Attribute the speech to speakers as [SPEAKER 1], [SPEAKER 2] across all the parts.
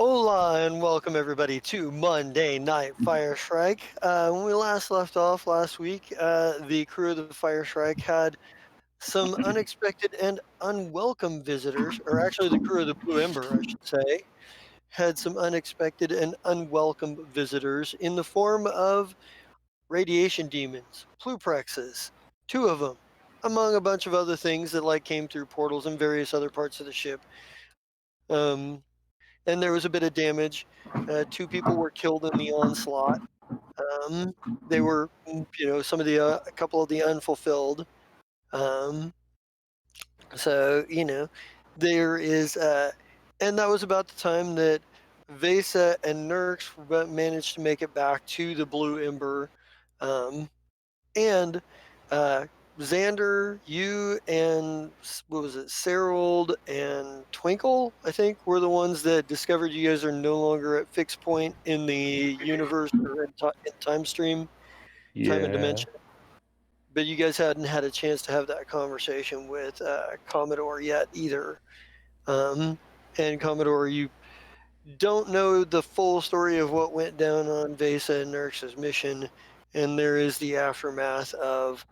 [SPEAKER 1] Hola and welcome everybody to Monday Night Fire Shrike. When we last left off last week, the crew of the Fire Shrike had some unexpected and unwelcome visitors, or actually the crew of the Blue Ember, I should say, had some unexpected and unwelcome visitors in the form of radiation demons, pluprexes, two of them, among a bunch of other things that came through portals and various other parts of the ship. And there was a bit of damage. Two people were killed in the onslaught. They were, some of a couple of the unfulfilled. Um, there is, and that was about the time that Vesa and Nurx managed to make it back to the Blue Ember. And Xander, you and what was it, Serold and Twinkle, I think, were the ones that discovered you guys are no longer at fixed point in the universe or in time stream, time and dimension. But you guys hadn't had a chance to have that conversation with Commodore yet either. And Commodore, you don't know the full story of what went down on Vesa and Nurx's mission, and there is the aftermath of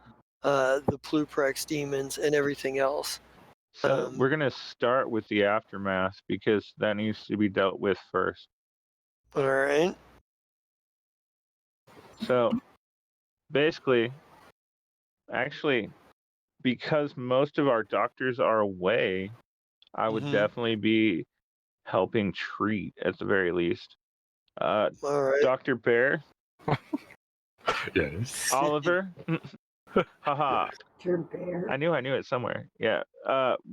[SPEAKER 1] the Pluprex demons and everything else.
[SPEAKER 2] So we're going to start with the aftermath because that needs to be dealt with first.
[SPEAKER 1] All right.
[SPEAKER 2] So basically, actually, because most of our doctors are away, I would definitely be helping treat at the very least.
[SPEAKER 1] All right.
[SPEAKER 2] Dr. Bear?
[SPEAKER 3] Yes.
[SPEAKER 2] Oliver? Haha.
[SPEAKER 4] Dr. Bear.
[SPEAKER 2] I knew it somewhere. Yeah.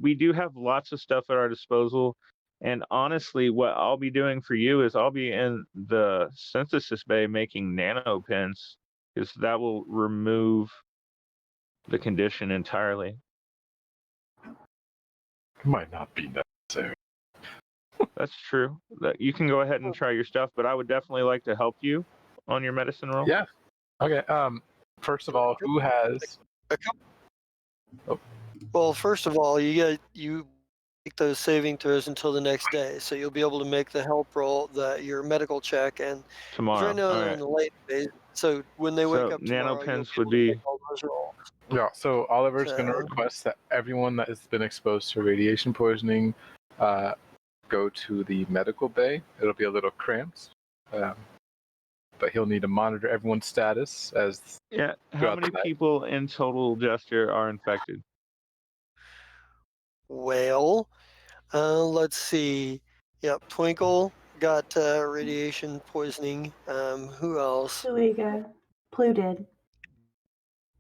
[SPEAKER 2] We do have lots of stuff at our disposal. And honestly, what I'll be doing for you is I'll be in the synthesis bay making nano pins, because that will remove the condition entirely.
[SPEAKER 3] It might not be necessary.
[SPEAKER 2] That's true. You can go ahead and try your stuff, but I would definitely like to help you on your medicine roll.
[SPEAKER 3] Yeah. Okay. First of all, who has
[SPEAKER 1] a couple? Oh. Well, first of all, you make those saving throws until the next day, so you'll be able to make the help roll, your medical check, and
[SPEAKER 2] tomorrow.
[SPEAKER 1] Right now they're in the late phase, so when they wake up tomorrow,
[SPEAKER 2] nano pins would be.
[SPEAKER 3] Yeah. So Oliver's going to request that everyone that has been exposed to radiation poisoning go to the medical bay. It'll be a little cramped. But he'll need to monitor everyone's status as.
[SPEAKER 2] Yeah. How many people in total, Jester, are infected?
[SPEAKER 1] Well, let's see. Yep, Twinkle got radiation poisoning. Who else?
[SPEAKER 4] Plu did.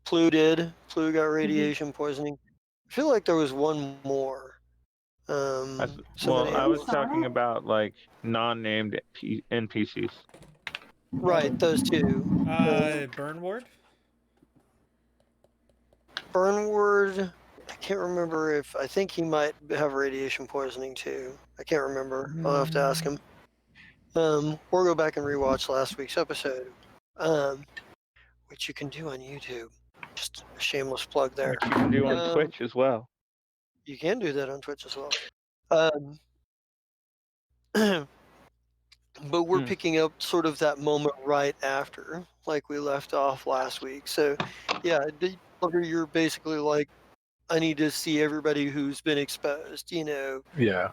[SPEAKER 1] Plu got radiation poisoning. I feel like there was one more.
[SPEAKER 2] I was talking about non-named NPCs.
[SPEAKER 1] Right, those two.
[SPEAKER 5] Burnward?
[SPEAKER 1] Burnward, I can't remember I think he might have radiation poisoning too. I can't remember. I'll have to ask him. Or go back and rewatch last week's episode, which you can do on YouTube. Just a shameless plug there.
[SPEAKER 2] Which you can do on Twitch as well.
[SPEAKER 1] You can do that on Twitch as well. But we're picking up sort of that moment right after, like we left off last week. So, yeah, you're basically like, I need to see everybody who's been exposed, Yeah.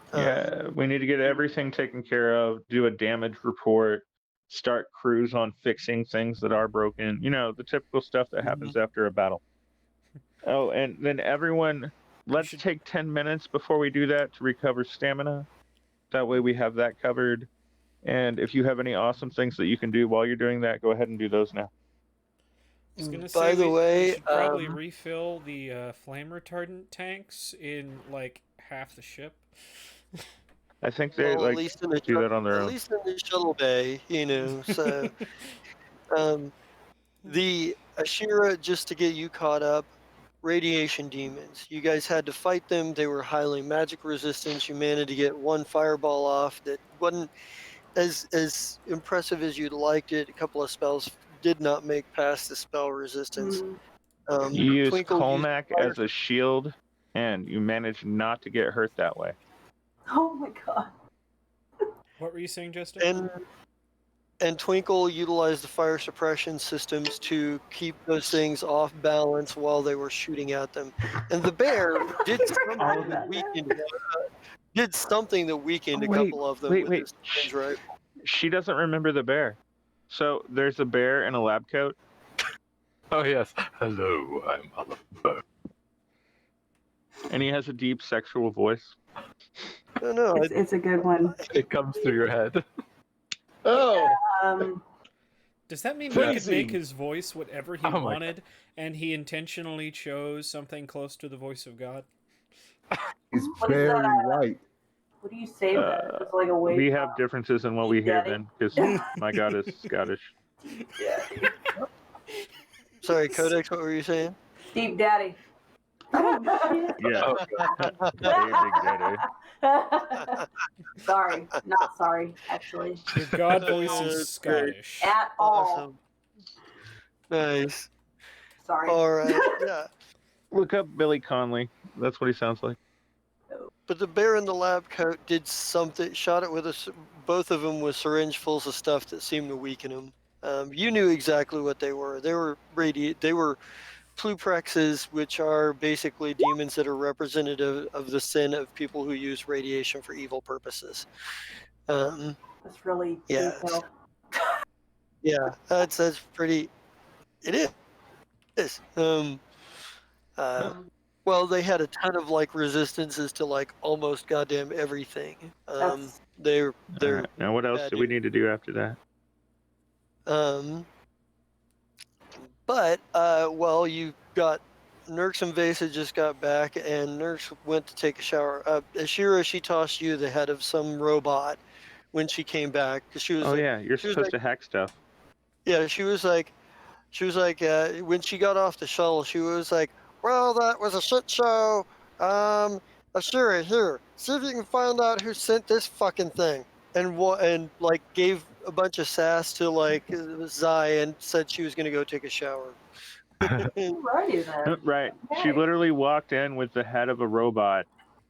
[SPEAKER 2] We need to get everything taken care of, do a damage report, start crews on fixing things that are broken, the typical stuff that happens after a battle. Oh, and then everyone, let's take 10 minutes before we do that to recover stamina. That way we have that covered. And if you have any awesome things that you can do while you're doing that, go ahead and do those now.
[SPEAKER 5] I was gonna say, we should probably refill the flame retardant tanks in half the ship.
[SPEAKER 2] I think they do that on their own.
[SPEAKER 1] At least in the shuttle bay, So, the Ashira, just to get you caught up, radiation demons. You guys had to fight them. They were highly magic resistant. You managed to get one fireball off that wasn't as impressive as you'd liked it. A couple of spells did not make past the spell resistance.
[SPEAKER 2] You used Kolnak as a shield, and you managed not to get hurt that way.
[SPEAKER 4] Oh my god.
[SPEAKER 5] What were you saying, Justin?
[SPEAKER 1] And Twinkle utilized the fire suppression systems to keep those things off balance while they were shooting at them. And the bear did something that weakened a couple of them with his syringe rifle.
[SPEAKER 2] She doesn't remember the bear. So there's a bear in a lab coat.
[SPEAKER 3] Oh yes. Hello, I'm Oliver.
[SPEAKER 2] And he has a deep sexual voice.
[SPEAKER 1] No,
[SPEAKER 4] It's a good one.
[SPEAKER 3] It comes through your head.
[SPEAKER 2] Oh!
[SPEAKER 5] Does that mean he could make his voice whatever he wanted, and he intentionally chose something close to the voice of God?
[SPEAKER 6] He's very right.
[SPEAKER 4] What do you say with that? It's like a way
[SPEAKER 2] We have differences in what we hear then, because my God is Scottish.
[SPEAKER 1] Sorry, Codex, what were you saying?
[SPEAKER 4] Deep Daddy.
[SPEAKER 2] Yeah. Hey, Big Daddy.
[SPEAKER 4] Sorry, not sorry, actually.
[SPEAKER 5] Your God voice is Scottish.
[SPEAKER 4] At all.
[SPEAKER 1] Awesome. Nice.
[SPEAKER 4] Sorry.
[SPEAKER 1] All right. Yeah.
[SPEAKER 2] Look up Billy Conley. That's what he sounds like.
[SPEAKER 1] But the bear in the lab coat did something, shot it with both of them with syringe fulls of stuff that seemed to weaken them. You knew exactly what they were. They were pluprexes, which are basically demons that are representative of the sin of people who use radiation for evil purposes.
[SPEAKER 4] That's really detailed.
[SPEAKER 1] Yeah, that's pretty. It is. Well, they had a ton of like resistances to like almost goddamn everything. They're
[SPEAKER 2] Right. Now, what else do we need to do after that?
[SPEAKER 1] But well, you got Nurx and Vesa just got back, and Nurx went to take a shower. Ashira, she tossed you the head of some robot when she came back because she was.
[SPEAKER 2] Oh
[SPEAKER 1] like,
[SPEAKER 2] yeah, you're supposed to hack stuff.
[SPEAKER 1] Yeah, she was like, when she got off the shuttle, she was like, well, that was a shit show. Ashira, here, see if you can find out who sent this fucking thing. And like gave a bunch of sass to like Zai and said she was gonna go take a shower.
[SPEAKER 4] Righty then.
[SPEAKER 2] Right.
[SPEAKER 4] Okay.
[SPEAKER 2] She literally walked in with the head of a robot,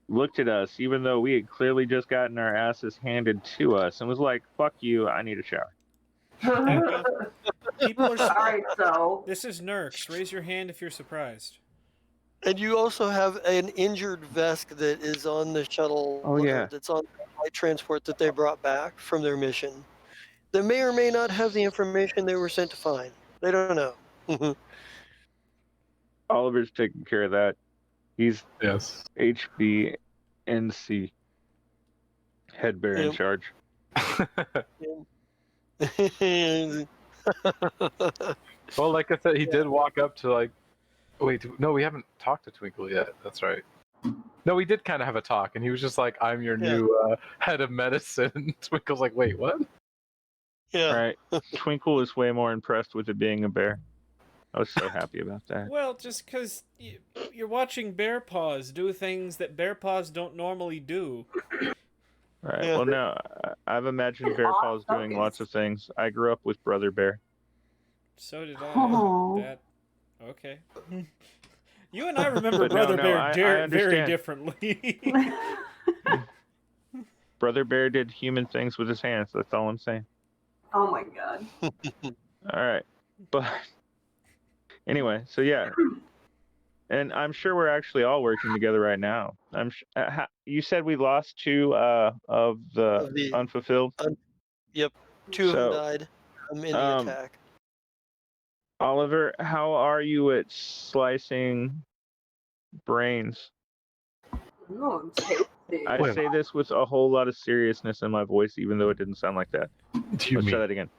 [SPEAKER 2] looked at us, even though we had clearly just gotten our asses handed to us, and was like, fuck you, I need a shower.
[SPEAKER 5] People are.
[SPEAKER 4] Alright, so.
[SPEAKER 5] This is Nurx. Raise your hand if you're surprised.
[SPEAKER 1] And you also have an injured Vesk that is on the shuttle.
[SPEAKER 2] Oh, yeah.
[SPEAKER 1] That's on the flight transport that they brought back from their mission. They may or may not have the information they were sent to find. They don't know.
[SPEAKER 2] Oliver's taking care of that. He's
[SPEAKER 3] Yes.
[SPEAKER 2] HBNC. Head bear in
[SPEAKER 1] Yep.
[SPEAKER 2] charge.
[SPEAKER 3] Well, like I said, he did walk up to like. Wait, no, we haven't talked to Twinkle yet. That's right. No, we did kind of have a talk, and he was just like, "I'm your new head of medicine." Twinkle's like, "Wait, what?"
[SPEAKER 1] Yeah.
[SPEAKER 2] Right. Twinkle is way more impressed with it being a bear. I was so happy about that.
[SPEAKER 5] Well, just because you're watching Bear Paws do things that Bear Paws don't normally do.
[SPEAKER 2] Right.
[SPEAKER 1] Yeah.
[SPEAKER 2] Well, no, I've imagined Bear Paws doing lots of things. I grew up with Brother Bear.
[SPEAKER 5] So did I.
[SPEAKER 4] Oh.
[SPEAKER 5] That okay. You and I remember
[SPEAKER 2] But no,
[SPEAKER 5] Brother
[SPEAKER 2] no,
[SPEAKER 5] Bear
[SPEAKER 2] I
[SPEAKER 5] very
[SPEAKER 2] understand.
[SPEAKER 5] differently.
[SPEAKER 2] Brother Bear did human things with his hands. That's all I'm saying.
[SPEAKER 4] Oh my god.
[SPEAKER 2] All right. But anyway, so yeah. And I'm sure we're actually all working together right now. You said we lost 2 of the unfulfilled?
[SPEAKER 1] Yep. 2 of them
[SPEAKER 2] So,
[SPEAKER 1] died in the attack.
[SPEAKER 2] Oliver, how are you at slicing brains?
[SPEAKER 4] No, tasty.
[SPEAKER 2] I say this with a whole lot of seriousness in my voice, even though it didn't sound like that.
[SPEAKER 3] Do you
[SPEAKER 2] Let's try
[SPEAKER 3] mean?
[SPEAKER 2] that again.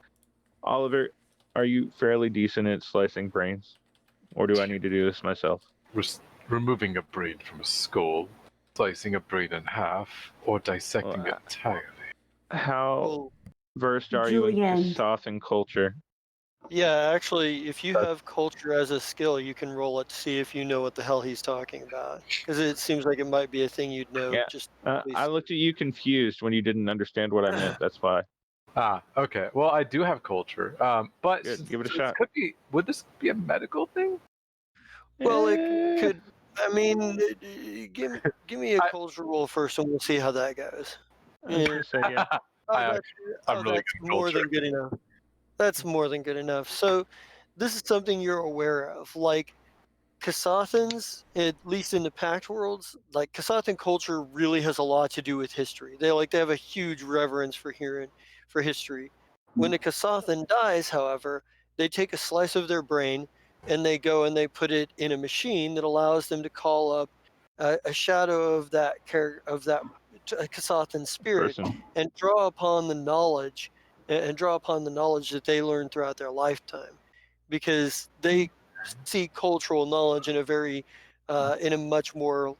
[SPEAKER 2] Oliver, are you fairly decent at slicing brains? Or do I need to do this myself?
[SPEAKER 3] Removing a brain from a skull, slicing a brain in half, or dissecting it entirely?
[SPEAKER 2] How
[SPEAKER 1] Well,
[SPEAKER 2] versed are you in
[SPEAKER 4] Julian.
[SPEAKER 2] Kasathan culture?
[SPEAKER 1] yeah, actually, if you have culture as a skill, you can roll it to see if you know what the hell he's talking about. Because it seems like it might be a thing you'd know.
[SPEAKER 2] Yeah.
[SPEAKER 1] Just
[SPEAKER 2] I looked at you confused when you didn't understand what I meant. That's why.
[SPEAKER 3] Ah, okay. Well, I do have culture. But
[SPEAKER 2] Good, give it a
[SPEAKER 3] this
[SPEAKER 2] shot.
[SPEAKER 3] would this be a medical thing?
[SPEAKER 1] Well, it
[SPEAKER 2] Eh,
[SPEAKER 1] could. I mean, give me a culture roll first, and we'll see how that goes.
[SPEAKER 2] I was gonna say, yeah.
[SPEAKER 3] I'm really
[SPEAKER 1] That's
[SPEAKER 3] good at
[SPEAKER 1] more
[SPEAKER 3] culture.
[SPEAKER 1] than good enough. That's more than good enough. So, this is something you're aware of. Like, Kasathans, at least in the Pact worlds, like Kasathan culture really has a lot to do with history. They have a huge reverence for history. When a Kasathan dies, however, they take a slice of their brain and they go and they put it in a machine that allows them to call up a shadow of that Kasathan spirit
[SPEAKER 2] Person.
[SPEAKER 1] and draw upon the knowledge that they learned throughout their lifetime, because they see cultural knowledge in a much more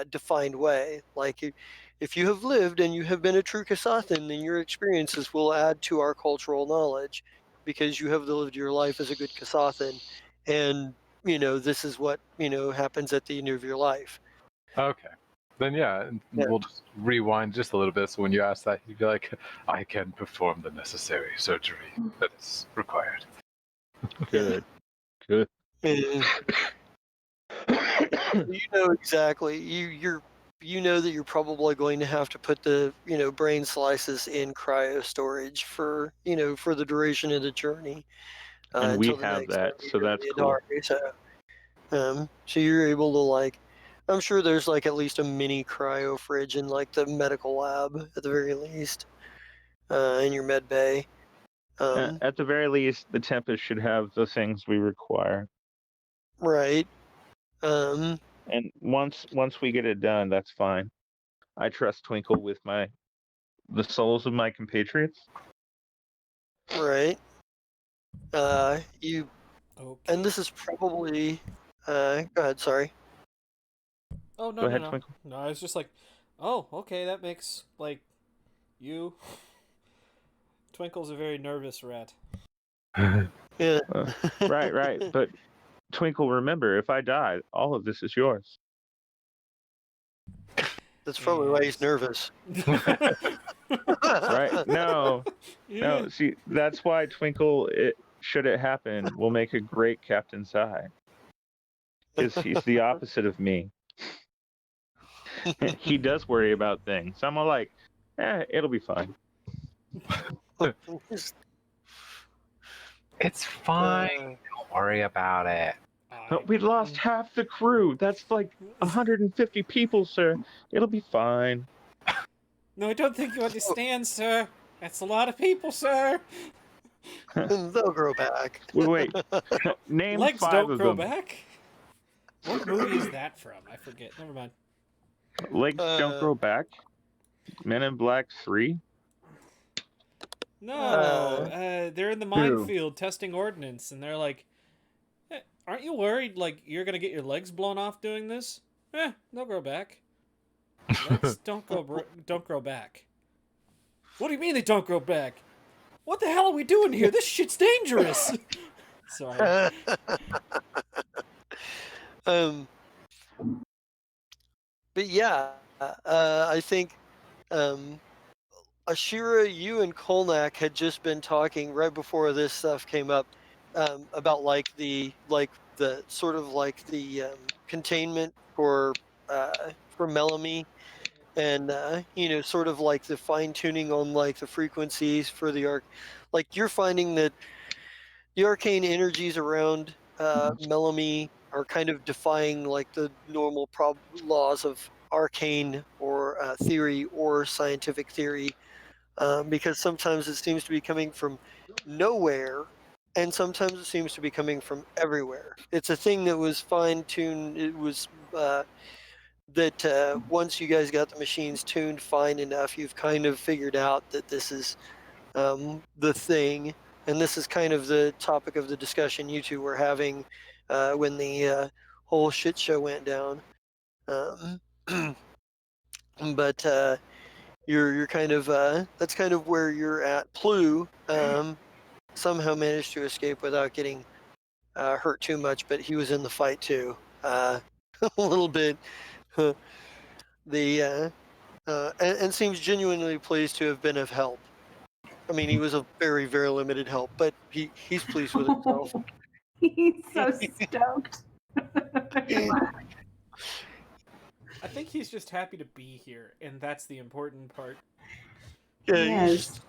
[SPEAKER 1] defined way. Like, if you have lived and you have been a true Kasathan, then your experiences will add to our cultural knowledge because you have lived your life as a good Kasathan, and this is what happens at the end of your life.
[SPEAKER 3] Okay. Then yeah,
[SPEAKER 1] Yeah.
[SPEAKER 3] we'll just rewind just a little bit. So when you ask that, you'd be like, "I can perform the necessary surgery that is required."
[SPEAKER 2] Good. Good.
[SPEAKER 1] And you know exactly. You know that you're probably going to have to put the brain slices in cryo storage for the duration of the journey
[SPEAKER 2] And we
[SPEAKER 1] until the
[SPEAKER 2] have
[SPEAKER 1] next time
[SPEAKER 2] that,
[SPEAKER 1] you
[SPEAKER 2] so
[SPEAKER 1] go to
[SPEAKER 2] that's
[SPEAKER 1] the
[SPEAKER 2] cool.
[SPEAKER 1] Adari. So you're able to I'm sure there's at least a mini cryo fridge in the medical lab at the very least, in your med bay.
[SPEAKER 2] At the very least, the Tempest should have the things we require.
[SPEAKER 1] Right. Um,
[SPEAKER 2] And once we get it done, that's fine. I trust Twinkle with the souls of my compatriots.
[SPEAKER 1] right. You
[SPEAKER 5] Okay.
[SPEAKER 1] And this is probably. Go ahead. Sorry.
[SPEAKER 5] Oh no
[SPEAKER 2] Go
[SPEAKER 5] no
[SPEAKER 2] ahead,
[SPEAKER 5] no
[SPEAKER 2] Twinkle.
[SPEAKER 5] no! I was just like, oh okay, that makes you. Twinkle's a very nervous rat.
[SPEAKER 1] Yeah.
[SPEAKER 2] Right. But Twinkle, remember, if I die, all of this is yours.
[SPEAKER 1] That's probably why he's nervous.
[SPEAKER 2] Right? No.
[SPEAKER 5] Yeah.
[SPEAKER 2] See, that's why Twinkle, should it happen, will make a great Captain Sai. Because he's the opposite of me. He does worry about things. I'm all like, it'll be fine.
[SPEAKER 3] It's fine. Don't worry about it.
[SPEAKER 2] We lost half the crew. That's like 150 people, sir. It'll be fine.
[SPEAKER 5] No, I don't think you understand, sir. That's a lot of people, sir.
[SPEAKER 1] They'll grow back.
[SPEAKER 2] Wait. Name
[SPEAKER 5] Legs
[SPEAKER 2] 5
[SPEAKER 5] don't
[SPEAKER 2] of
[SPEAKER 5] grow
[SPEAKER 2] them.
[SPEAKER 5] back. What movie is that from? I forget. Never mind.
[SPEAKER 2] Legs don't grow back. Men in Black 3.
[SPEAKER 5] No, they're in the minefield testing ordnance, and they're like, "Aren't you worried? Like you're gonna get your legs blown off doing this? They'll grow back. Legs don't grow back. What do you mean they don't grow back? What the hell are we doing here? This shit's dangerous." Sorry.
[SPEAKER 1] But yeah, I think Ashira, you and Kolnak had just been talking right before this stuff came up about the sort of the containment for Melanie, and sort of the fine tuning on the frequencies for the arc. Like, you're finding that the arcane energies around Melanie are kind of defying the normal laws of arcane or theory or scientific theory, because sometimes it seems to be coming from nowhere and sometimes it seems to be coming from everywhere. It's a thing that was fine-tuned. It was that once you guys got the machines tuned fine enough, you've kind of figured out that this is the thing, and this is kind of the topic of the discussion you two were having when the whole shit show went down. But you're kind of that's kind of where you're at. Plu somehow managed to escape without getting hurt too much, but he was in the fight too, a little bit. And seems genuinely pleased to have been of help. I mean, he was a very, very limited help, but he's pleased with himself.
[SPEAKER 4] He's so stoked.
[SPEAKER 5] I think he's just happy to be here, and that's the important part.
[SPEAKER 1] Yeah,
[SPEAKER 4] Yes.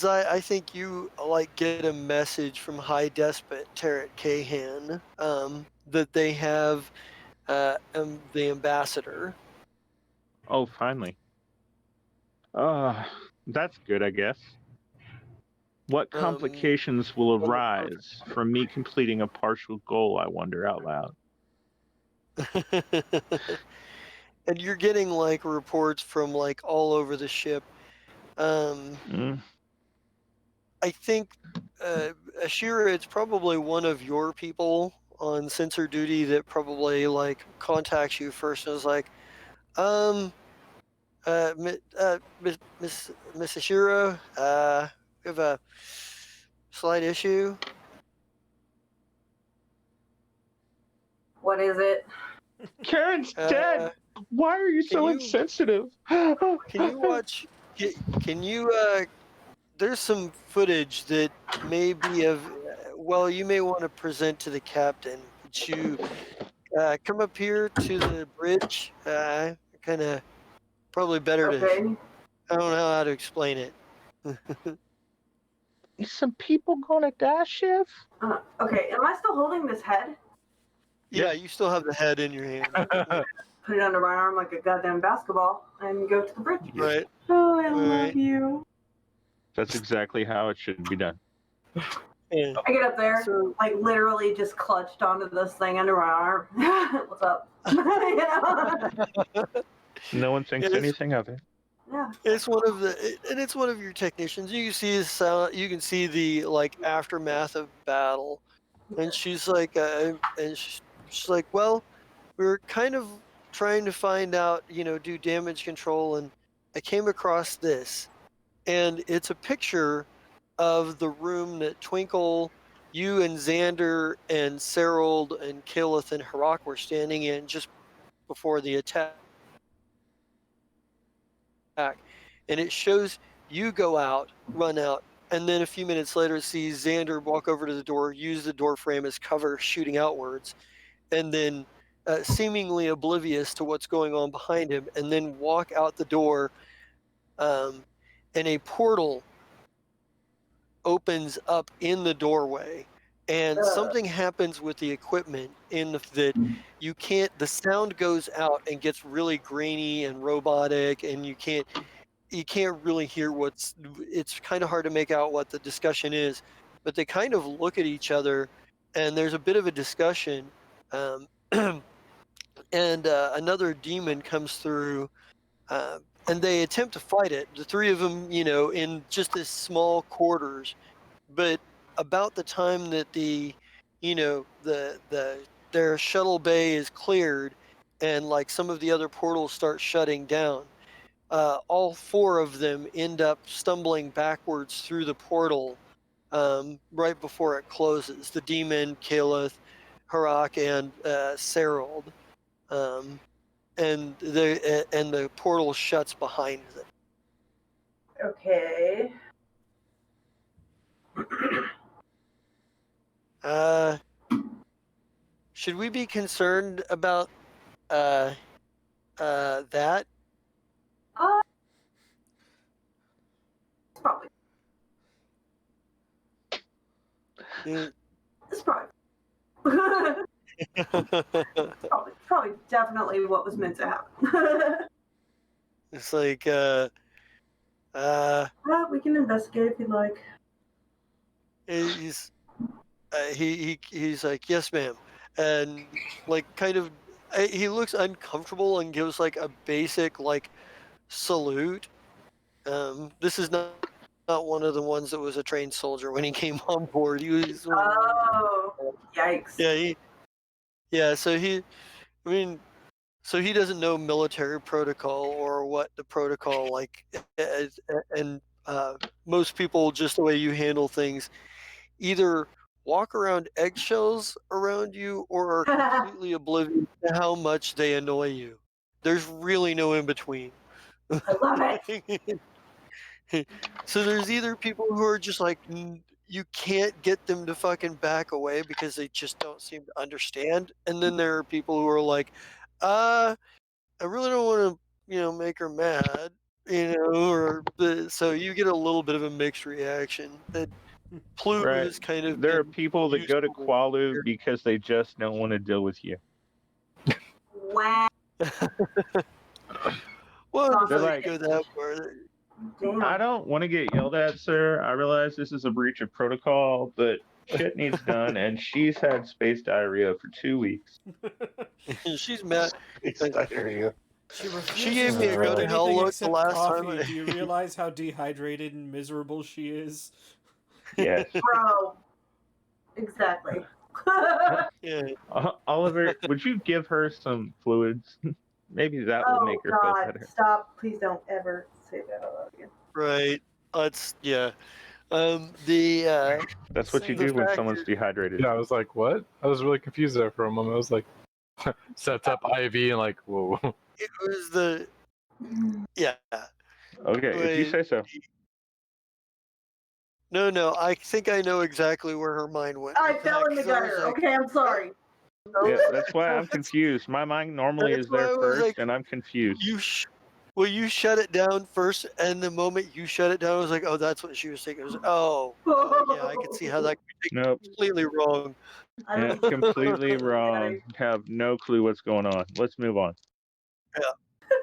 [SPEAKER 1] I think you like get a message from High Despot Tarek Kahan that they have the ambassador.
[SPEAKER 2] Oh, finally. That's good, I guess. What complications will arise from me completing a partial goal, I wonder out loud.
[SPEAKER 1] And you're getting like reports from like all over the ship.
[SPEAKER 2] Mm.
[SPEAKER 1] I think Ashira, it's probably one of your people on sensor duty that probably like contacts you first and is like, Miss Ashira, we have a slight issue.
[SPEAKER 4] What is it?
[SPEAKER 2] Karen's
[SPEAKER 1] Uh,
[SPEAKER 2] dead. Why are you
[SPEAKER 1] can
[SPEAKER 2] so
[SPEAKER 1] you
[SPEAKER 2] insensitive?
[SPEAKER 1] can you watch? Can you? There's some footage that may be of. Well, you may want to present to the captain. Would you come up here to the bridge? Kind of probably better to.
[SPEAKER 4] Okay.
[SPEAKER 1] I don't know how to explain it.
[SPEAKER 2] Is some people gonna die, Chef?
[SPEAKER 4] Okay. Am I still holding this head?
[SPEAKER 1] Yeah, you still have the head in your hand.
[SPEAKER 4] Put it under my arm like a goddamn basketball and go to the bridge.
[SPEAKER 1] Right.
[SPEAKER 4] Oh, I love
[SPEAKER 1] Right.
[SPEAKER 4] you.
[SPEAKER 2] That's exactly how it should be done.
[SPEAKER 1] Yeah.
[SPEAKER 4] I get up there,
[SPEAKER 1] So-
[SPEAKER 4] like literally just clutched onto this thing under my arm. What's up? You know?
[SPEAKER 2] No one thinks
[SPEAKER 1] It's-
[SPEAKER 2] anything of it.
[SPEAKER 4] Yeah.
[SPEAKER 1] It's one of it's one of your technicians. You can see you can see the like aftermath of battle, and she's like, she's like, well, we're kind of trying to find out, do damage control, and I came across this, and it's a picture of the room that Twinkle, you and Xander and Serold and Killith and Harak were standing in just before the attack. And it shows you go out, run out, and then a few minutes later see Xander walk over to the door, use the door frame as cover, shooting outwards, and then seemingly oblivious to what's going on behind him, and then walk out the door, and a portal opens up in the doorway. And something happens with the equipment that you can't, the sound goes out and gets really grainy and robotic, and you can't really hear it's kind of hard to make out what the discussion is, but they kind of look at each other and there's a bit of a discussion, and another demon comes through, and they attempt to fight it, the three of them, in just this small quarters. But about the time that their shuttle bay is cleared and like some of the other portals start shutting down, all four of them end up stumbling backwards through the portal right before it closes. The demon, Kaleth, Harak, and Serold. And the portal shuts behind them.
[SPEAKER 4] Okay.
[SPEAKER 1] Should we be concerned about that?
[SPEAKER 4] It's probably.
[SPEAKER 1] Mm.
[SPEAKER 4] It's probably. probably definitely what was meant to happen.
[SPEAKER 1] It's like
[SPEAKER 4] we can investigate if you'd like.
[SPEAKER 1] he's like, yes, ma'am, and like kind of he looks uncomfortable and gives like a basic like salute. This is not one of the ones that was a trained soldier when he came on board. He was
[SPEAKER 4] Oh, yikes.
[SPEAKER 1] So he doesn't know military protocol or what the protocol like, and most people, just the way you handle things, either walk around eggshells around you or are completely oblivious to how much they annoy you. There's really no in between.
[SPEAKER 4] I love it.
[SPEAKER 1] So there's either people who are just like, you can't get them to fucking back away because they just don't seem to understand, and then there are people who are like, I really don't want to, make her mad, so you get a little bit of a mixed reaction. That Plu
[SPEAKER 2] Right.
[SPEAKER 1] has kind of
[SPEAKER 2] There are
[SPEAKER 1] been
[SPEAKER 2] people that go to
[SPEAKER 1] useful
[SPEAKER 2] Qualu
[SPEAKER 1] here.
[SPEAKER 2] because they just don't want to deal with you.
[SPEAKER 4] Wow.
[SPEAKER 1] Well, if
[SPEAKER 2] They're
[SPEAKER 1] I
[SPEAKER 2] like,
[SPEAKER 1] go that far,
[SPEAKER 4] Damn.
[SPEAKER 2] I don't want to get yelled at, sir. I realize this is a breach of protocol, but shit needs done, and she's had space diarrhea for 2 weeks.
[SPEAKER 1] she's mad.
[SPEAKER 6] It's diarrhea.
[SPEAKER 5] She refuses
[SPEAKER 1] She gave
[SPEAKER 5] to
[SPEAKER 1] me a
[SPEAKER 5] drink
[SPEAKER 1] go to hell
[SPEAKER 5] anything
[SPEAKER 1] look the
[SPEAKER 5] except
[SPEAKER 1] last time.
[SPEAKER 5] coffee. Do you realize how dehydrated and miserable she is?
[SPEAKER 2] Yes.
[SPEAKER 4] Bro. Exactly.
[SPEAKER 1] Yeah.
[SPEAKER 2] Oliver, would you give her some fluids? Maybe that will
[SPEAKER 4] Oh
[SPEAKER 2] make her feel
[SPEAKER 4] God!
[SPEAKER 2] better.
[SPEAKER 4] Stop! Please don't ever say that out loud again.
[SPEAKER 1] Right. Yeah. The
[SPEAKER 2] That's what you
[SPEAKER 5] The
[SPEAKER 2] do when
[SPEAKER 1] fact
[SPEAKER 2] someone's
[SPEAKER 1] is-
[SPEAKER 2] dehydrated.
[SPEAKER 3] Yeah, I was like, what? I was really confused there for a moment. I was like, sets up IV and like, whoa.
[SPEAKER 1] it was the yeah.
[SPEAKER 2] Okay, if you
[SPEAKER 1] Wait.
[SPEAKER 2] say so.
[SPEAKER 1] No. I think I know exactly where her mind went.
[SPEAKER 4] I
[SPEAKER 1] with
[SPEAKER 4] fell
[SPEAKER 1] that,
[SPEAKER 4] in the
[SPEAKER 1] 'cause I was
[SPEAKER 4] gutter.
[SPEAKER 1] like,
[SPEAKER 4] Okay, I'm sorry.
[SPEAKER 2] Yeah, that's why I'm confused. My mind normally
[SPEAKER 1] That's
[SPEAKER 2] is there
[SPEAKER 1] why I was
[SPEAKER 2] first,
[SPEAKER 1] like,
[SPEAKER 2] and I'm confused.
[SPEAKER 1] you shut it down first, and the moment you shut it down, I was like, oh, that's what she was thinking. I was, oh, yeah, I could see how that could be
[SPEAKER 2] Nope.
[SPEAKER 1] completely wrong.
[SPEAKER 4] I
[SPEAKER 2] Yeah,
[SPEAKER 4] was
[SPEAKER 2] completely wrong. Have no clue what's going on. Let's move on.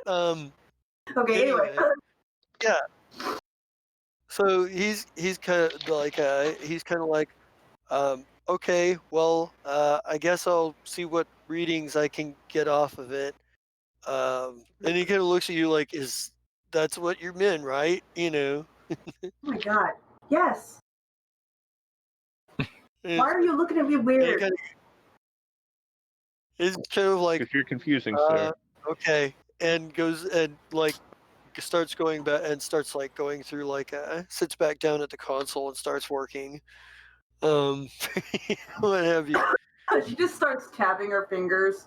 [SPEAKER 4] Okay. Anyway.
[SPEAKER 1] So he's kind of like okay, well, I guess I'll see what readings I can get off of it. And he kind of looks at you like, that's what you're in, right?
[SPEAKER 4] Oh my God. Yes.
[SPEAKER 1] And
[SPEAKER 4] Why are you looking at me
[SPEAKER 1] he
[SPEAKER 4] weird?
[SPEAKER 1] it's kind of like,
[SPEAKER 2] If you're confusing, sir.
[SPEAKER 1] okay, and goes and like starts going back and starts like going through sits back down at the console and starts working. What have you?
[SPEAKER 4] She just starts tapping her fingers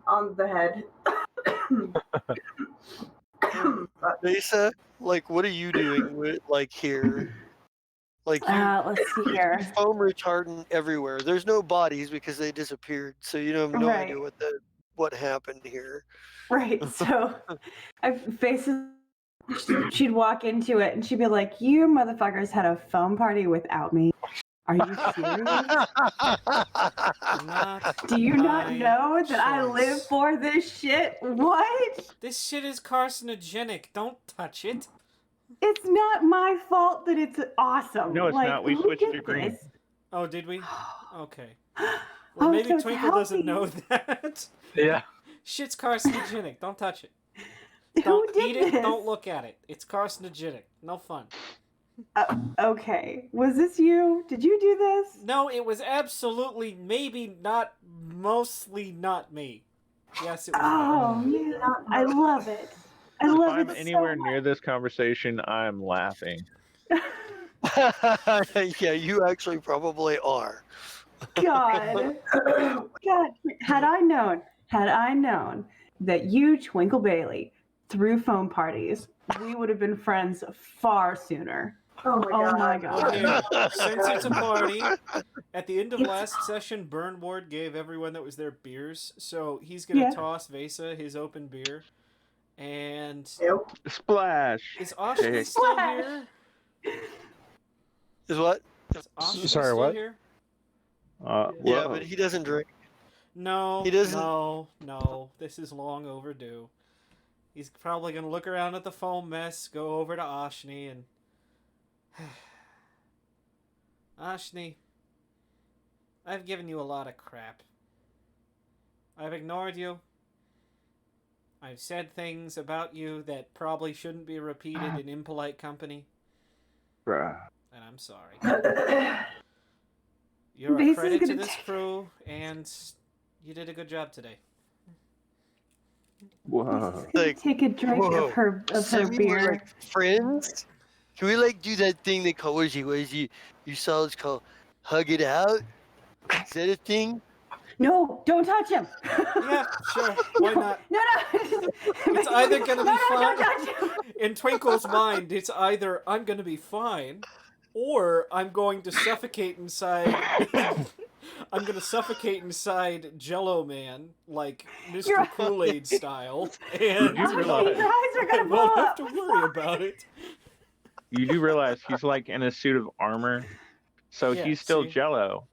[SPEAKER 4] on the head.
[SPEAKER 1] Lisa, like, what are you doing with here? Like
[SPEAKER 7] Let's see here.
[SPEAKER 1] foam retardant everywhere. There's no bodies because they disappeared, so you have no idea what happened here.
[SPEAKER 7] Right. So I faces. She'd walk into it and she'd be like, "You motherfuckers had a phone party without me. Are you serious? Do you not know that I live for this shit? What?
[SPEAKER 5] This shit is carcinogenic. Don't touch it.
[SPEAKER 7] It's not my fault that it's awesome.
[SPEAKER 2] No, it's not. We
[SPEAKER 7] who
[SPEAKER 2] switched
[SPEAKER 7] did
[SPEAKER 2] to green.
[SPEAKER 7] this?
[SPEAKER 5] Oh, did we? Okay.
[SPEAKER 7] I
[SPEAKER 5] Well,
[SPEAKER 7] was
[SPEAKER 5] maybe
[SPEAKER 7] so
[SPEAKER 5] Twinkle doesn't
[SPEAKER 7] healthy.
[SPEAKER 5] know that.
[SPEAKER 3] Yeah.
[SPEAKER 5] Shit's carcinogenic. Don't touch it.
[SPEAKER 7] Who
[SPEAKER 5] Don't
[SPEAKER 7] did
[SPEAKER 5] eat it.
[SPEAKER 7] this?
[SPEAKER 5] Don't look at it. It's carcinogenic. No fun.
[SPEAKER 7] Okay. Was this you? Did you do this?
[SPEAKER 5] No, it was absolutely maybe not, mostly not me. Yes, it was.
[SPEAKER 7] Oh man, I love it. I love
[SPEAKER 2] If I'm
[SPEAKER 7] it
[SPEAKER 2] anywhere
[SPEAKER 7] so
[SPEAKER 2] near this conversation, I'm laughing.
[SPEAKER 1] Yeah, you actually probably are.
[SPEAKER 7] God. God. Had I known that you, Twinkle Bailey, threw phone parties, we would have been friends far sooner.
[SPEAKER 4] Oh my God.
[SPEAKER 5] Well, here, since it's a party, at the end of
[SPEAKER 7] It's-
[SPEAKER 5] last session, Burnward gave everyone that was there beers, so he's gonna
[SPEAKER 7] Yeah.
[SPEAKER 5] toss Vesa his open beer. And
[SPEAKER 2] Splash.
[SPEAKER 5] is Ashton
[SPEAKER 2] Hey.
[SPEAKER 5] still
[SPEAKER 7] Splash.
[SPEAKER 5] here?
[SPEAKER 1] Is what?
[SPEAKER 5] Is Ashton
[SPEAKER 6] Sorry,
[SPEAKER 5] still
[SPEAKER 6] what?
[SPEAKER 5] here?
[SPEAKER 1] Yeah,
[SPEAKER 2] Whoa.
[SPEAKER 1] but he doesn't drink.
[SPEAKER 5] No,
[SPEAKER 1] He doesn't-
[SPEAKER 5] no. This is long overdue. He's probably gonna look around at the foam mess, go over to Ashni, and Ashni, I've given you a lot of crap. I've ignored you. I've said things about you that probably shouldn't be repeated in impolite company,
[SPEAKER 2] Bruh.
[SPEAKER 5] and I'm sorry.
[SPEAKER 4] God.
[SPEAKER 5] You're a
[SPEAKER 7] Mace is
[SPEAKER 5] credit to
[SPEAKER 7] gonna
[SPEAKER 5] this crew, and you did a good job today.
[SPEAKER 2] Whoa.
[SPEAKER 1] Like,
[SPEAKER 7] Take a drink
[SPEAKER 1] whoa.
[SPEAKER 7] of her
[SPEAKER 1] So we were
[SPEAKER 7] beer.
[SPEAKER 1] like friends. Can we do that thing they call you saw it's called hug it out? Is that a thing?
[SPEAKER 7] No, don't touch him.
[SPEAKER 5] Yeah, sure. Why not?
[SPEAKER 7] No.
[SPEAKER 5] It's either gonna be
[SPEAKER 7] No,
[SPEAKER 5] fun.
[SPEAKER 7] don't touch him.
[SPEAKER 5] In Twinkle's mind, it's either I'm gonna be fine, or I'm going to suffocate inside I'm gonna suffocate inside Jello Man, like Mr.
[SPEAKER 7] You're-
[SPEAKER 5] Kool-Aid style,
[SPEAKER 2] You
[SPEAKER 5] and
[SPEAKER 2] do realize
[SPEAKER 7] Your eyes are
[SPEAKER 5] I
[SPEAKER 7] gonna blow
[SPEAKER 5] won't have
[SPEAKER 7] up.
[SPEAKER 5] to worry about it.
[SPEAKER 2] you do realize he's like in a suit of armor, so
[SPEAKER 5] Yeah,
[SPEAKER 2] he's still
[SPEAKER 5] see?
[SPEAKER 2] Jello,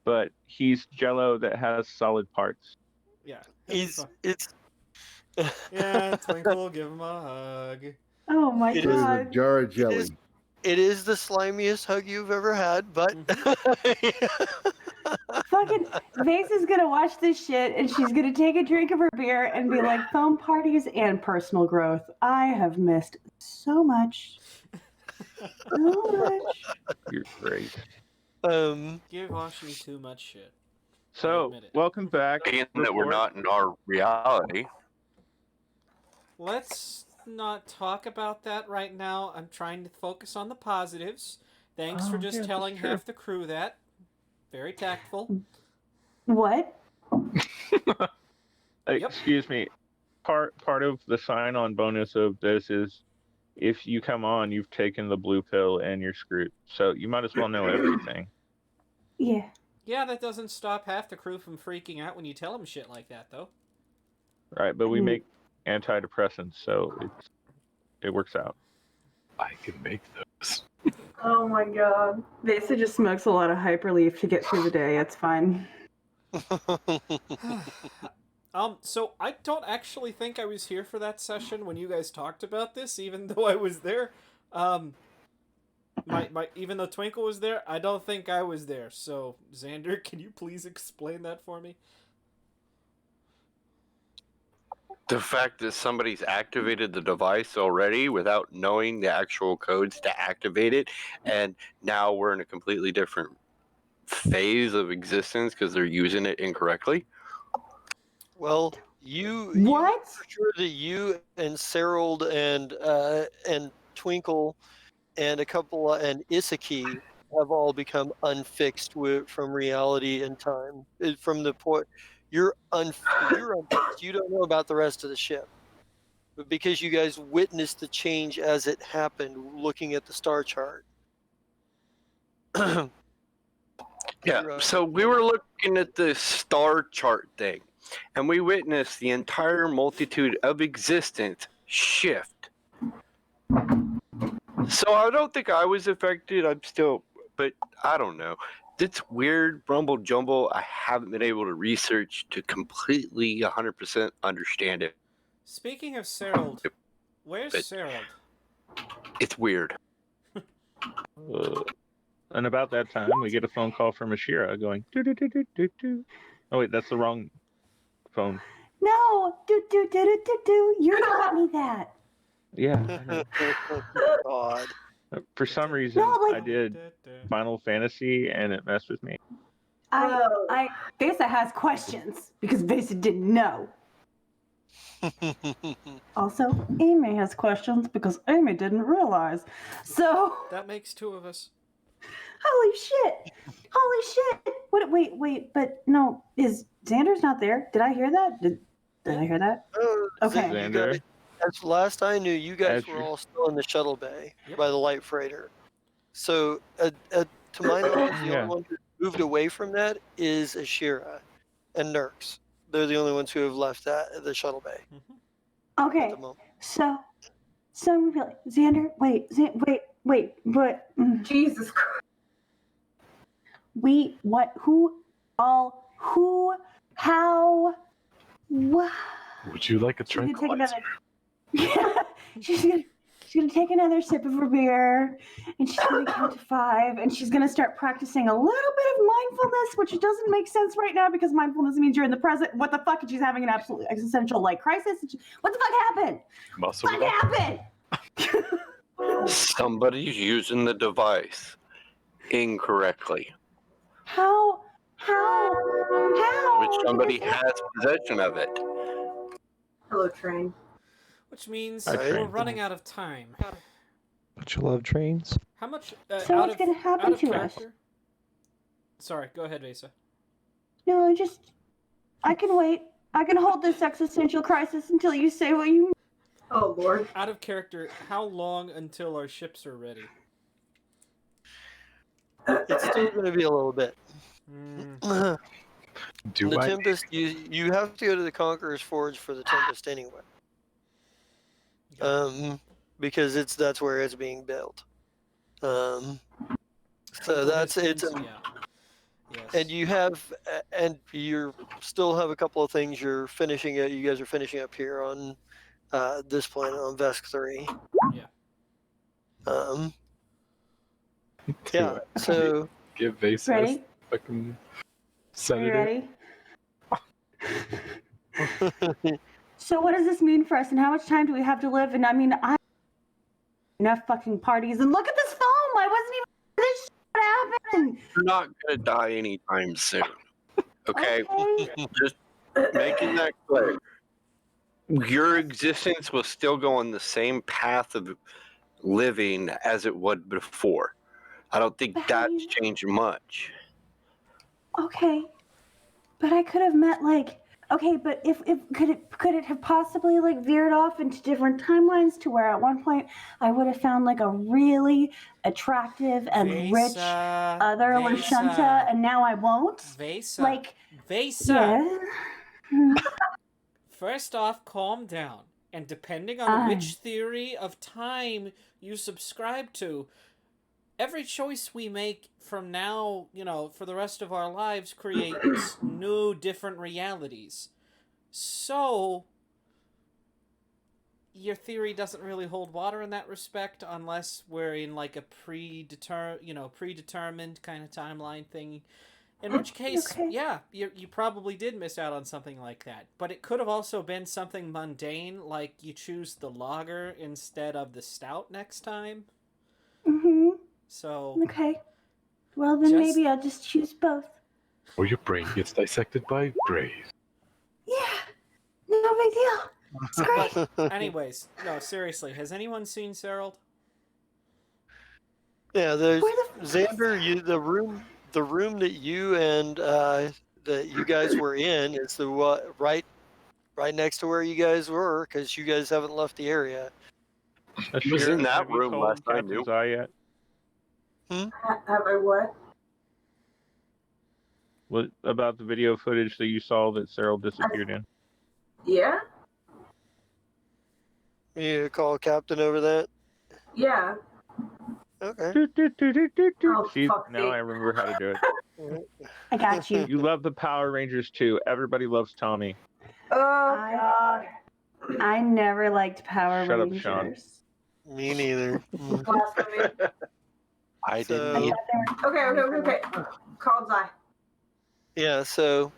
[SPEAKER 2] but he's Jello that has solid parts.
[SPEAKER 5] Yeah, it'll be
[SPEAKER 1] He's
[SPEAKER 5] fun.
[SPEAKER 1] it's
[SPEAKER 5] Yeah, Twinkle, give him a hug.
[SPEAKER 7] Oh my
[SPEAKER 1] It
[SPEAKER 6] With
[SPEAKER 1] is-
[SPEAKER 6] a
[SPEAKER 7] god.
[SPEAKER 6] jar of jelly.
[SPEAKER 1] is- it is the slimiest hug you've ever had, but
[SPEAKER 7] Fucking Vase is gonna watch this shit and she's gonna take a drink of her beer and be like, foam parties and personal growth. I have missed so much. So much.
[SPEAKER 2] You're great.
[SPEAKER 5] Give Washi too much shit.
[SPEAKER 2] So,
[SPEAKER 5] admit it.
[SPEAKER 2] welcome back.
[SPEAKER 8] Being that we're
[SPEAKER 2] Report.
[SPEAKER 8] not in our reality.
[SPEAKER 5] Let's not talk about that right now. I'm trying to focus on the positives. Thanks for
[SPEAKER 2] Oh,
[SPEAKER 5] just
[SPEAKER 2] yeah, that's
[SPEAKER 5] telling
[SPEAKER 2] true.
[SPEAKER 5] half the crew that. Very tactful.
[SPEAKER 7] What?
[SPEAKER 5] Yep.
[SPEAKER 2] Excuse me. Part of the sign-on bonus of this is if you come on, you've taken the blue pill and you're screwed. So you might as well know everything.
[SPEAKER 7] Yeah.
[SPEAKER 5] Yeah, that doesn't stop half the crew from freaking out when you tell them shit like that, though.
[SPEAKER 2] Right, but we
[SPEAKER 7] Hmm.
[SPEAKER 2] make antidepressants, so it works out.
[SPEAKER 3] I can make those.
[SPEAKER 4] Oh my god.
[SPEAKER 7] Vasa just smokes a lot of Hyperleaf to get through the day. It's fine.
[SPEAKER 5] So I don't actually think I was here for that session when you guys talked about this, even though I was there. Even though Twinkle was there, I don't think I was there. So, Xander, can you please explain that for me?
[SPEAKER 8] The fact that somebody's activated the device already without knowing the actual codes to activate it, and now we're in a completely different phase of existence because they're using it incorrectly.
[SPEAKER 1] well, you
[SPEAKER 7] What?
[SPEAKER 1] for sure that you and Serold and Twinkle and and Isaki have all become unfixed from reality and time. From the point you're unfixed. You don't know about the rest of the ship, but because you guys witnessed the change as it happened, looking at the star chart.
[SPEAKER 8] Yeah,
[SPEAKER 1] You're,
[SPEAKER 8] so we were looking at the star chart thing, and we witnessed the entire multitude of existence shift. So I don't think I was affected. But I don't know. It's weird, rumble jumble. I haven't been able to research to completely 100% understand it.
[SPEAKER 5] Speaking of Serold, where's
[SPEAKER 8] But-
[SPEAKER 5] Serold?
[SPEAKER 8] It's weird.
[SPEAKER 2] And about that time, we get a phone call from Ashira going, "Do-do-do-do-do-do." Oh, wait, that's the wrong phone.
[SPEAKER 7] No! Do. You taught me that.
[SPEAKER 2] Yeah. I know.
[SPEAKER 1] God.
[SPEAKER 2] For some reason,
[SPEAKER 7] No, like-
[SPEAKER 2] I did Final Fantasy and it messed with me.
[SPEAKER 7] Vasa has questions because Vasa didn't know. Also, Amy has questions because Amy didn't realize. So,
[SPEAKER 5] That makes two of us.
[SPEAKER 7] holy shit! Holy shit! What? Wait, but no, is Xander's not there? Did I hear that? Did I hear that? Okay.
[SPEAKER 1] You guys, as last I knew, you guys were
[SPEAKER 2] Azure.
[SPEAKER 1] all still in the shuttle bay
[SPEAKER 5] Yep.
[SPEAKER 1] by the light freighter. So, to my knowledge, the
[SPEAKER 2] Yeah.
[SPEAKER 1] only one who moved away from that is Ashira and Nurks. They're the only ones who have left the shuttle bay at
[SPEAKER 7] Okay.
[SPEAKER 1] the moment.
[SPEAKER 7] So I'm gonna be like, Xander, wait, but
[SPEAKER 4] Jesus Christ.
[SPEAKER 7] how, what?
[SPEAKER 3] Would you like a
[SPEAKER 7] She's gonna take
[SPEAKER 3] tranquilizer?
[SPEAKER 7] Yeah, she's gonna take another sip of her beer, and she's gonna count to 5, and she's gonna start practicing a little bit of mindfulness, which doesn't make sense right now because mindfulness means you're in the present. What the fuck? And she's having an absolute existential crisis. What the fuck happened?
[SPEAKER 3] Muscle
[SPEAKER 7] What
[SPEAKER 3] relaxer.
[SPEAKER 7] happened?
[SPEAKER 8] Somebody's using the device incorrectly,
[SPEAKER 7] How?
[SPEAKER 8] which somebody
[SPEAKER 7] Did this
[SPEAKER 8] has possession of it.
[SPEAKER 4] Hello, train.
[SPEAKER 5] Which means
[SPEAKER 2] I
[SPEAKER 5] we're
[SPEAKER 2] trained
[SPEAKER 5] running out of time.
[SPEAKER 9] Don't you love trains?
[SPEAKER 5] How much?
[SPEAKER 7] So
[SPEAKER 5] out
[SPEAKER 7] what's
[SPEAKER 5] of,
[SPEAKER 7] gonna happen
[SPEAKER 5] out of
[SPEAKER 7] to us?
[SPEAKER 5] character? Sorry, go ahead, Vasa.
[SPEAKER 7] No, I can wait. I can hold this existential crisis until you say what you.
[SPEAKER 4] Oh, Lord.
[SPEAKER 5] Out of character, how long until our ships are ready?
[SPEAKER 1] It's still going to be a little bit. the
[SPEAKER 3] Do I?
[SPEAKER 1] Tempest, you have to go to the Conqueror's Forge for the Tempest anyway. Because that's where it's being built. So that's it's.
[SPEAKER 5] Yeah. Yes.
[SPEAKER 1] And you still have a couple of things you're finishing. You guys are finishing up here on this planet on Vesk 3.
[SPEAKER 5] Yeah.
[SPEAKER 1] Yeah. So
[SPEAKER 3] Give Vasis
[SPEAKER 7] Ready?
[SPEAKER 3] fucking
[SPEAKER 7] Are
[SPEAKER 3] sedative.
[SPEAKER 7] you ready? So what does this mean for us, and how much time do we have to live? And I mean, I enough fucking parties, and look at this foam. I wasn't even this shit happened.
[SPEAKER 8] You're not gonna die anytime soon. Okay? Just making that clear. Your existence will still go on the same path of living as it would before. I don't think that's changed much.
[SPEAKER 7] Okay, but I could have met but if could it have possibly like veered off into different timelines to where at one point I would have found like a really attractive and rich other Lashunta, and now I won't.
[SPEAKER 5] Vesa.
[SPEAKER 7] Yeah.
[SPEAKER 5] First off, calm down. And depending on which theory of time you subscribe to, every choice we make from now, for the rest of our lives creates new, different realities. So, your theory doesn't really hold water in that respect unless we're in like a predetermined kind of timeline thing. In which case, yeah, you probably did miss out on something like that. But it could have also been something mundane, like you choose the lager instead of the stout next time.
[SPEAKER 7] Mm-hmm.
[SPEAKER 5] So...
[SPEAKER 7] Okay. Well, then maybe I'll just choose both.
[SPEAKER 3] Or your brain gets dissected by Graves.
[SPEAKER 7] Yeah. No big deal. It's great.
[SPEAKER 5] Anyways, no, seriously, has anyone seen Serold?
[SPEAKER 1] Yeah, there's Xander. The room that you and that you guys were in is the right next to where you guys were, because you guys haven't left the area.
[SPEAKER 8] He was in that room last I knew.
[SPEAKER 2] Yet?
[SPEAKER 4] Have I what?
[SPEAKER 2] What about the video footage that you saw that Cyril disappeared in?
[SPEAKER 4] Yeah.
[SPEAKER 1] You call Captain over that?
[SPEAKER 4] Yeah.
[SPEAKER 1] Okay.
[SPEAKER 2] See, now I remember how to do it.
[SPEAKER 7] I got you.
[SPEAKER 2] You love the Power Rangers too. Everybody loves Tommy.
[SPEAKER 4] Oh God.
[SPEAKER 7] I never liked Power
[SPEAKER 2] Shut
[SPEAKER 7] Rangers.
[SPEAKER 2] up, Sean.
[SPEAKER 1] Me neither.
[SPEAKER 4] Blasphemy.
[SPEAKER 8] I didn't either.
[SPEAKER 4] Okay. Called Zai.
[SPEAKER 1] Yeah, so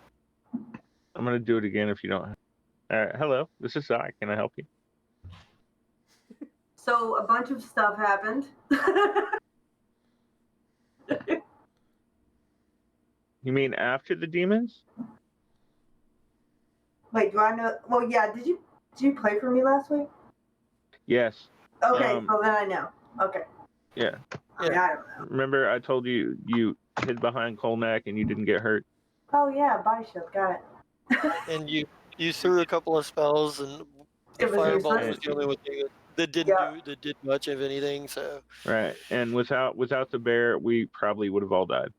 [SPEAKER 2] I'm gonna do it again if you don't. All right, hello. This is Zai. Can I help you?
[SPEAKER 4] So a bunch of stuff happened.
[SPEAKER 2] You mean after the demons?
[SPEAKER 4] Wait, do I know? Well, yeah. Did you play for me last week?
[SPEAKER 2] Yes.
[SPEAKER 4] Okay, well then I know. Okay.
[SPEAKER 2] Yeah.
[SPEAKER 4] I mean, I don't know.
[SPEAKER 2] Remember, I told you hid behind Colmac and you didn't get hurt.
[SPEAKER 4] Oh yeah, body shield, got it.
[SPEAKER 1] And you threw a couple of spells, and the
[SPEAKER 4] It was
[SPEAKER 1] fireball
[SPEAKER 4] useless.
[SPEAKER 1] was the only one that did much of anything. So
[SPEAKER 2] Right, and without the bear, we probably would have all died.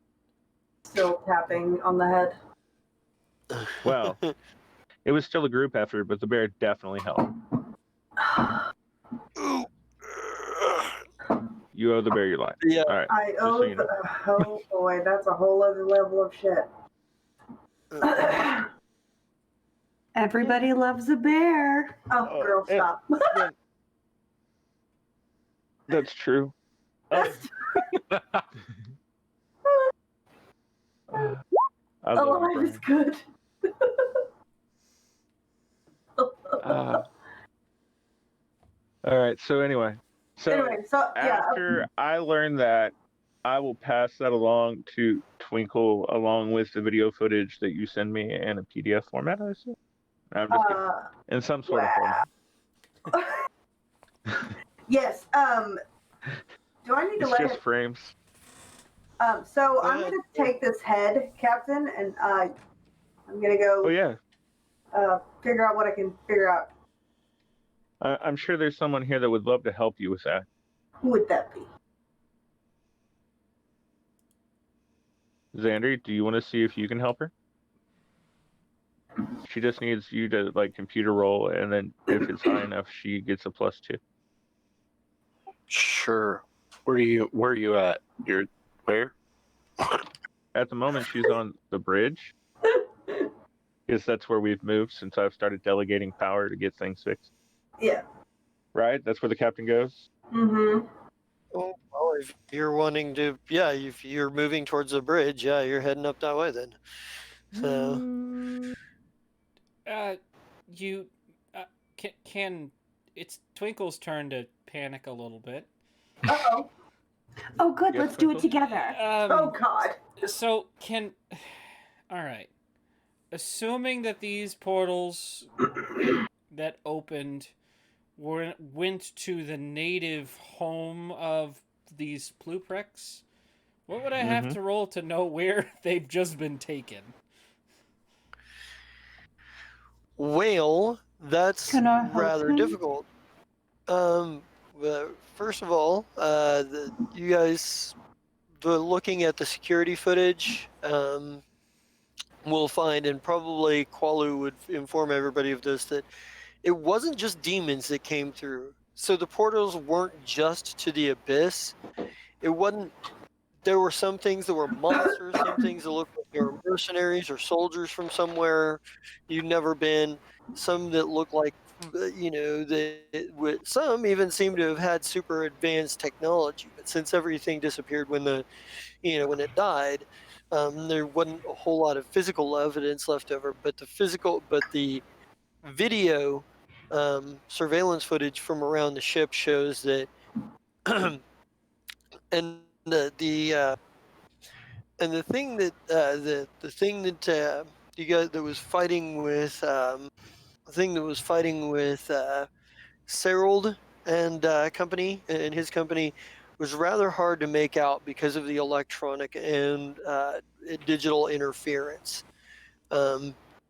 [SPEAKER 4] Still tapping on the head.
[SPEAKER 2] Well, it was still a group effort, but the bear definitely helped. You owe the bear your life.
[SPEAKER 1] Yeah.
[SPEAKER 2] All right.
[SPEAKER 4] I owe.
[SPEAKER 2] so you know.
[SPEAKER 4] Oh boy, that's a whole other level of shit.
[SPEAKER 7] Everybody loves a bear.
[SPEAKER 4] Oh, girl, stop.
[SPEAKER 2] That's true. I love
[SPEAKER 4] Alive
[SPEAKER 2] you,
[SPEAKER 4] is good.
[SPEAKER 2] All right. So anyway, after I learned that, I will pass that along to Twinkle, along with the video footage that you send me in a PDF format. I assume. I'm just kidding. In some sort of format.
[SPEAKER 4] Yes. Do I need to
[SPEAKER 2] It's
[SPEAKER 4] let
[SPEAKER 2] just
[SPEAKER 4] it?
[SPEAKER 2] frames.
[SPEAKER 4] So I'm gonna take this head, Captain, and I'm gonna go.
[SPEAKER 2] Oh yeah.
[SPEAKER 4] Figure out what I can figure out.
[SPEAKER 2] I'm sure there's someone here that would love to help you with that.
[SPEAKER 4] Who would that be?
[SPEAKER 2] Xander, do you want to see if you can help her? She just needs you to like computer roll, and then if it's high enough, she gets a +2.
[SPEAKER 8] Sure. Where are you at? You're where?
[SPEAKER 2] At the moment, she's on the bridge, because that's where we've moved since I've started delegating power to get things fixed.
[SPEAKER 4] Yeah.
[SPEAKER 2] Right? That's where the captain goes.
[SPEAKER 4] Mm-hmm.
[SPEAKER 1] Oh, well, if you're wanting to, yeah, if you're moving towards the bridge, yeah, you're heading up that way then. So,
[SPEAKER 5] You can it's Twinkle's turn to panic a little bit.
[SPEAKER 4] Uh-oh.
[SPEAKER 7] Oh, good.
[SPEAKER 2] Yes,
[SPEAKER 7] Let's do it
[SPEAKER 2] Twinkle?
[SPEAKER 7] together.
[SPEAKER 4] Oh, God.
[SPEAKER 5] So can all right. Assuming that these portals that opened went to the native home of these Pluprex, what would I have to roll to know where they've just been taken?
[SPEAKER 1] well, that's
[SPEAKER 7] Can I help
[SPEAKER 1] rather
[SPEAKER 7] him?
[SPEAKER 1] difficult. First of all, you guys, looking at the security footage, we'll find, and probably Qualu would inform everybody of this, that it wasn't just demons that came through. So the portals weren't just to the abyss. It wasn't. There were some things that were monsters, some things that looked like they were mercenaries or soldiers from somewhere you'd never been. Some that looked like, some even seem to have had super advanced technology. But since everything disappeared when when it died, there wasn't a whole lot of physical evidence left over. But the video surveillance footage from around the ship shows that, and the thing that you guys that was fighting with the thing that was fighting with Serold and company and his company was rather hard to make out because of the electronic and digital interference.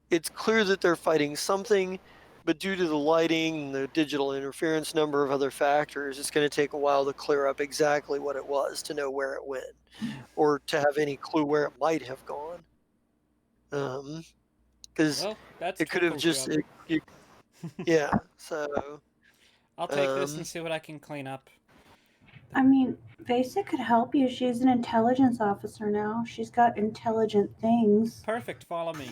[SPEAKER 1] It's clear that they're fighting something, but due to the lighting and the digital interference, number of other factors, it's going to take a while to clear up exactly what it was, to know where it went, or to have any clue where it might have gone. Because
[SPEAKER 5] Well, that's
[SPEAKER 1] it could have
[SPEAKER 5] Twinkle's
[SPEAKER 1] just,
[SPEAKER 5] job.
[SPEAKER 1] yeah. So
[SPEAKER 5] I'll take this and see what I can clean up.
[SPEAKER 7] I mean, Vesa could help you. She's an intelligence officer now. She's got intelligent things.
[SPEAKER 5] Perfect. Follow me.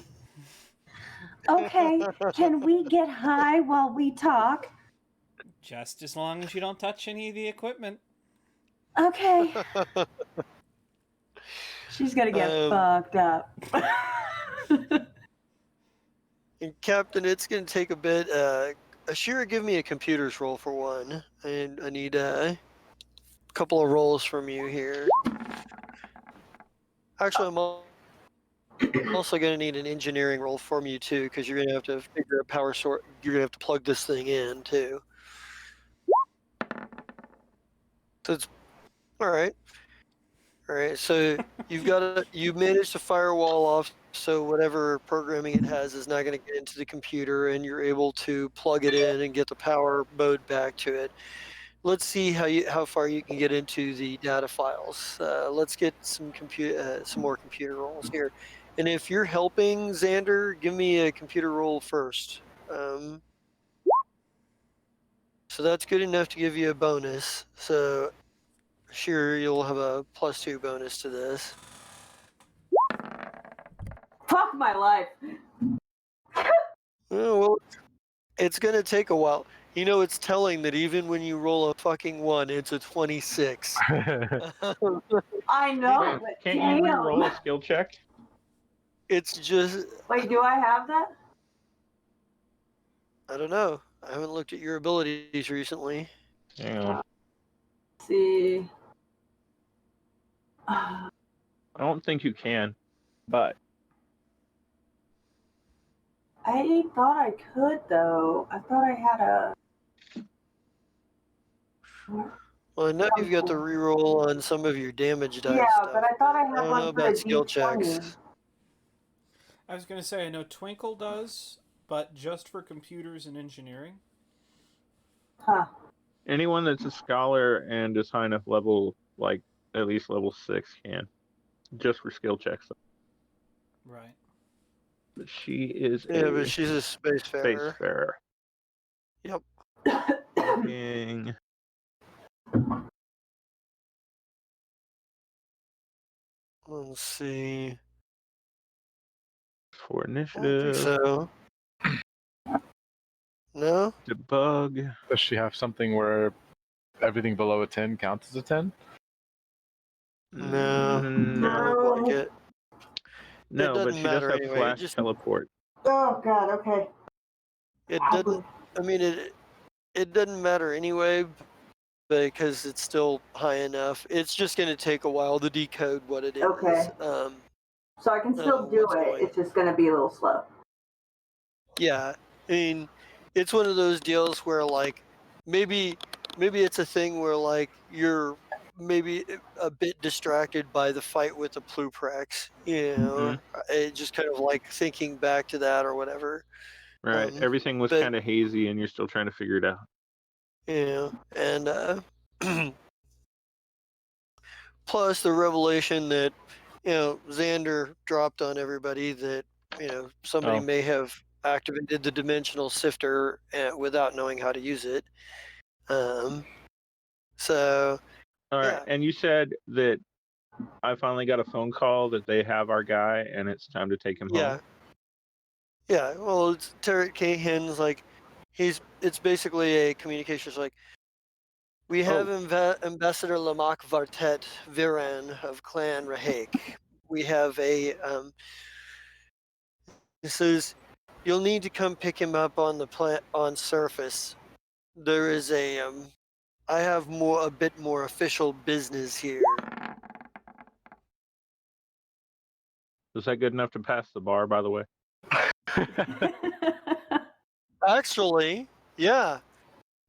[SPEAKER 7] Okay, can we get high while we talk?
[SPEAKER 5] Just as long as you don't touch any of the equipment.
[SPEAKER 7] Okay. She's gonna get fucked up.
[SPEAKER 1] And Captain, it's going to take a bit. Ashira, give me a computers roll for one, and I need a couple of rolls from you here. Actually, I'm also going to need an engineering roll from you too, because you're going to have to figure out power source. You're going to have to plug this thing in too. So it's all right. All right. So you've managed to firewall off, so whatever programming it has is not going to get into the computer, and you're able to plug it in and get the power mode back to it. Let's see how far you can get into the data files. Let's get some more computer rolls here. And if you're helping Xander, give me a computer roll first. So that's good enough to give you a bonus. So sure, you'll have a +2 bonus to this.
[SPEAKER 4] Fuck my life.
[SPEAKER 1] Oh, well, it's gonna take a while. You know, it's telling that even when you roll a fucking 1, it's a 26.
[SPEAKER 4] I know.
[SPEAKER 2] Wait,
[SPEAKER 4] but
[SPEAKER 2] can't
[SPEAKER 4] damn.
[SPEAKER 2] you re-roll a skill check?
[SPEAKER 1] It's just,
[SPEAKER 4] Wait, do I have that?
[SPEAKER 1] I don't know. I haven't looked at your abilities recently.
[SPEAKER 2] Yeah.
[SPEAKER 4] Let's see.
[SPEAKER 2] I don't think you can, but
[SPEAKER 4] I thought I could though. I thought I had a.
[SPEAKER 1] Well, now you've got the reroll on some of your damage dice
[SPEAKER 4] Yeah,
[SPEAKER 1] stuff.
[SPEAKER 4] but I thought I had
[SPEAKER 1] don't
[SPEAKER 4] one
[SPEAKER 1] know
[SPEAKER 4] for
[SPEAKER 1] about
[SPEAKER 4] a
[SPEAKER 1] skill
[SPEAKER 4] D20.
[SPEAKER 1] checks.
[SPEAKER 5] I was going to say, I know Twinkle does, but just for computers and engineering.
[SPEAKER 4] Huh.
[SPEAKER 2] anyone that's a scholar and is high enough level, like at least level 6, can. just for skill checks.
[SPEAKER 5] Right.
[SPEAKER 2] But she is
[SPEAKER 1] Yeah, but she's a spacefarer.
[SPEAKER 2] spacefarer.
[SPEAKER 1] Yep.
[SPEAKER 2] Being
[SPEAKER 1] Let's see.
[SPEAKER 2] for
[SPEAKER 1] I don't think
[SPEAKER 2] initiative.
[SPEAKER 1] so. No?
[SPEAKER 2] Debug.
[SPEAKER 3] Does she have something where everything below a 10 counts as a 10?
[SPEAKER 1] No.
[SPEAKER 2] No.
[SPEAKER 1] Doesn't look like it.
[SPEAKER 2] No, but
[SPEAKER 1] doesn't
[SPEAKER 2] she does
[SPEAKER 1] matter
[SPEAKER 2] have
[SPEAKER 1] anyway, it
[SPEAKER 2] flash
[SPEAKER 1] just-
[SPEAKER 2] teleport.
[SPEAKER 4] Oh God. Okay.
[SPEAKER 1] It doesn't. I mean, it doesn't matter anyway, because it's still high enough. It's just going to take a while to decode what it is.
[SPEAKER 4] Okay. So I can still do
[SPEAKER 1] what's
[SPEAKER 4] it.
[SPEAKER 1] going-
[SPEAKER 4] It's just going to be a little slow.
[SPEAKER 1] Yeah, I mean, it's one of those deals where like maybe it's a thing where like you're maybe a bit distracted by the fight with the Pluprex, you know, it just kind of like thinking back to that or whatever.
[SPEAKER 2] Right. Everything was
[SPEAKER 1] but-
[SPEAKER 2] kind of hazy, and you're still trying to figure it out.
[SPEAKER 1] You know, and plus the revelation that Xander dropped on everybody that somebody
[SPEAKER 2] Oh.
[SPEAKER 1] may have activated the dimensional sifter without knowing how to use it. So
[SPEAKER 2] All right.
[SPEAKER 1] yeah.
[SPEAKER 2] And you said that I finally got a phone call that they have our guy, and it's time to take him home.
[SPEAKER 1] Yeah, well, it's Tarek Cahan's like it's basically a communications like we have Ambassador Lamak Vartet Viran of Clan Rahake. We have a it says you'll need to come pick him up on the on surface. There is a I have a bit more official business here.
[SPEAKER 2] Was that good enough to pass the bar, by the way?
[SPEAKER 1] Actually, yeah,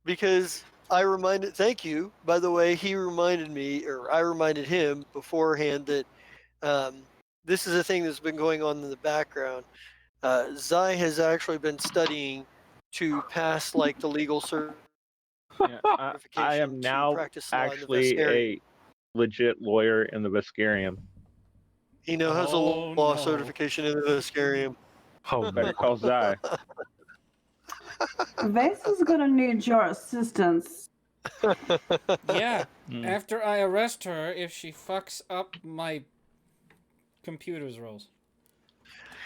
[SPEAKER 1] because thank you. By the way, he reminded me, or I reminded him beforehand that this is a thing that's been going on in the background. Zai has actually been studying to pass like the legal certification.
[SPEAKER 2] I am now
[SPEAKER 1] practice law in the
[SPEAKER 2] actually
[SPEAKER 1] Vescarium.
[SPEAKER 2] a legit lawyer in the Vescarium.
[SPEAKER 1] He now has a
[SPEAKER 5] Oh,
[SPEAKER 1] law
[SPEAKER 5] no.
[SPEAKER 1] certification in the Vescarium.
[SPEAKER 3] Oh,
[SPEAKER 2] Better call Zai.
[SPEAKER 7] Vase is gonna need your assistance.
[SPEAKER 5] Yeah.
[SPEAKER 2] Mm.
[SPEAKER 5] After I arrest her, if she fucks up my computer's rolls.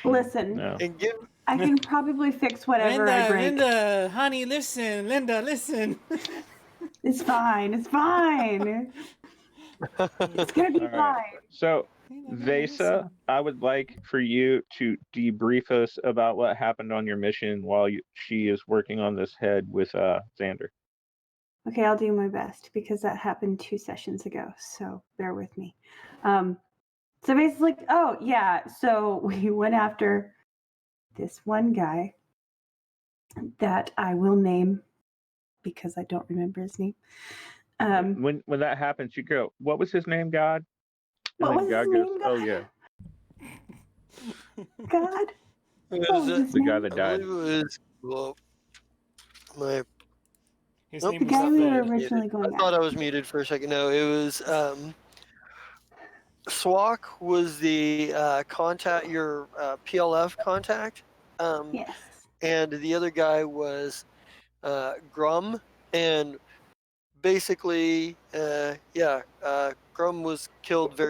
[SPEAKER 7] Listen,
[SPEAKER 2] No.
[SPEAKER 1] And give
[SPEAKER 7] I can probably fix whatever I break.
[SPEAKER 5] Linda, honey, listen. Linda, listen.
[SPEAKER 7] It's fine. It's fine. It's gonna be
[SPEAKER 2] All
[SPEAKER 7] fine.
[SPEAKER 2] right. So, Vesa, I would like for you to debrief us about what happened on your mission while she is working on this head with Xander.
[SPEAKER 7] Okay, I'll do my best because that happened 2 sessions ago. So bear with me. So basically, oh yeah, so we went after this one guy that I will name because I don't remember his name.
[SPEAKER 2] When that happens, you go, "What was his name, God?" And
[SPEAKER 7] What
[SPEAKER 2] then
[SPEAKER 7] was
[SPEAKER 2] God
[SPEAKER 7] his
[SPEAKER 2] goes,
[SPEAKER 7] name,
[SPEAKER 2] "Oh
[SPEAKER 7] God?
[SPEAKER 2] yeah,
[SPEAKER 7] God.
[SPEAKER 1] it
[SPEAKER 7] What
[SPEAKER 1] was,
[SPEAKER 7] was his
[SPEAKER 2] the guy
[SPEAKER 7] name?
[SPEAKER 2] that
[SPEAKER 1] I
[SPEAKER 2] died."
[SPEAKER 1] believe it was my.
[SPEAKER 5] His
[SPEAKER 1] Nope,
[SPEAKER 5] name
[SPEAKER 7] The
[SPEAKER 5] was
[SPEAKER 7] guy we were
[SPEAKER 5] Fed.
[SPEAKER 7] originally
[SPEAKER 1] I
[SPEAKER 7] going
[SPEAKER 1] thought I
[SPEAKER 7] after.
[SPEAKER 1] was muted for a second. No, it was Swak was the contact, your PLF contact,
[SPEAKER 7] Yes.
[SPEAKER 1] and the other guy was Grum, and basically, Grum was killed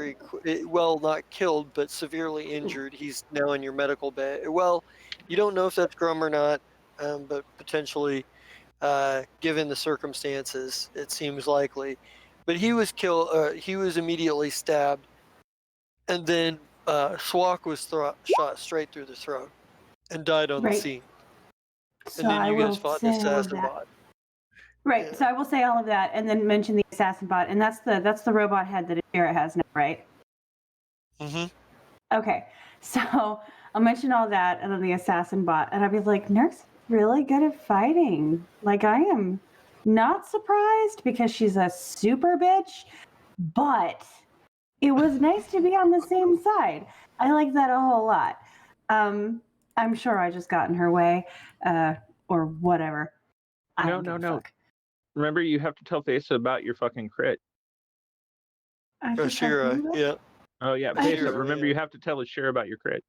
[SPEAKER 1] well, not killed, but severely injured. He's now in your medical bay. Well, you don't know if that's Grum or not, but potentially, given the circumstances, it seems likely. But he was killed. He was immediately stabbed, and then Swak was shot straight through the throat and died on the
[SPEAKER 7] Right.
[SPEAKER 1] scene.
[SPEAKER 7] So
[SPEAKER 1] And then
[SPEAKER 7] I
[SPEAKER 1] you
[SPEAKER 7] will
[SPEAKER 1] guys fought an
[SPEAKER 7] say all of
[SPEAKER 1] assassin
[SPEAKER 7] that.
[SPEAKER 1] bot.
[SPEAKER 7] Right.
[SPEAKER 1] Yeah.
[SPEAKER 7] So I will say all of that and then mention the assassin bot, and that's the robot head that Akira has now, right?
[SPEAKER 1] Mm-hmm.
[SPEAKER 7] Okay. So I'll mention all that and then the assassin bot, and I'll be like, Nerk's really good at fighting. Like I am not surprised because she's a super bitch, but it was nice to be on the same side. I like that a whole lot. I'm sure I just got in her way, or whatever. I don't give a
[SPEAKER 2] No.
[SPEAKER 7] fuck.
[SPEAKER 2] Remember, you have to tell Vesa about your fucking crit.
[SPEAKER 7] I forgot
[SPEAKER 1] Shira,
[SPEAKER 7] who that-
[SPEAKER 1] yeah.
[SPEAKER 2] Oh yeah, Besa, remember you have to tell Ashira about your crit.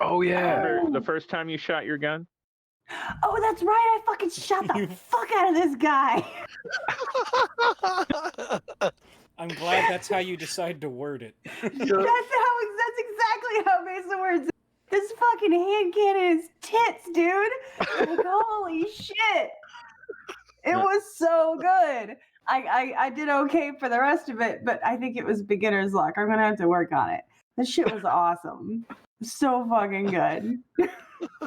[SPEAKER 3] Oh yeah.
[SPEAKER 2] Remember the first time you shot your gun?
[SPEAKER 7] Oh, that's right. I fucking shot the fuck out of this guy.
[SPEAKER 5] I'm glad that's how you decide to word it.
[SPEAKER 7] That's exactly how Mason words it. This fucking hand cannon is tits, dude. Like, holy shit. It was so good. I did okay for the rest of it, but I think it was beginner's luck. I'm gonna have to work on it. This shit was awesome. So fucking good.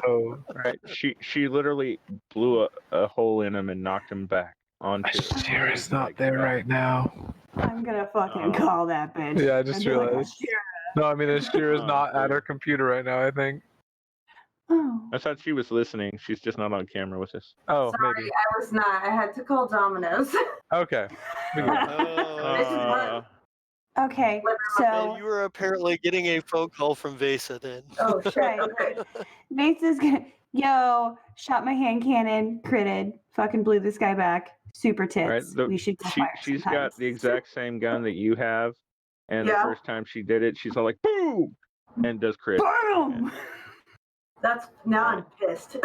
[SPEAKER 3] Oh,
[SPEAKER 2] Right. She literally blew a hole in him and knocked him back onto.
[SPEAKER 3] Ashira's not there right now.
[SPEAKER 7] I'm gonna fucking call that bitch.
[SPEAKER 3] Yeah, I just
[SPEAKER 7] and be like,
[SPEAKER 3] realized.
[SPEAKER 7] "Ashira."
[SPEAKER 3] No, I mean Ashira's
[SPEAKER 2] Oh,
[SPEAKER 3] not at
[SPEAKER 2] dude.
[SPEAKER 3] her computer right now. I think.
[SPEAKER 7] Oh.
[SPEAKER 2] I thought she was listening. She's just not on camera with us.
[SPEAKER 3] Oh,
[SPEAKER 4] Sorry,
[SPEAKER 3] maybe.
[SPEAKER 4] I was not. I had to call Domino's.
[SPEAKER 3] Okay. We good.
[SPEAKER 2] Uh,
[SPEAKER 7] Okay,
[SPEAKER 1] And
[SPEAKER 7] so
[SPEAKER 1] you were apparently getting a phone call from Vesa then.
[SPEAKER 4] Oh shit.
[SPEAKER 7] Right.
[SPEAKER 4] Okay.
[SPEAKER 7] Vasa's gonna shot my hand cannon, critted, fucking blew this guy back. Super tits.
[SPEAKER 2] right.
[SPEAKER 7] We should go fire
[SPEAKER 2] She's
[SPEAKER 7] sometimes.
[SPEAKER 2] got the exact same gun that you have, and
[SPEAKER 4] Yeah.
[SPEAKER 2] the first time she did it, she's all like boom, and does crit.
[SPEAKER 7] Boom!
[SPEAKER 4] That's now I'm pissed.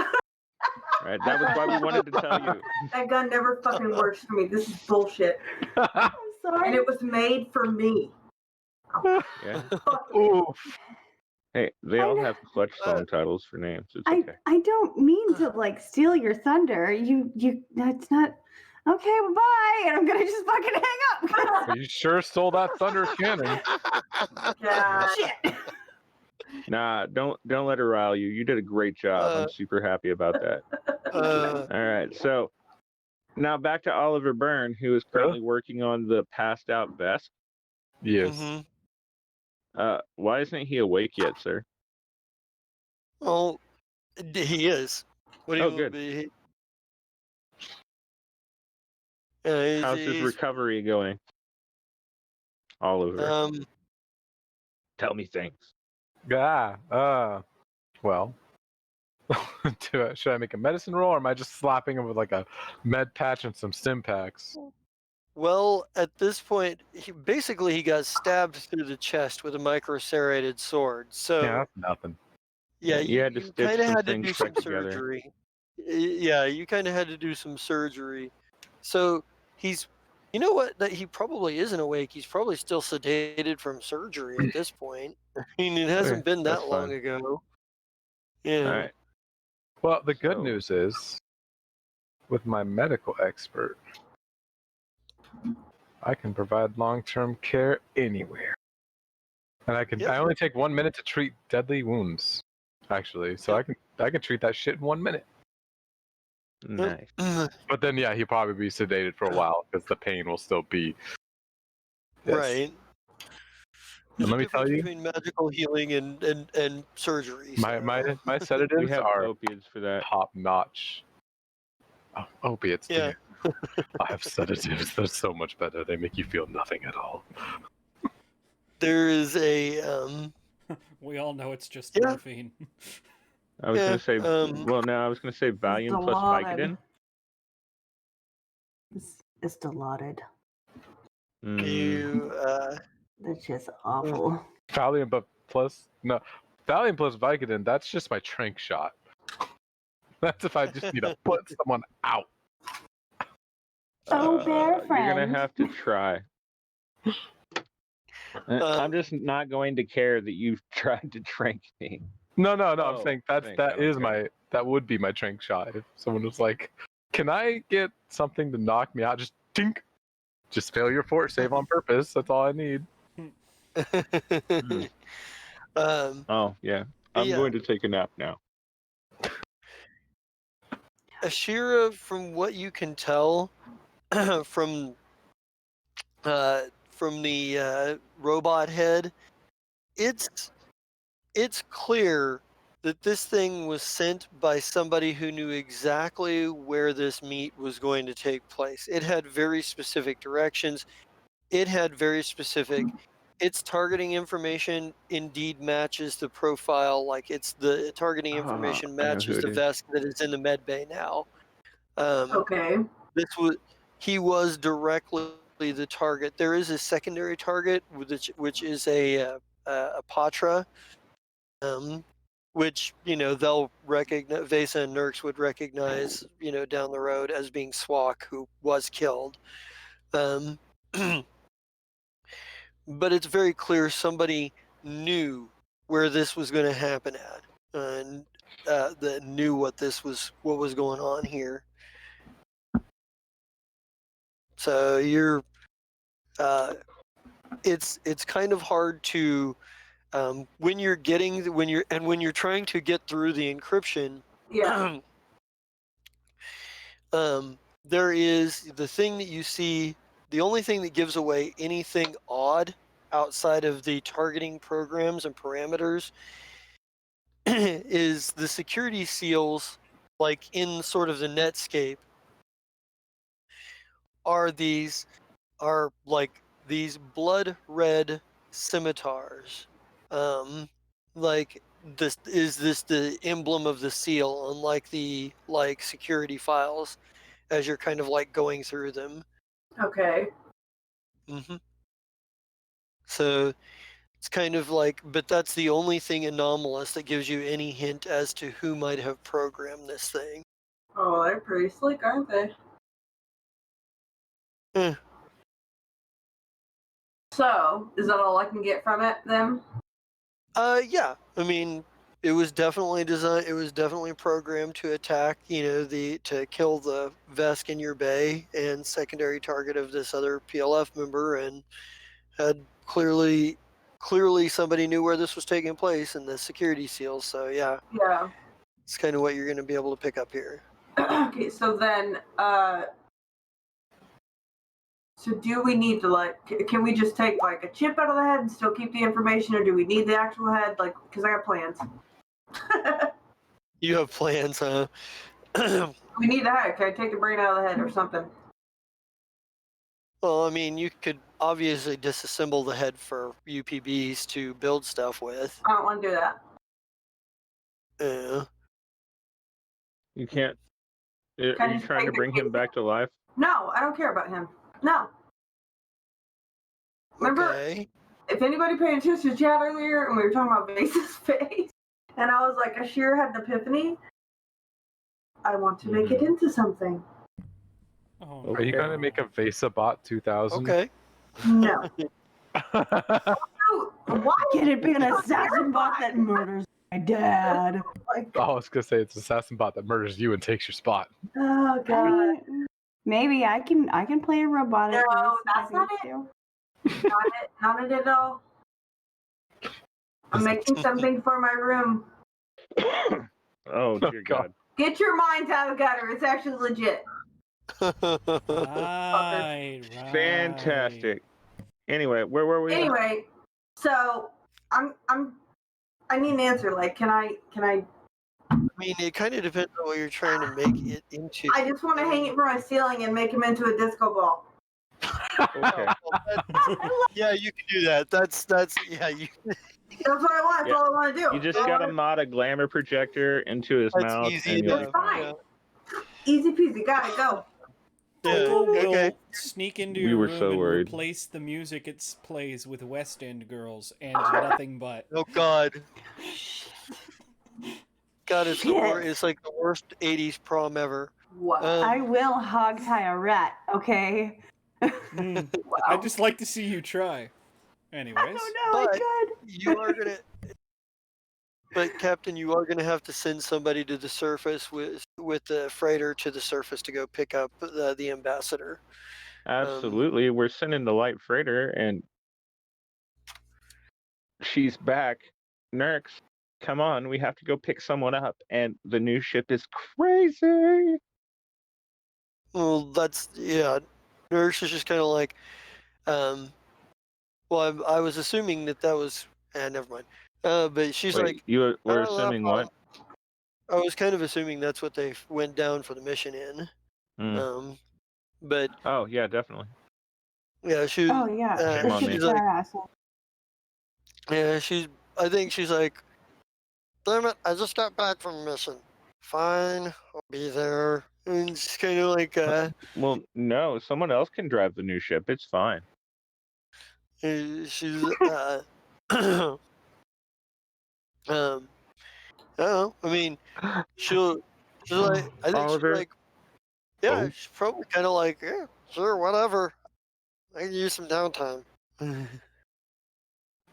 [SPEAKER 2] Right. That was why we wanted to tell you.
[SPEAKER 4] That gun never fucking works for me. This is bullshit.
[SPEAKER 7] I'm sorry.
[SPEAKER 4] And it was made for me.
[SPEAKER 2] Yeah.
[SPEAKER 3] Oof.
[SPEAKER 2] Hey, they
[SPEAKER 7] I
[SPEAKER 2] all
[SPEAKER 7] know.
[SPEAKER 2] have clutch song titles for names. It's okay.
[SPEAKER 7] I don't mean to like steal your thunder. You that's not okay, bye. And I'm gonna just fucking hang up.
[SPEAKER 3] You sure stole that thunder cannon.
[SPEAKER 4] Yeah.
[SPEAKER 7] Shit.
[SPEAKER 2] Nah, don't let her rile you. You did a great job. I'm super happy about that. All right, so now back to Oliver Byrne, who is currently working on the passed out vest.
[SPEAKER 3] Yes.
[SPEAKER 1] Mhm.
[SPEAKER 2] Why isn't he awake yet, sir?
[SPEAKER 1] Well, he is. What do
[SPEAKER 2] Oh,
[SPEAKER 1] you
[SPEAKER 2] good.
[SPEAKER 1] be?
[SPEAKER 2] How's his recovery going? Oliver, tell me things.
[SPEAKER 3] Well. Should I make a medicine roll, or am I just slapping him with like a med patch and some stim packs?
[SPEAKER 1] Well, at this point, he got stabbed through the chest with a micro-serrated sword. So
[SPEAKER 3] Yeah, that's nothing.
[SPEAKER 1] yeah,
[SPEAKER 2] You had to
[SPEAKER 1] you
[SPEAKER 2] stitch
[SPEAKER 1] kind of
[SPEAKER 2] some
[SPEAKER 1] had to
[SPEAKER 2] things
[SPEAKER 1] do some
[SPEAKER 2] back together.
[SPEAKER 1] surgery. Yeah, you kind of had to do some surgery. So he's, you know what? That he probably isn't awake. He's probably still sedated from surgery at this point. I mean, it hasn't been
[SPEAKER 2] that's
[SPEAKER 1] that long
[SPEAKER 2] fine.
[SPEAKER 1] ago. Yeah.
[SPEAKER 2] All right.
[SPEAKER 3] Well, the good
[SPEAKER 2] So-
[SPEAKER 3] news is, with my medical expert, I can provide long-term care anywhere, and I can.
[SPEAKER 1] Yep.
[SPEAKER 3] I only take 1 minute to treat deadly wounds, actually. So I can treat that shit in 1 minute.
[SPEAKER 2] Nice.
[SPEAKER 3] But then, yeah, he'll probably be sedated for a while because the pain will still be. Yes.
[SPEAKER 1] Right.
[SPEAKER 3] And let me tell you,
[SPEAKER 1] between magical healing and surgery.
[SPEAKER 3] my
[SPEAKER 2] We
[SPEAKER 3] sedatives
[SPEAKER 2] have
[SPEAKER 3] are
[SPEAKER 2] opiates for that.
[SPEAKER 3] top notch. Oh, opiates.
[SPEAKER 1] Yeah.
[SPEAKER 3] Damn. I have sedatives. They're so much better. They make you feel nothing at all.
[SPEAKER 1] There is a
[SPEAKER 5] We all know it's just
[SPEAKER 1] Yeah.
[SPEAKER 5] morphine.
[SPEAKER 2] I was
[SPEAKER 1] Yeah,
[SPEAKER 2] gonna say. Well, no, I was gonna say Valium plus
[SPEAKER 7] Dilaudid.
[SPEAKER 2] Vicodin.
[SPEAKER 7] It's dilaudid.
[SPEAKER 2] Mm,
[SPEAKER 1] you
[SPEAKER 7] That's just awful.
[SPEAKER 3] Valium plus Vicodin. That's just my trank shot. That's if I just need to put someone out.
[SPEAKER 7] Oh, bear
[SPEAKER 2] You're gonna
[SPEAKER 7] friend.
[SPEAKER 2] have to try. I'm just not going to care that you've tried to trank me.
[SPEAKER 3] No. I'm
[SPEAKER 2] Oh,
[SPEAKER 3] saying
[SPEAKER 2] thanks, I don't care.
[SPEAKER 3] that would be my trank shot. If someone was like, "Can I get something to knock me out?" Just tink. Just failure fort, save on purpose. That's all I need.
[SPEAKER 2] Oh yeah, I'm
[SPEAKER 1] Yeah.
[SPEAKER 2] going to take a nap now.
[SPEAKER 1] Ashira, from what you can tell from the robot head, it's clear that this thing was sent by somebody who knew exactly where this meet was going to take place. It had very specific directions. It had very specific. Its targeting information indeed matches the profile. Like it's the targeting information
[SPEAKER 2] I know who
[SPEAKER 1] matches
[SPEAKER 2] it
[SPEAKER 1] the
[SPEAKER 2] is.
[SPEAKER 1] vest that is in the med bay now.
[SPEAKER 4] Okay.
[SPEAKER 1] He was directly the target. There is a secondary target, which is a Apatra, which they'll recognize. Vesa and Nurx would recognize down the road as being Swak, who was killed. But it's very clear somebody knew where this was going to happen at, and that knew what was going on here. So it's kind of hard to when you're trying to get through the encryption.
[SPEAKER 4] Yeah.
[SPEAKER 1] There is the thing that you see. The only thing that gives away anything odd outside of the targeting programs and parameters is the security seals, like in sort of the Netscape, are like these blood red scimitars. Like this the emblem of the seal, unlike the security files, as you're kind of like going through them.
[SPEAKER 4] Okay.
[SPEAKER 1] So it's kind of like, but that's the only thing anomalous that gives you any hint as to who might have programmed this thing.
[SPEAKER 4] Oh, they're pretty slick, aren't they? So, is that all I can get from it then?
[SPEAKER 1] Yeah. I mean, it was definitely designed. It was definitely programmed to attack. To kill the Vesk in your bay and secondary target of this other PLF member, and had clearly somebody knew where this was taking place in the security seals. So yeah.
[SPEAKER 4] Yeah.
[SPEAKER 1] It's kind of what you're going to be able to pick up here.
[SPEAKER 4] Okay, so then, so do we need to can we just take a chip out of the head and still keep the information, or do we need the actual head? Because I got plans.
[SPEAKER 1] You have plans, huh?
[SPEAKER 4] We need the head. Can I take the brain out of the head or something?
[SPEAKER 1] Well, I mean, you could obviously disassemble the head for UPBs to build stuff with.
[SPEAKER 4] I don't want to do that.
[SPEAKER 1] Yeah.
[SPEAKER 2] You can't. Are you trying to bring him back to life?
[SPEAKER 4] No, I don't care about him. No. Remember, if anybody paid attention to chat earlier, and we were talking about Vase's face, and I was like, I sure had an epiphany. I want to make it into something.
[SPEAKER 5] Oh,
[SPEAKER 3] Are you going to make a VesaBot 2000?
[SPEAKER 1] Okay.
[SPEAKER 4] No. Why
[SPEAKER 7] Can it be an assassin bot that murders my dad?
[SPEAKER 3] I was going to say it's an assassin bot that murders you and takes your spot.
[SPEAKER 4] Oh, God.
[SPEAKER 7] I mean, maybe I can play a robotic.
[SPEAKER 4] No,
[SPEAKER 7] voice
[SPEAKER 4] that's
[SPEAKER 7] if I
[SPEAKER 4] not
[SPEAKER 7] need
[SPEAKER 4] it.
[SPEAKER 7] to.
[SPEAKER 4] Not it at all. I'm making something for my room.
[SPEAKER 2] Oh, dear God.
[SPEAKER 4] Get your minds out of the gutter. It's actually legit.
[SPEAKER 5] Right.
[SPEAKER 2] Fantastic. Anyway, where were we?
[SPEAKER 4] Anyway, so I need an answer. Can I?
[SPEAKER 1] I mean, it kind of depends on what you're trying to make it into.
[SPEAKER 4] I just want to hang it from my ceiling and make him into a disco ball.
[SPEAKER 2] Okay.
[SPEAKER 1] Yeah, you can do that. That's yeah.
[SPEAKER 4] That's what I want. That's all I want to do.
[SPEAKER 2] You just gotta mod a glamour projector into his mouth,
[SPEAKER 1] easy
[SPEAKER 2] and you'll
[SPEAKER 1] enough.
[SPEAKER 2] be fine.
[SPEAKER 1] Yeah.
[SPEAKER 4] Easy peasy. Got it. Go.
[SPEAKER 5] Twinkle will
[SPEAKER 1] Okay.
[SPEAKER 5] sneak into
[SPEAKER 2] We
[SPEAKER 5] your
[SPEAKER 2] were
[SPEAKER 5] room
[SPEAKER 2] so
[SPEAKER 5] and
[SPEAKER 2] worried.
[SPEAKER 5] replace the music it plays with West End Girls and nothing but.
[SPEAKER 1] Oh God. God, it's
[SPEAKER 7] Shit.
[SPEAKER 1] it's like the worst '80s prom ever.
[SPEAKER 4] Wow.
[SPEAKER 7] I will hog tie a rat, okay?
[SPEAKER 5] I'd just like to see you try. Anyways.
[SPEAKER 7] I don't know, I
[SPEAKER 1] But
[SPEAKER 7] could.
[SPEAKER 1] you are gonna. But Captain, you are gonna have to send somebody to the surface with the freighter to the surface to go pick up the ambassador.
[SPEAKER 2] Absolutely. We're sending the light freighter, and she's back. Nurx, come on. We have to go pick someone up, and the new ship is crazy.
[SPEAKER 1] Well, that's Nurse is just kind of like, well, I was assuming that was. Never mind. But she's
[SPEAKER 2] Wait,
[SPEAKER 1] like,
[SPEAKER 2] you were
[SPEAKER 1] "Oh,
[SPEAKER 2] assuming what?
[SPEAKER 1] I was kind of assuming that's what they went down for the mission in.
[SPEAKER 2] Mm.
[SPEAKER 1] But
[SPEAKER 2] Oh, yeah, definitely.
[SPEAKER 1] yeah, she.
[SPEAKER 7] Oh yeah,
[SPEAKER 2] Shame on me.
[SPEAKER 1] She's like,
[SPEAKER 7] badass.
[SPEAKER 1] yeah, I think she's like, damn it, I just got back from a mission. Fine, I'll be there. And she's kind of like,
[SPEAKER 2] Well, no, someone else can drive the new ship. It's fine.
[SPEAKER 1] she's I don't know. I mean, she's like, I think
[SPEAKER 2] Oliver?
[SPEAKER 1] she's like, yeah,
[SPEAKER 3] Oh.
[SPEAKER 1] she's probably kind of like, yeah, sure, whatever. I can use some downtime.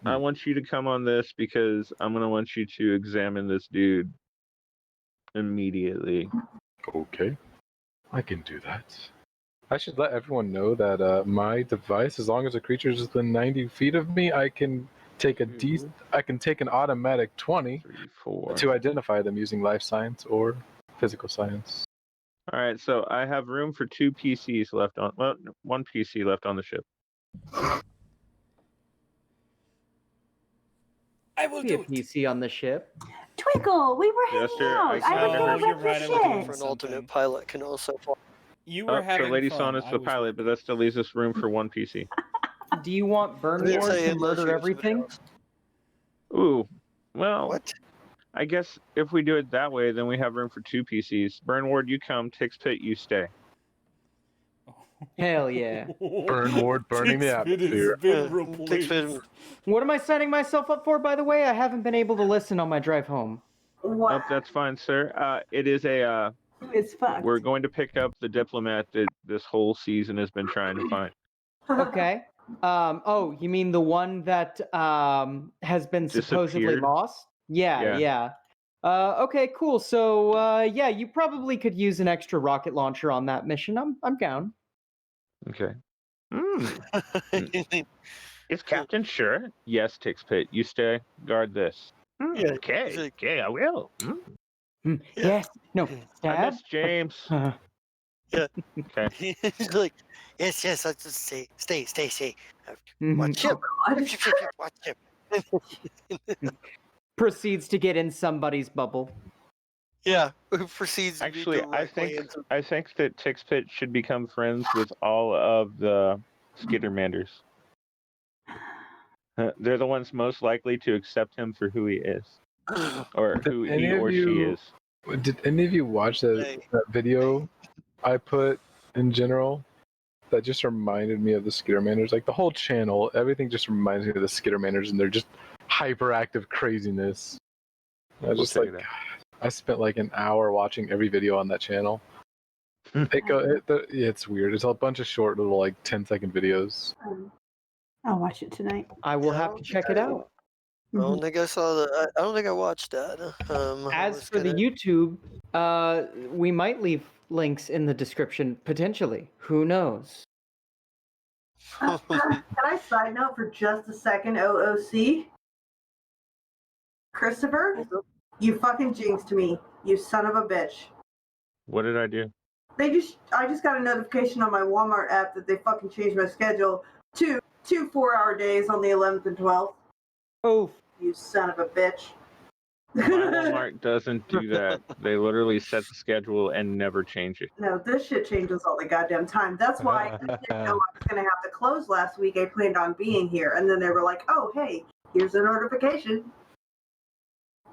[SPEAKER 2] I want you to come on this because I'm gonna want you to examine this dude immediately.
[SPEAKER 3] Okay, I can do that. I should let everyone know that my device, as long as a creature is within 90 feet of me, I can take I can take an automatic 20
[SPEAKER 2] 3, 4.
[SPEAKER 3] to identify them using life science or physical science.
[SPEAKER 2] All right, so I have room for 2 PCs left on. Well, 1 PC left on the ship.
[SPEAKER 5] I will
[SPEAKER 10] Be a
[SPEAKER 5] do it.
[SPEAKER 10] PC on the ship.
[SPEAKER 7] Twinkle, we were hanging
[SPEAKER 2] Jester,
[SPEAKER 7] out.
[SPEAKER 2] I
[SPEAKER 7] I
[SPEAKER 2] kinda
[SPEAKER 7] was gonna
[SPEAKER 2] heard
[SPEAKER 5] you're
[SPEAKER 7] wreck
[SPEAKER 5] right, I
[SPEAKER 7] your
[SPEAKER 5] was doing
[SPEAKER 7] shit.
[SPEAKER 1] For an
[SPEAKER 5] something.
[SPEAKER 1] alternate pilot can also fly.
[SPEAKER 5] You were
[SPEAKER 2] Oh,
[SPEAKER 5] having
[SPEAKER 2] so Lady
[SPEAKER 5] fun.
[SPEAKER 2] Son is
[SPEAKER 5] I
[SPEAKER 2] the
[SPEAKER 5] was
[SPEAKER 2] pilot, but that still leaves us room for 1 PC.
[SPEAKER 10] Do you want Burn
[SPEAKER 1] I didn't
[SPEAKER 10] Ward
[SPEAKER 1] say
[SPEAKER 10] to
[SPEAKER 1] unless
[SPEAKER 10] murder
[SPEAKER 1] you have somebody
[SPEAKER 10] everything?
[SPEAKER 1] else.
[SPEAKER 2] Ooh, well,
[SPEAKER 1] What?
[SPEAKER 2] I guess if we do it that way, then we have room for 2 PCs. Burn Ward, you come. Tix Pit, you stay.
[SPEAKER 10] Hell yeah.
[SPEAKER 3] Burn Ward, burning the atmosphere.
[SPEAKER 1] Takes fit.
[SPEAKER 10] What am I signing myself up for, by the way? I haven't been able to listen on my drive home.
[SPEAKER 4] What?
[SPEAKER 2] Nope, that's fine, sir. It is a.
[SPEAKER 7] It's fucked.
[SPEAKER 2] We're going to pick up the diplomat that this whole season has been trying to find.
[SPEAKER 10] Okay. Oh, you mean the one that has been supposedly
[SPEAKER 2] Disappeared?
[SPEAKER 10] lost?
[SPEAKER 2] Yeah.
[SPEAKER 10] Yeah. Okay, cool. So, yeah, you probably could use an extra rocket launcher on that mission. I'm down.
[SPEAKER 2] Okay. Is Captain sure? Yes, Tix Pit. You stay. Guard this.
[SPEAKER 1] Yeah,
[SPEAKER 2] Okay.
[SPEAKER 1] he's like-
[SPEAKER 2] Okay, I will.
[SPEAKER 1] Yeah.
[SPEAKER 10] Yes. No.
[SPEAKER 2] I
[SPEAKER 10] Dad?
[SPEAKER 2] miss James.
[SPEAKER 1] Yeah.
[SPEAKER 2] Okay.
[SPEAKER 1] He's like, yes, let's just stay.
[SPEAKER 10] Mhm.
[SPEAKER 1] Watch him.
[SPEAKER 4] God.
[SPEAKER 1] Watch him.
[SPEAKER 10] Proceeds to get in somebody's bubble.
[SPEAKER 1] Yeah, who proceeds to be
[SPEAKER 2] Actually, I
[SPEAKER 1] directly
[SPEAKER 2] think
[SPEAKER 1] into-
[SPEAKER 2] I think that Tix Pit should become friends with all of the Skittermanders. They're the ones most likely to accept him for who he is, or who
[SPEAKER 3] Any
[SPEAKER 2] he
[SPEAKER 3] of
[SPEAKER 2] or she
[SPEAKER 3] you-
[SPEAKER 2] is.
[SPEAKER 3] Did any of you watch that video I put in general? That just reminded me of the Skittermanders. Like the whole channel, everything just reminds me of the Skittermanders, and they're just hyperactive craziness. I was
[SPEAKER 2] We'll
[SPEAKER 3] just
[SPEAKER 2] check
[SPEAKER 3] like,
[SPEAKER 2] it out.
[SPEAKER 3] I spent like an hour watching every video on that channel. It's weird. It's a bunch of short little like 10-second videos.
[SPEAKER 7] I'll watch it tonight.
[SPEAKER 10] I will
[SPEAKER 1] Yeah,
[SPEAKER 10] have to check it out.
[SPEAKER 1] I don't think I saw that. I don't think I watched that. I
[SPEAKER 10] As
[SPEAKER 1] was
[SPEAKER 10] for the
[SPEAKER 1] gonna-
[SPEAKER 10] YouTube, we might leave links in the description potentially. Who knows?
[SPEAKER 4] Can I side note for just a second, OOC? Christopher, you fucking jinxed me, you son of a bitch.
[SPEAKER 2] What did I do?
[SPEAKER 4] I just got a notification on my Walmart app that they fucking changed my schedule to 2 4-hour days on the 11th and 12th.
[SPEAKER 10] Oh,
[SPEAKER 4] You son of a bitch.
[SPEAKER 2] My Walmart doesn't do that. They literally set the schedule and never change it.
[SPEAKER 4] No, this shit changes all the goddamn time. That's why I didn't know I was going to have to close last week. I planned on being here. And then they were like, oh, hey, here's a notification.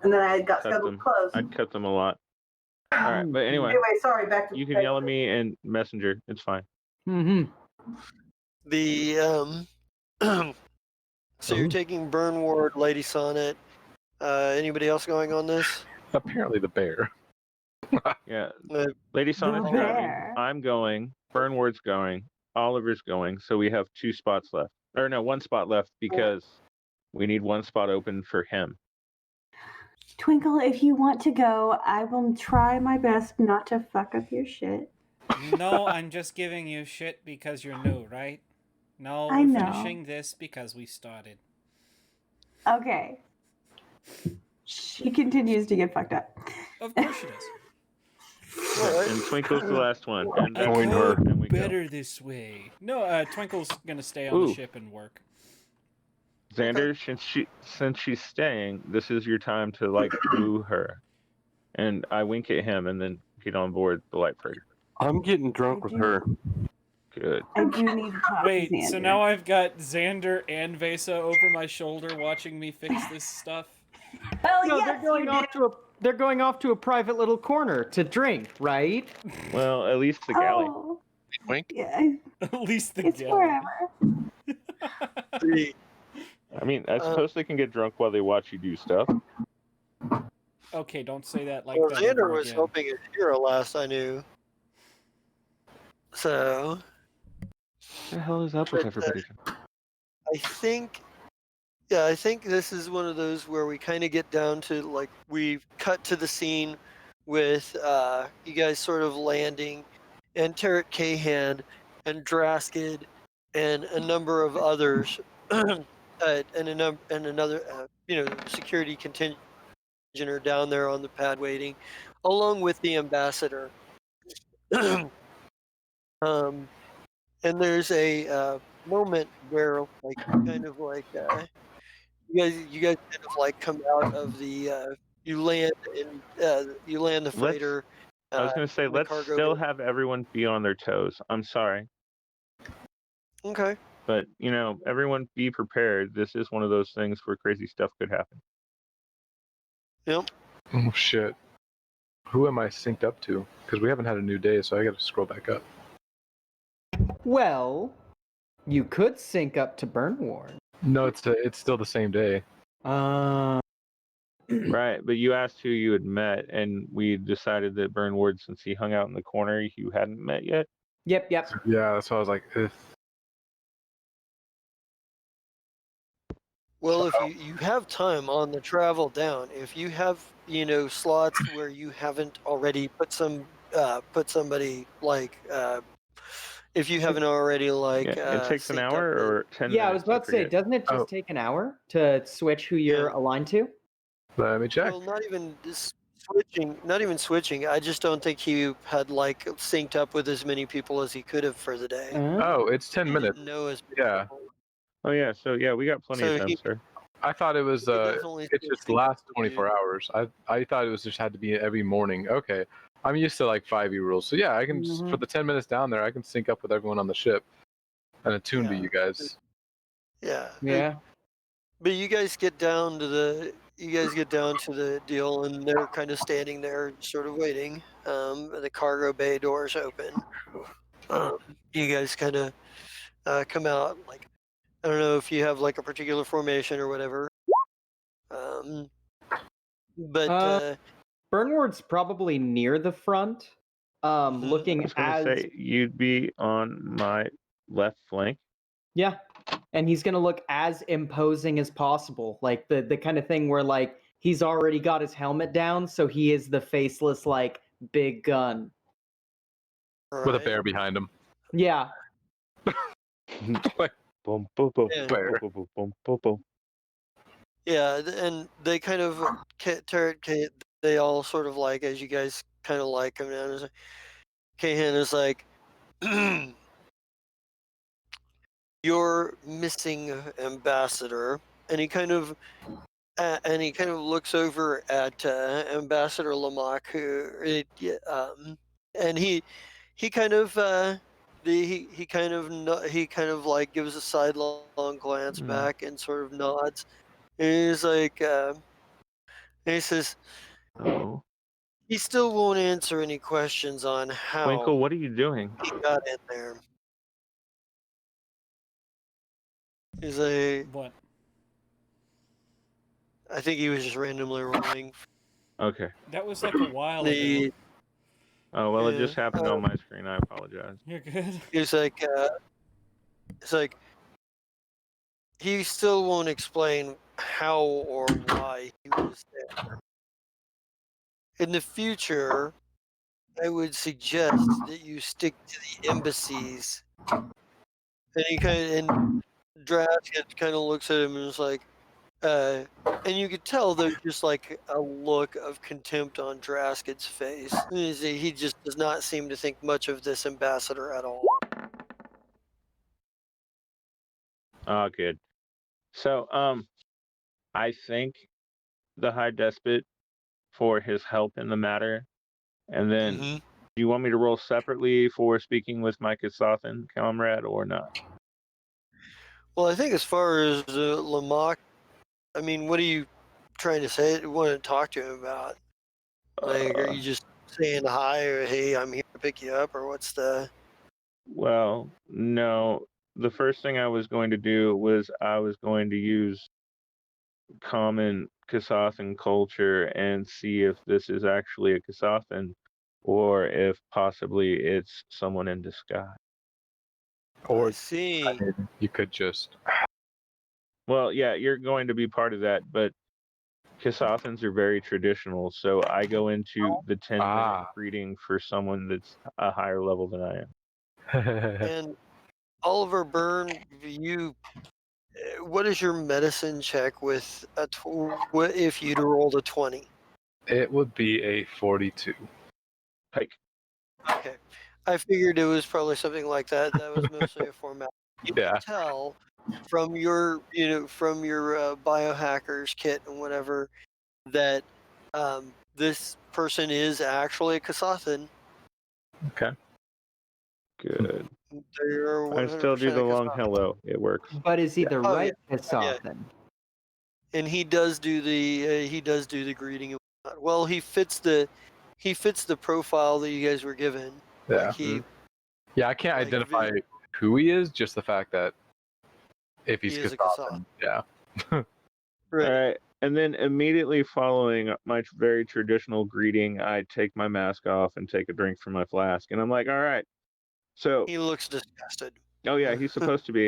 [SPEAKER 4] And then I got
[SPEAKER 2] Cut
[SPEAKER 4] scheduled
[SPEAKER 2] them.
[SPEAKER 4] to close.
[SPEAKER 2] I'd cut them a lot. All right, but anyway,
[SPEAKER 4] Sorry, back to
[SPEAKER 2] you can yell at me in Messenger. It's fine.
[SPEAKER 10] mm-hmm.
[SPEAKER 1] The so you're taking Burn Ward, Lady Sonnet. Anybody else going on this?
[SPEAKER 3] Apparently, the bear.
[SPEAKER 2] Yeah,
[SPEAKER 1] Uh,
[SPEAKER 2] Lady Sonic's
[SPEAKER 7] The
[SPEAKER 2] driving.
[SPEAKER 7] bear.
[SPEAKER 2] I'm going. Burn Ward's going. Oliver's going. So we have 2 spots left. Or no, 1 spot left because we need 1 spot open for him.
[SPEAKER 7] Twinkle, if you want to go, I will try my best not to fuck up your shit.
[SPEAKER 5] No, I'm just giving you shit because you're new, right? No,
[SPEAKER 7] I
[SPEAKER 5] we're
[SPEAKER 7] know.
[SPEAKER 5] finishing this because we started.
[SPEAKER 7] Okay. She continues to get fucked up.
[SPEAKER 5] Of course she does.
[SPEAKER 2] And Twinkle's the last one. And
[SPEAKER 5] I
[SPEAKER 2] then
[SPEAKER 3] Join her.
[SPEAKER 2] and we go.
[SPEAKER 5] better this way. No, Twinkle's gonna stay on the
[SPEAKER 2] Ooh.
[SPEAKER 5] ship and work.
[SPEAKER 2] Xander, since she's staying, this is your time to like woo her. And I wink at him and then get on board the light freighter.
[SPEAKER 8] I'm getting drunk with her.
[SPEAKER 2] Good.
[SPEAKER 7] I do need to talk
[SPEAKER 5] Wait,
[SPEAKER 7] to
[SPEAKER 5] so
[SPEAKER 7] Xander.
[SPEAKER 5] now I've got Xander and Vesa over my shoulder watching me fix this stuff?
[SPEAKER 4] Hell
[SPEAKER 10] No,
[SPEAKER 4] yes,
[SPEAKER 10] they're going off to a private little corner to drink, right?
[SPEAKER 2] Well, at least the galley.
[SPEAKER 7] Oh,
[SPEAKER 8] Wink.
[SPEAKER 7] yeah,
[SPEAKER 5] At least the
[SPEAKER 7] it's
[SPEAKER 5] galley.
[SPEAKER 7] forever.
[SPEAKER 1] the
[SPEAKER 2] I mean, I suppose they can get drunk while they watch you do stuff.
[SPEAKER 5] Okay, don't say that like
[SPEAKER 1] Well,
[SPEAKER 5] that
[SPEAKER 1] Xander
[SPEAKER 5] ever
[SPEAKER 1] was
[SPEAKER 5] again.
[SPEAKER 1] helping his hero last I knew. So.
[SPEAKER 2] What the hell is up with everybody?
[SPEAKER 1] I think this is one of those where we kind of get down to like we cut to the scene with you guys sort of landing, and Tarrant Cahan and Draskid and a number of others, and another security contingent are down there on the pad waiting, along with the ambassador. And there's a moment where like kind of like you guys kind of like come out of the you land the freighter.
[SPEAKER 2] I was going to say,
[SPEAKER 1] in the
[SPEAKER 2] let's
[SPEAKER 1] cargo
[SPEAKER 2] still
[SPEAKER 1] bay.
[SPEAKER 2] have everyone be on their toes. I'm sorry.
[SPEAKER 1] Okay.
[SPEAKER 2] But, everyone be prepared. This is one of those things where crazy stuff could happen.
[SPEAKER 1] Yep.
[SPEAKER 3] Oh, shit. Who am I synced up to? Because we haven't had a new day, so I gotta scroll back up.
[SPEAKER 10] Well, you could sync up to Burnwarn.
[SPEAKER 3] No, it's still the same day.
[SPEAKER 2] Right, but you asked who you had met, and we decided that Burnward, since he hung out in the corner, you hadn't met yet.
[SPEAKER 10] Yep.
[SPEAKER 3] Yeah, that's why I was like, ugh.
[SPEAKER 1] Well, if you have time on the travel down, if you have slots where you haven't already put somebody like if you haven't already like
[SPEAKER 2] it takes an
[SPEAKER 1] synced
[SPEAKER 2] hour
[SPEAKER 1] up
[SPEAKER 2] or 10 minutes.
[SPEAKER 10] Yeah, I was about to say, doesn't it just take an hour to switch who you're aligned to?
[SPEAKER 3] Let me check.
[SPEAKER 1] Well, not even switching. I just don't think he had like synced up with as many people as he could have for the day.
[SPEAKER 3] Oh, it's 10
[SPEAKER 1] He
[SPEAKER 3] minutes.
[SPEAKER 1] didn't know as many
[SPEAKER 3] Yeah.
[SPEAKER 1] people.
[SPEAKER 2] Oh, yeah, so yeah, we got plenty of time, sir.
[SPEAKER 3] I thought it was
[SPEAKER 1] definitely
[SPEAKER 3] it just lasts 24 hours. I thought it was just had to be every morning. Okay. I'm used to like 5e rules. So yeah, I can just, for the 10 minutes down there, I can sync up with everyone on the ship and attune to you guys.
[SPEAKER 1] Yeah.
[SPEAKER 10] Yeah.
[SPEAKER 1] But you guys get down to the deal, and they're kind of standing there, sort of waiting. The cargo bay doors open. You guys kind of come out. Like, I don't know if you have like a particular formation or whatever. But
[SPEAKER 10] Burnward's probably near the front, looking
[SPEAKER 2] I was going to say, you'd be on my left flank.
[SPEAKER 10] Yeah, and he's gonna look as imposing as possible, like the kind of thing where like he's already got his helmet down, so he is the faceless like big gun
[SPEAKER 3] with a bear behind him.
[SPEAKER 10] Yeah.
[SPEAKER 3] Like,
[SPEAKER 2] boom, boom, boom,
[SPEAKER 3] bear.
[SPEAKER 2] boom, boom, boom, boom, boom.
[SPEAKER 1] Yeah, and they kind of they all sort of like, as you guys kind of like come down, Kahan is like, "You're missing ambassador," and he kind of looks over at Ambassador Lamock, and he kind of like gives a sidelong glance back and sort of nods. And he's like, and he says,
[SPEAKER 2] "Oh."
[SPEAKER 1] He still won't answer any questions on how
[SPEAKER 2] Twinkle, what are you doing?
[SPEAKER 1] he got in there. He's like,
[SPEAKER 5] what?
[SPEAKER 1] I think he was just randomly rolling.
[SPEAKER 2] Okay.
[SPEAKER 5] That was like a while ago.
[SPEAKER 2] Oh, well, it just happened on my screen. I apologize.
[SPEAKER 5] You're good.
[SPEAKER 1] He's like, it's like, he still won't explain how or why he was there. In the future, I would suggest that you stick to the embassies. And he and Drask kind of looks at him and is like, and you could tell there's just like a look of contempt on Draskid's face. He just does not seem to think much of this ambassador at all.
[SPEAKER 2] Oh, good. So, I thank the High Despot for his help in the matter. And then, do you want me to roll separately for speaking with my Kasathan comrade or not?
[SPEAKER 1] Well, I think as far as Lamock, I mean, what are you trying to say? Want to talk to him about? Like, are you just saying hi or hey, I'm here to pick you up, or what's the?
[SPEAKER 2] Well, no. the first thing I was going to do was I was going to use common Kasathan culture and see if this is actually a Kasathan or if possibly it's someone in disguise.
[SPEAKER 3] Or
[SPEAKER 1] I see.
[SPEAKER 3] you could just.
[SPEAKER 2] Well, yeah, you're going to be part of that, but Kasathans are very traditional, so I go into the 10-minute greeting for someone that's a higher level than I am.
[SPEAKER 1] And Oliver Byrne, what is your medicine check with what if you'd rolled a 20?
[SPEAKER 3] It would be a 42.
[SPEAKER 2] Like,
[SPEAKER 1] Okay. I figured it was probably something like that. That was mostly a format. You
[SPEAKER 3] Yeah.
[SPEAKER 1] can tell from your, biohackers kit and whatever that this person is actually a Kasathan.
[SPEAKER 3] Okay.
[SPEAKER 2] good.
[SPEAKER 1] They're
[SPEAKER 2] I
[SPEAKER 1] 100%
[SPEAKER 2] still do the
[SPEAKER 1] a
[SPEAKER 2] long
[SPEAKER 1] Kasathan.
[SPEAKER 2] hello. It works.
[SPEAKER 10] But is he the
[SPEAKER 1] Oh,
[SPEAKER 10] right
[SPEAKER 1] yeah.
[SPEAKER 10] Kasathan?
[SPEAKER 1] And he does do the greeting and whatnot. Well, he fits the profile that you guys were given.
[SPEAKER 3] Yeah.
[SPEAKER 1] Like he
[SPEAKER 3] Yeah, I can't
[SPEAKER 1] like,
[SPEAKER 3] identify who he is, just the fact that if he's
[SPEAKER 1] He is a
[SPEAKER 3] Kasathan, yeah.
[SPEAKER 1] Right.
[SPEAKER 2] All right. And then immediately following my very traditional greeting, I take my mask off and take a drink from my flask. And I'm like, all right. So,
[SPEAKER 1] He looks disgusted.
[SPEAKER 2] oh, yeah, he's supposed to be.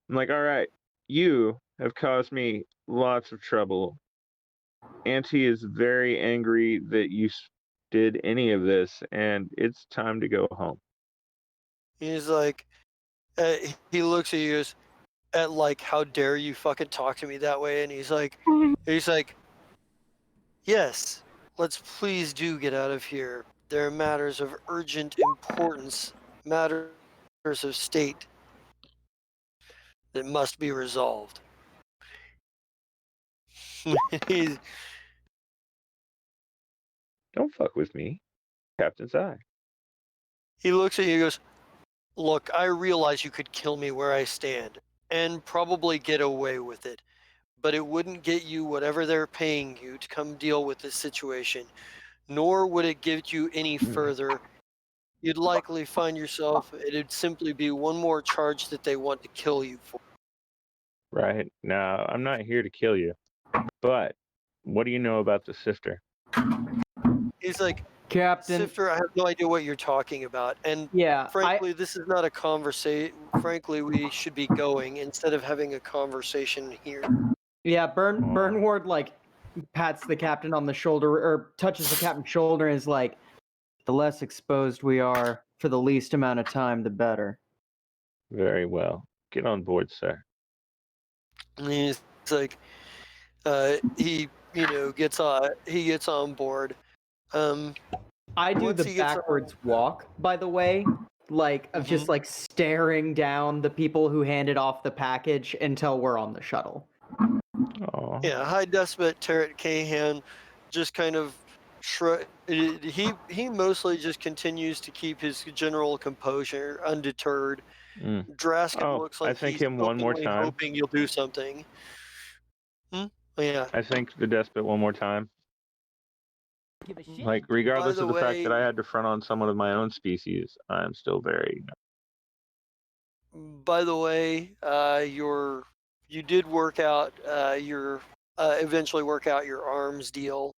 [SPEAKER 2] I'm like, all right, you have caused me lots of trouble. Auntie is very angry that you did any of this, and it's time to go home.
[SPEAKER 1] He's like, he looks at you at like, how dare you fucking talk to me that way? And he's like, yes, let's please do get out of here. There are matters of urgent importance, matters of state that must be resolved. He's,
[SPEAKER 2] Don't fuck with me, Captain's eye.
[SPEAKER 1] he looks at you and goes, look, I realize you could kill me where I stand and probably get away with it, but it wouldn't get you whatever they're paying you to come deal with this situation, nor would it get you any further. You'd likely find yourself, it'd simply be one more charge that they want to kill you for.
[SPEAKER 2] Right. Now, I'm not here to kill you, but what do you know about the sifter?
[SPEAKER 1] He's like,
[SPEAKER 10] Captain.
[SPEAKER 1] Sifter, I have no idea what you're talking about. And
[SPEAKER 10] Yeah,
[SPEAKER 1] frankly, this is not a conversation. Frankly, we should be going instead of having a conversation here.
[SPEAKER 10] Yeah, Bernward like pats the captain on the shoulder or touches the captain's shoulder and is like, the less exposed we are for the least amount of time, the better.
[SPEAKER 2] Very well. Get on board, sir.
[SPEAKER 1] And he's like, he gets on board.
[SPEAKER 10] I do
[SPEAKER 1] once
[SPEAKER 10] the
[SPEAKER 1] he gets
[SPEAKER 10] backwards walk, by the way, like of just like staring down the people who handed off the package until we're on the shuttle.
[SPEAKER 2] Aw.
[SPEAKER 1] Yeah, High Despot Tarrant Cahan just kind of he mostly just continues to keep his general composure undeterred. Draskin looks like
[SPEAKER 2] I think
[SPEAKER 1] he's
[SPEAKER 2] him one more
[SPEAKER 1] openly
[SPEAKER 2] time.
[SPEAKER 1] hoping you'll do something. Yeah.
[SPEAKER 2] I think the despot one more time. Like, regardless of the fact that I had to front on someone of my own species, I'm still very.
[SPEAKER 1] By the way, you did work out eventually work out your arms deal,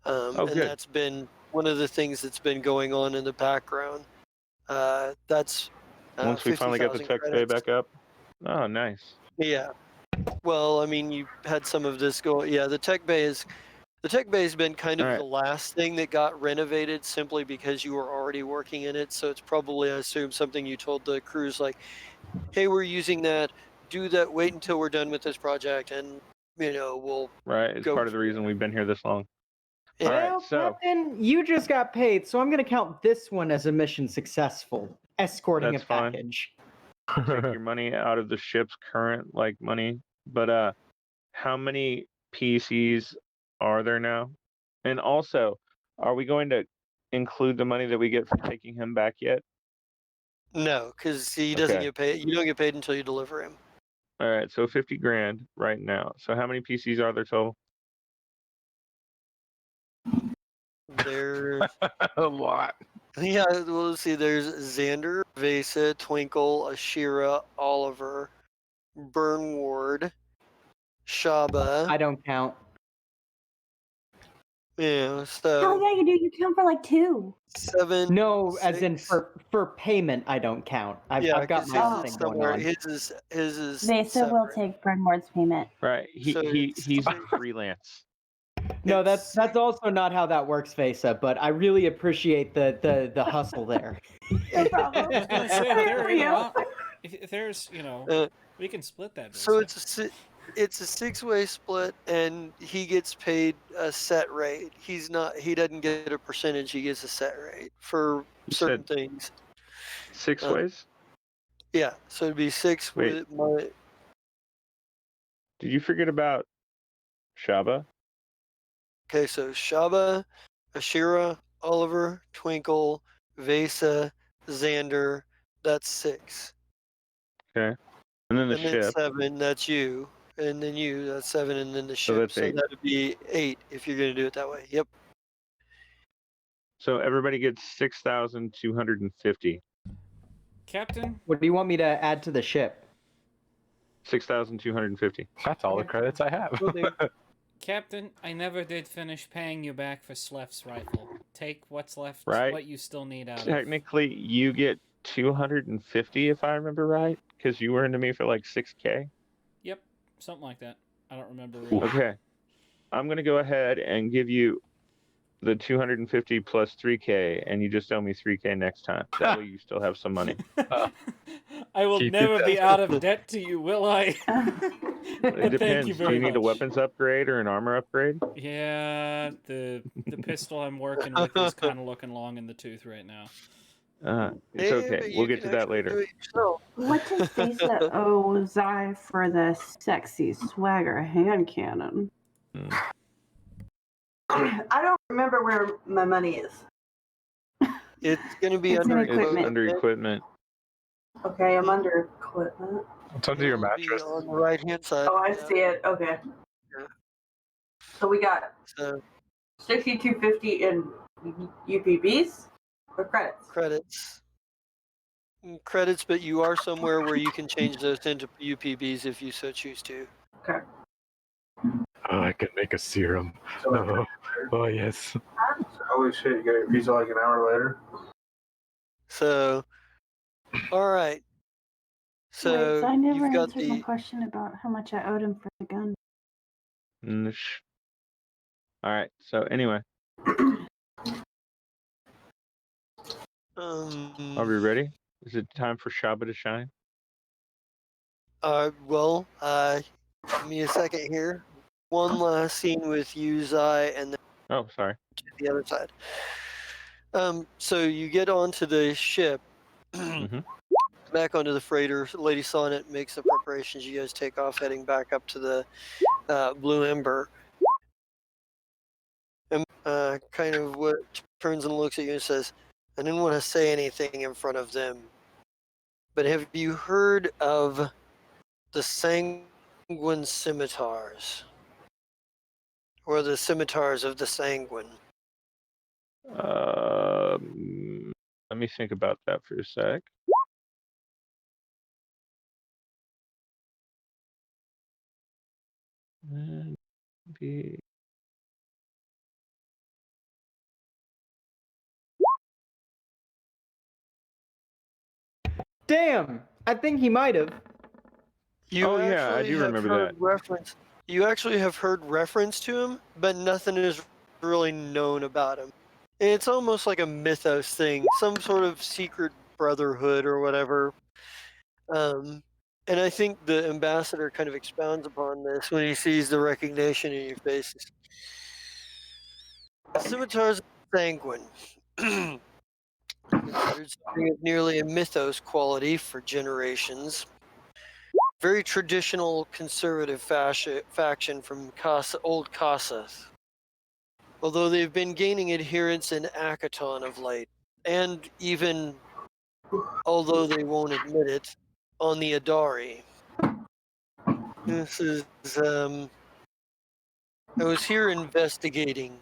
[SPEAKER 1] and
[SPEAKER 2] good.
[SPEAKER 1] that's been one of the things that's been going on in the background. That's
[SPEAKER 2] Once we finally get the
[SPEAKER 1] 50,000
[SPEAKER 2] tech bay
[SPEAKER 1] credits.
[SPEAKER 2] back up. Oh, nice.
[SPEAKER 1] Yeah. Well, I mean, you had some of this go. Yeah, the tech bay has been kind of the last thing that got renovated simply because you were already working in it. So it's probably, I assume, something you told the crews like, hey, we're using that. Do that. Wait until we're done with this project, and we'll.
[SPEAKER 2] Right. It's part of the reason we've been here this long.
[SPEAKER 1] Yeah.
[SPEAKER 2] All right,
[SPEAKER 10] Well,
[SPEAKER 2] so
[SPEAKER 10] Captain, you just got paid, so I'm going to count this one as a mission successful. Escorting
[SPEAKER 2] That's
[SPEAKER 10] a
[SPEAKER 2] fine.
[SPEAKER 10] package.
[SPEAKER 2] take your money out of the ship's current money. But how many PCs are there now? And also, are we going to include the money that we get from taking him back yet?
[SPEAKER 1] No, because he doesn't
[SPEAKER 2] Okay.
[SPEAKER 1] get paid. You don't get paid until you deliver him.
[SPEAKER 2] All right, so 50 grand right now. So how many PCs are there total?
[SPEAKER 1] There's
[SPEAKER 3] A lot.
[SPEAKER 1] Yeah, well, let's see. There's Xander, Vesa, Twinkle, Ashira, Oliver, Bernward, Shaba.
[SPEAKER 10] I don't count.
[SPEAKER 1] Yeah,
[SPEAKER 7] Hell
[SPEAKER 1] so
[SPEAKER 7] yeah, you do. You count for like 2.
[SPEAKER 1] 7.
[SPEAKER 10] No, as in
[SPEAKER 1] 6.
[SPEAKER 10] for payment, I don't count. I've
[SPEAKER 1] Yeah,
[SPEAKER 10] got
[SPEAKER 1] because
[SPEAKER 10] my own
[SPEAKER 1] his
[SPEAKER 10] thing
[SPEAKER 1] is
[SPEAKER 10] going
[SPEAKER 1] somewhere.
[SPEAKER 10] on.
[SPEAKER 1] His is
[SPEAKER 7] Vesa will
[SPEAKER 1] separate.
[SPEAKER 7] take Bernward's payment.
[SPEAKER 2] Right.
[SPEAKER 1] So
[SPEAKER 2] He's freelance.
[SPEAKER 10] No,
[SPEAKER 1] it's
[SPEAKER 10] that's also not how that works, Vesa. But I really appreciate the hustle there.
[SPEAKER 7] No problem.
[SPEAKER 5] I was gonna say,
[SPEAKER 7] I'm
[SPEAKER 5] if
[SPEAKER 7] here
[SPEAKER 5] there,
[SPEAKER 7] for
[SPEAKER 5] you
[SPEAKER 7] you.
[SPEAKER 5] know, if there's, we can split that.
[SPEAKER 1] so
[SPEAKER 5] Vesa.
[SPEAKER 1] it's a 6-way split, and he gets paid a set rate. He doesn't get a percentage. He gets a set rate for
[SPEAKER 2] You
[SPEAKER 1] certain
[SPEAKER 2] said
[SPEAKER 1] things.
[SPEAKER 2] 6 ways?
[SPEAKER 1] Yeah, so it'd be 6
[SPEAKER 2] Wait.
[SPEAKER 1] with my.
[SPEAKER 2] Did you forget about Shaba?
[SPEAKER 1] Okay, so Shaba, Ashira, Oliver, Twinkle, Vesa, Xander. That's 6.
[SPEAKER 2] Okay. And then the
[SPEAKER 1] And then
[SPEAKER 2] ship.
[SPEAKER 1] 7, that's you. And then you, that's 7, and then the ship.
[SPEAKER 2] that's
[SPEAKER 1] So
[SPEAKER 2] 8.
[SPEAKER 1] that'd be 8 if you're going to do it that way. Yep.
[SPEAKER 2] So everybody gets 6,250.
[SPEAKER 5] Captain,
[SPEAKER 10] What do you want me to add to the ship?
[SPEAKER 2] 6,250.
[SPEAKER 3] That's all the credits I have.
[SPEAKER 10] Will do.
[SPEAKER 5] Captain, I never did finish paying you back for Slef's rifle. Take what's left,
[SPEAKER 2] Right.
[SPEAKER 5] what you still need out of.
[SPEAKER 2] Technically, you get 250 if I remember right, because you were into me for like 6K.
[SPEAKER 5] Yep, something like that. I don't remember really.
[SPEAKER 2] Okay. I'm going to go ahead and give you the 250 plus 3K, and you just owe me 3K next time. That way you still have some money.
[SPEAKER 5] I will
[SPEAKER 3] Keep it
[SPEAKER 5] never be
[SPEAKER 3] that-
[SPEAKER 5] out of debt to you, will I?
[SPEAKER 2] It
[SPEAKER 5] But
[SPEAKER 2] depends.
[SPEAKER 5] thank you
[SPEAKER 2] Do
[SPEAKER 5] very
[SPEAKER 2] you need a
[SPEAKER 5] much.
[SPEAKER 2] weapons upgrade or an armor upgrade?
[SPEAKER 5] Yeah, the pistol I'm working with is kind of looking long in the tooth right now.
[SPEAKER 2] It's
[SPEAKER 1] Hey,
[SPEAKER 2] okay.
[SPEAKER 1] but
[SPEAKER 2] We'll
[SPEAKER 1] you
[SPEAKER 2] get
[SPEAKER 1] can
[SPEAKER 2] to that
[SPEAKER 1] actually do
[SPEAKER 2] later.
[SPEAKER 1] it yourself.
[SPEAKER 7] What does Vesa owe Zai for the sexy swagger hand cannon?
[SPEAKER 2] Hmm.
[SPEAKER 4] I don't remember where my money is.
[SPEAKER 1] It's going to be
[SPEAKER 7] It's in
[SPEAKER 1] under
[SPEAKER 7] equipment.
[SPEAKER 2] It's under equipment.
[SPEAKER 4] Okay, I'm under equipment.
[SPEAKER 3] It's under your
[SPEAKER 1] It'll be
[SPEAKER 3] mattress.
[SPEAKER 1] on the right hand side.
[SPEAKER 4] Oh, I
[SPEAKER 1] yeah.
[SPEAKER 4] see it. Okay.
[SPEAKER 1] Yeah.
[SPEAKER 4] So we got
[SPEAKER 1] So
[SPEAKER 4] 6250 in UPBs or credits.
[SPEAKER 1] credits, but you are somewhere where you can change those into UPBs if you so choose to.
[SPEAKER 4] Okay.
[SPEAKER 3] Oh, I could make a serum. Oh yes.
[SPEAKER 6] Holy shit, you got your pizza like an hour later?
[SPEAKER 1] So, all right. So
[SPEAKER 7] Wait, so I never
[SPEAKER 1] you've got
[SPEAKER 7] answered my
[SPEAKER 1] the.
[SPEAKER 7] question about how much I owed him for the gun.
[SPEAKER 2] All right. So anyway, are we ready? Is it time for Shaba to shine?
[SPEAKER 1] Well, give me a second here. One last scene with you, Zai, and then
[SPEAKER 2] Oh, sorry.
[SPEAKER 1] to the other side. So you get onto the ship,
[SPEAKER 2] Mhm.
[SPEAKER 1] back onto the freighter. Lady Sonnet makes the preparations. You guys take off, heading back up to the Blue Ember. And kind of what turns and looks at you and says, "I didn't want to say anything in front of them, but have you heard of the Sanguine Scimitars, or the Scimitars of the Sanguine?"
[SPEAKER 2] Let me think about that for a sec.
[SPEAKER 10] Damn, I think he might have.
[SPEAKER 1] You
[SPEAKER 2] I
[SPEAKER 1] actually
[SPEAKER 2] do
[SPEAKER 1] have
[SPEAKER 2] remember
[SPEAKER 1] heard
[SPEAKER 2] that.
[SPEAKER 1] reference. You actually have heard reference to him, but nothing is really known about him. And it's almost like a mythos thing, some sort of secret brotherhood or whatever. And I think the ambassador kind of expounds upon this when he sees the recognition in your faces. Scimitars of Sanguine. Considered something of nearly a mythos quality for generations. Very traditional conservative faction from old Kasa. Although they've been gaining adherents in Akaton of late, and even, although they won't admit it, on the Adari. This is, I was here investigating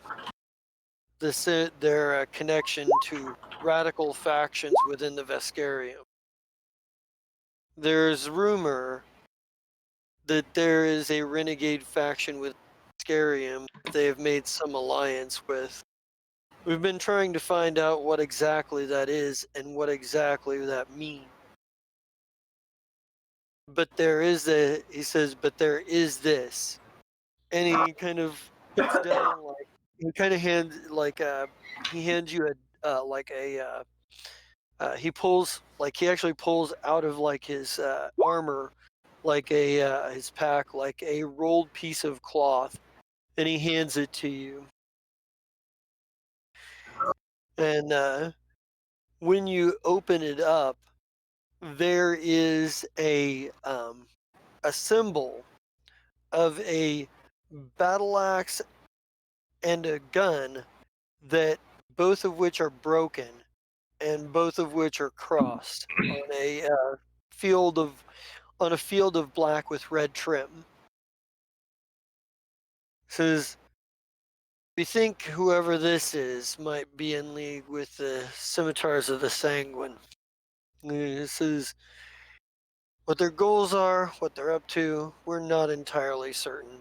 [SPEAKER 1] their connection to radical factions within the Veskarium. There's rumor that there is a renegade faction with Veskarium that they have made some alliance with. We've been trying to find out what exactly that is and what exactly that means. But there is he says, but there is this. And he kind of puts down, like, he kind of hands, like, he hands you he pulls, like, he actually pulls out of, like, his armor, like his pack, like a rolled piece of cloth, and he hands it to you. And when you open it up, there is a symbol of a battle axe and a gun, that both of which are broken and both of which are crossed on a field of black with red trim. Says, we think whoever this is might be in league with the scimitars of the Sanguine. This is what their goals are, what they're up to. We're not entirely certain.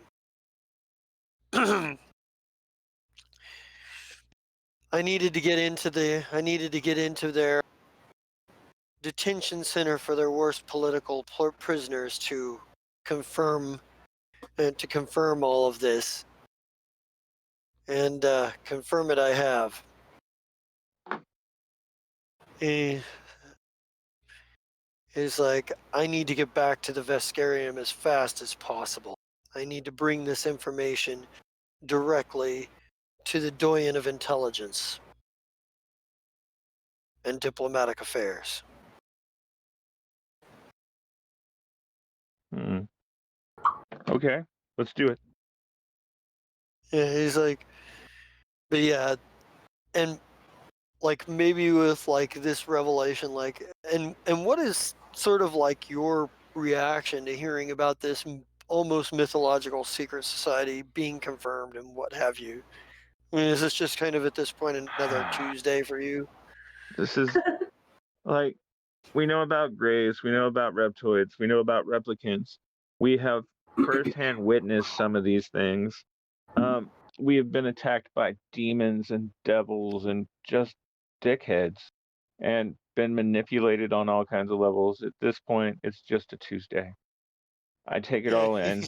[SPEAKER 1] I needed to get into their detention center for their worst political prisoners to confirm all of this. And confirm it I have. He's like, I need to get back to the Veskarium as fast as possible. I need to bring this information directly to the Doyen of Intelligence and Diplomatic Affairs.
[SPEAKER 2] Okay, let's do it.
[SPEAKER 1] Yeah, he's like, but yeah, and like maybe with like this revelation, like, and what is sort of like your reaction to hearing about this almost mythological secret society being confirmed and what have you? I mean, is this just kind of at this point another Tuesday for you?
[SPEAKER 2] This is like, we know about Greys, we know about Reptoids, we know about replicants. We have firsthand witnessed some of these things. We have been attacked by demons and devils and just dickheads, and been manipulated on all kinds of levels. At this point, it's just a Tuesday. I take it all in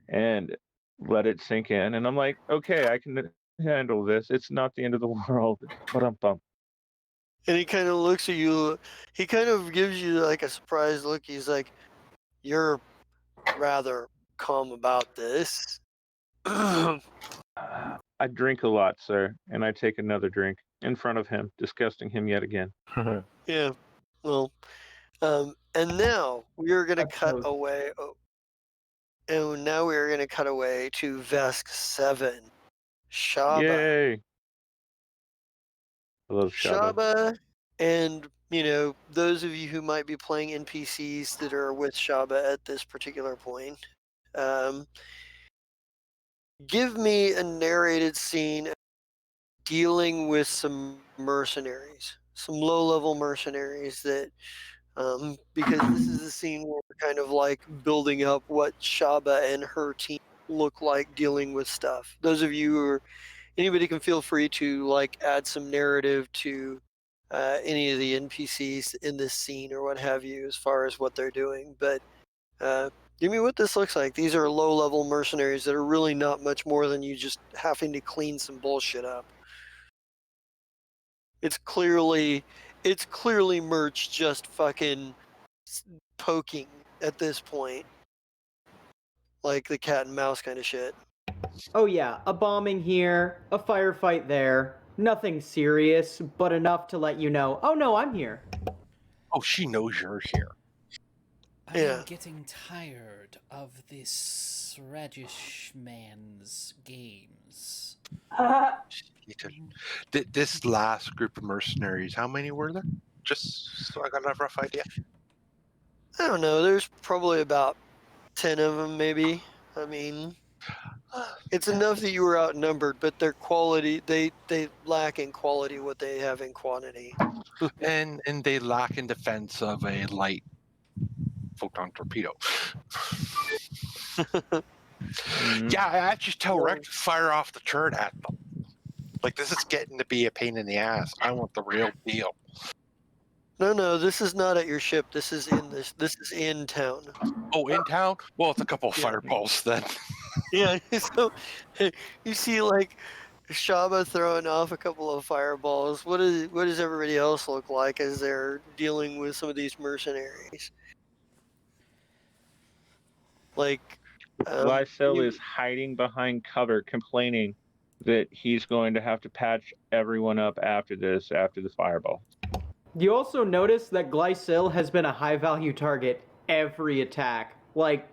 [SPEAKER 2] and let it sink in, and I'm like, okay, I can handle this. It's not the end of the world. Ba-dum-bum.
[SPEAKER 1] And he kind of looks at you. He kind of gives you like a surprised look. He's like, "You're rather calm about this."
[SPEAKER 2] I drink a lot, sir, and I take another drink in front of him, disgusting him yet again.
[SPEAKER 1] Yeah. Well, and now we are going to cut away. And now we are going to cut away to Vesk 7. Shaba.
[SPEAKER 2] Yay! I love Shaba.
[SPEAKER 1] Shaba, and those of you who might be playing NPCs that are with Shaba at this particular point, give me a narrated scene dealing with some mercenaries, some low-level mercenaries that, because this is the scene where we're kind of like building up what Shaba and her team look like dealing with stuff. Those of you who are, anybody can feel free to like add some narrative to any of the NPCs in this scene or what have you as far as what they're doing. But give me what this looks like. These are low-level mercenaries that are really not much more than you just having to clean some bullshit up. It's clearly Merch just fucking poking at this point. Like the cat and mouse kind of shit.
[SPEAKER 10] Oh yeah, a bombing here, a firefight there. Nothing serious, but enough to let you know, oh no, I'm here.
[SPEAKER 11] Oh, she knows you're here.
[SPEAKER 5] I'm getting tired of this radish man's games.
[SPEAKER 11] This last group of mercenaries, how many were there? Just so I got a rough idea.
[SPEAKER 1] I don't know. There's probably about 10 of them, maybe. I mean, It's enough that you were outnumbered, but their quality, they lack in quality what they have in quantity.
[SPEAKER 11] and they lack in defense of a light photon torpedo. Yeah, I just tell Rex to fire off the turret at them. Like, this is getting to be a pain in the ass. I want the real deal.
[SPEAKER 1] No, this is not at your ship. This is in this. This is in town.
[SPEAKER 11] Oh, in town? Well, it's a couple of
[SPEAKER 1] Yeah.
[SPEAKER 11] fireballs then.
[SPEAKER 1] Yeah. So you see, like Shaba throwing off a couple of fireballs. What does everybody else look like as they're dealing with some of these mercenaries? Like,
[SPEAKER 2] Lysel is hiding behind cover, complaining that he's going to have to patch everyone up after this, after the fireball.
[SPEAKER 10] You also notice that Glycil has been a high-value target every attack. Like,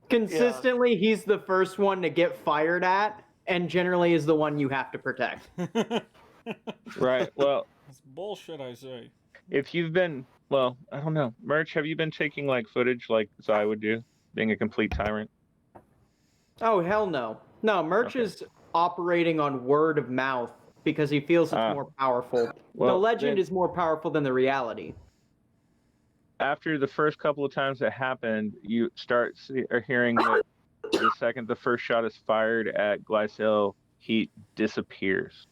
[SPEAKER 10] consistently, he's the first one to get fired at, and generally is the one you have to protect.
[SPEAKER 2] Right, well...
[SPEAKER 5] That's bullshit, I say.
[SPEAKER 2] If you've been... Well, I don't know. Merch, have you been taking, like, footage like Zai would do? Being a complete tyrant?
[SPEAKER 10] Oh, hell no. No, Merch is operating on word of mouth because he feels it's more powerful.
[SPEAKER 2] Well,
[SPEAKER 10] the legend
[SPEAKER 2] then,
[SPEAKER 10] is more powerful than the reality.
[SPEAKER 2] After the first couple of times that happened, you start hearing that the second the first shot is fired at Glycil, he disappears.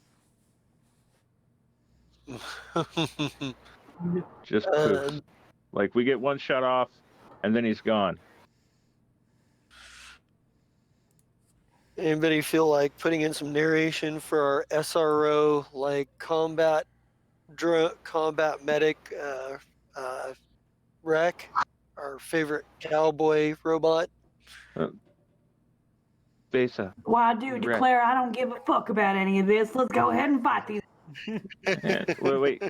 [SPEAKER 2] Just poof. Like, we get one shot off, and then he's gone.
[SPEAKER 1] Anybody feel like putting in some narration for our SRO, like combat medic Wreck, our favorite cowboy robot?
[SPEAKER 2] Besa.
[SPEAKER 7] Why, dude, declare I don't give a fuck about any of this. Let's go ahead and fight these.
[SPEAKER 2] Wait.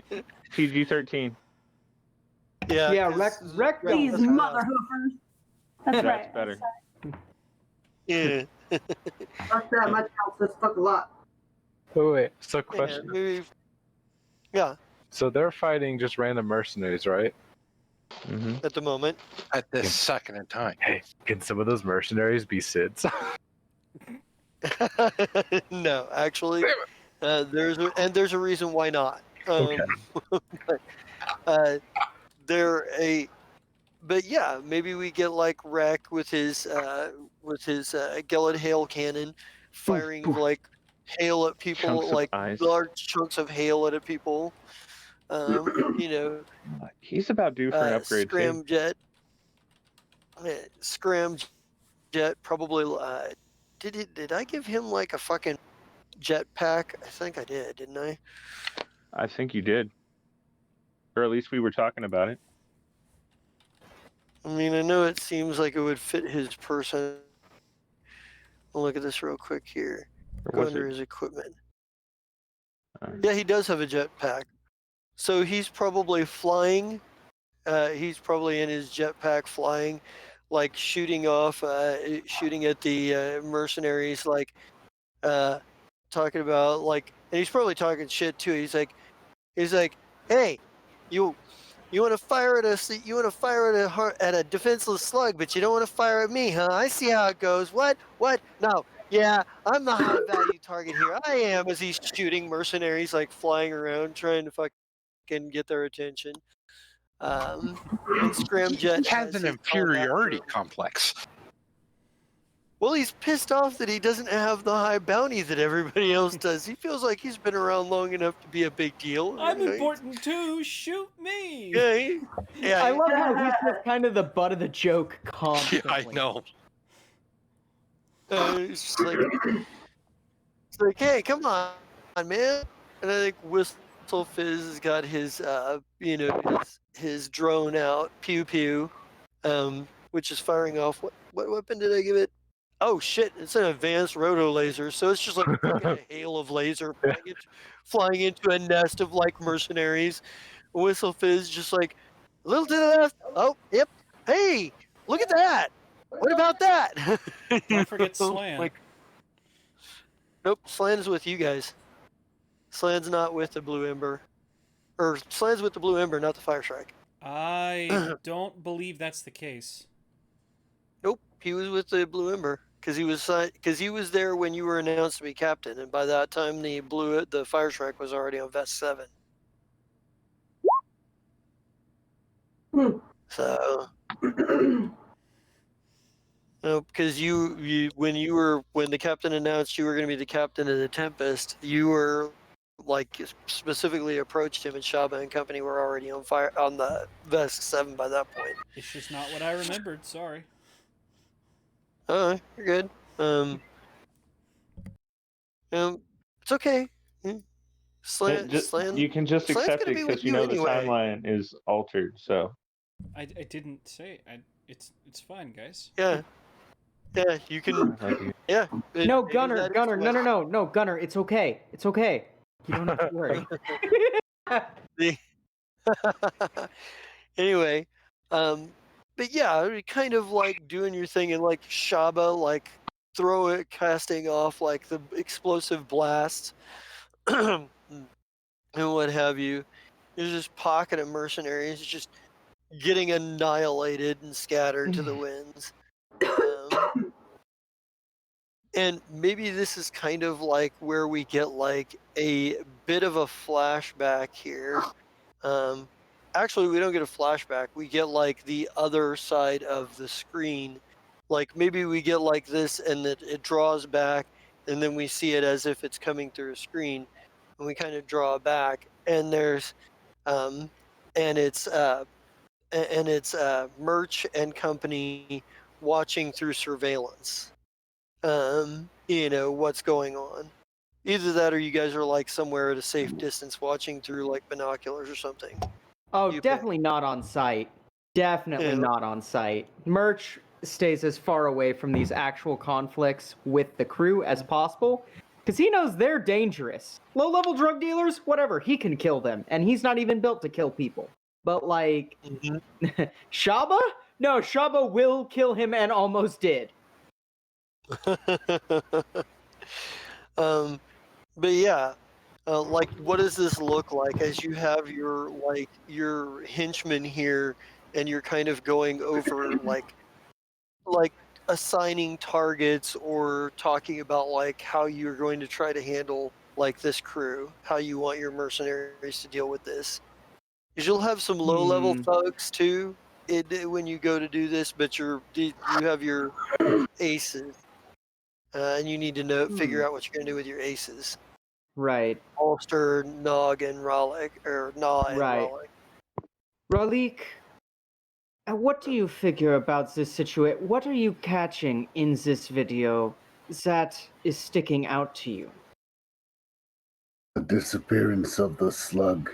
[SPEAKER 2] PG-13.
[SPEAKER 1] Yeah,
[SPEAKER 10] wreck
[SPEAKER 7] these mother hoofers. That's right.
[SPEAKER 2] Better.
[SPEAKER 1] Yeah.
[SPEAKER 4] Fuck that much helps us fuck a lot.
[SPEAKER 3] Oh, wait. So, question.
[SPEAKER 1] Yeah.
[SPEAKER 3] So they're fighting just random mercenaries, right?
[SPEAKER 2] Mm-hmm.
[SPEAKER 1] At the moment.
[SPEAKER 11] At this second in time.
[SPEAKER 3] Hey, can some of those mercenaries be Sids?
[SPEAKER 1] No, actually, there's a reason why not. But yeah, maybe we get like Wreck with his Gellid hail cannon, firing like hail at people,
[SPEAKER 2] Chunks of
[SPEAKER 1] like
[SPEAKER 2] ice.
[SPEAKER 1] large chunks of hail at people.
[SPEAKER 2] He's about due for an upgrade too.
[SPEAKER 1] Scramjet probably. Did I give him like a fucking jetpack? I think I did, didn't I?
[SPEAKER 2] I think you did, or at least we were talking about it.
[SPEAKER 1] I mean, I know it seems like it would fit his person. I'll look at this real quick here. Go under his equipment. Yeah, he does have a jetpack. So he's probably flying. He's probably in his jetpack flying, like shooting at the mercenaries, like talking about like, and he's probably talking shit too. He's like, hey, you want to fire at us? You want to fire at a defenseless slug, but you don't want to fire at me, huh? I see how it goes. What? No. Yeah, I'm the high value target here. I am. As he's shooting mercenaries, like flying around, trying to fucking get their attention. And Scramjet
[SPEAKER 11] has an inferiority complex.
[SPEAKER 1] Well, he's pissed off that he doesn't have the high bounty that everybody else does. He feels like he's been around long enough to be a big deal.
[SPEAKER 5] I'm important too. Shoot me.
[SPEAKER 1] Yeah.
[SPEAKER 10] I love how he's just kind of the butt of the joke constantly.
[SPEAKER 11] Yeah, I know.
[SPEAKER 1] It's like, hey, come on, man. And I think Whistle Fizz has got his, his drone out, pew pew, which is firing off. What weapon did I give it? Oh shit! It's an advanced roto laser, so it's just like a hail of laser flying into a nest of like mercenaries. Whistle Fizz just like a little to the left. Oh, yep. Hey, look at that. What about that?
[SPEAKER 5] Don't forget Slan.
[SPEAKER 1] Nope, Slan's with you guys. Slan's not with the Blue Ember. Or Slan's with the Blue Ember, not the Fire Shrike.
[SPEAKER 5] I don't believe that's the case.
[SPEAKER 1] Nope, he was with the Blue Ember. because he was there when you were announced to be captain, and by that time the Fire Shrike was already on Vest 7. So, because when the captain announced you were going to be the captain of the Tempest, you were like specifically approached him, and Shaba and company were already on the Vest 7 by that point.
[SPEAKER 5] It's just not what I remembered. Sorry.
[SPEAKER 1] Oh, you're good. It's okay.
[SPEAKER 2] You can just
[SPEAKER 1] Slan's
[SPEAKER 2] accept
[SPEAKER 1] gonna
[SPEAKER 2] it
[SPEAKER 1] be with
[SPEAKER 2] because you
[SPEAKER 1] you
[SPEAKER 2] know
[SPEAKER 1] anyway.
[SPEAKER 2] the timeline is altered. So
[SPEAKER 5] I didn't say. It's fine, guys.
[SPEAKER 1] Yeah, you can. Yeah.
[SPEAKER 10] No,
[SPEAKER 1] maybe
[SPEAKER 10] Gunner,
[SPEAKER 1] that is
[SPEAKER 10] Gunner,
[SPEAKER 1] what-
[SPEAKER 10] no, Gunner. It's okay. It's okay. You don't have to worry.
[SPEAKER 1] Anyway, but yeah, kind of like doing your thing and like Shaba, like casting off like the explosive blast and what have you. There's this pocket of mercenaries just getting annihilated and scattered to the winds. And maybe this is kind of like where we get like a bit of a flashback here. Actually, we don't get a flashback. We get like the other side of the screen. Like maybe we get like this and that it draws back and then we see it as if it's coming through a screen and we kind of draw back and there's and it's Merch and company watching through surveillance. What's going on. Either that or you guys are like somewhere at a safe distance watching through like binoculars or something.
[SPEAKER 10] Oh, definitely not on site. Definitely not on site. Merch stays as far away from these actual conflicts with the crew as possible because he knows they're dangerous. Low-level drug dealers, whatever, he can kill them, and he's not even built to kill people. But like, Shaba? No, Shaba will kill him and almost did.
[SPEAKER 1] But yeah, like what does this look like as you have your henchmen here and you're kind of going over like assigning targets or talking about like how you're going to try to handle like this crew, how you want your mercenaries to deal with this. Because you'll have some low-level thugs too when you go to do this, but you have your aces, and you need to figure out what you're going to do with your aces.
[SPEAKER 10] Right.
[SPEAKER 1] Ulster, Nog, and Raleigh, or Na and
[SPEAKER 10] Right.
[SPEAKER 1] Raleigh.
[SPEAKER 10] Ralik, what do you figure about this situation? What are you catching in this video that is sticking out to you?
[SPEAKER 12] The disappearance of the slug.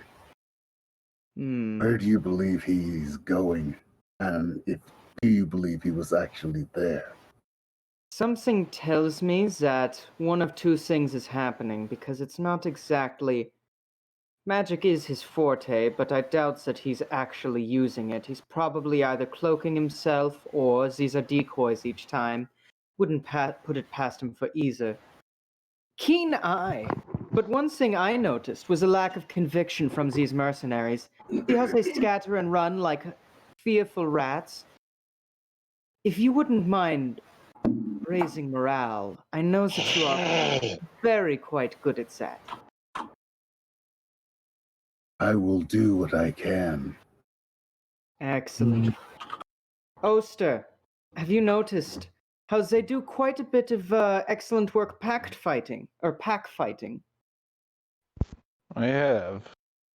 [SPEAKER 12] Where do you believe he's going? And do you believe he was actually there?
[SPEAKER 10] Something tells me that one of two things is happening, because it's not exactly... Magic is his forte, but I doubt that he's actually using it. He's probably either cloaking himself, or these are decoys each time. Wouldn't put it past him for either. Keen eye. But one thing I noticed was a lack of conviction from these mercenaries. See how they scatter and run like fearful rats? If you wouldn't mind raising morale, I know that you are very quite good at that.
[SPEAKER 12] I will do what I can.
[SPEAKER 10] Excellent. Oster, have you noticed how they do quite a bit of excellent work pack fighting?
[SPEAKER 9] I have,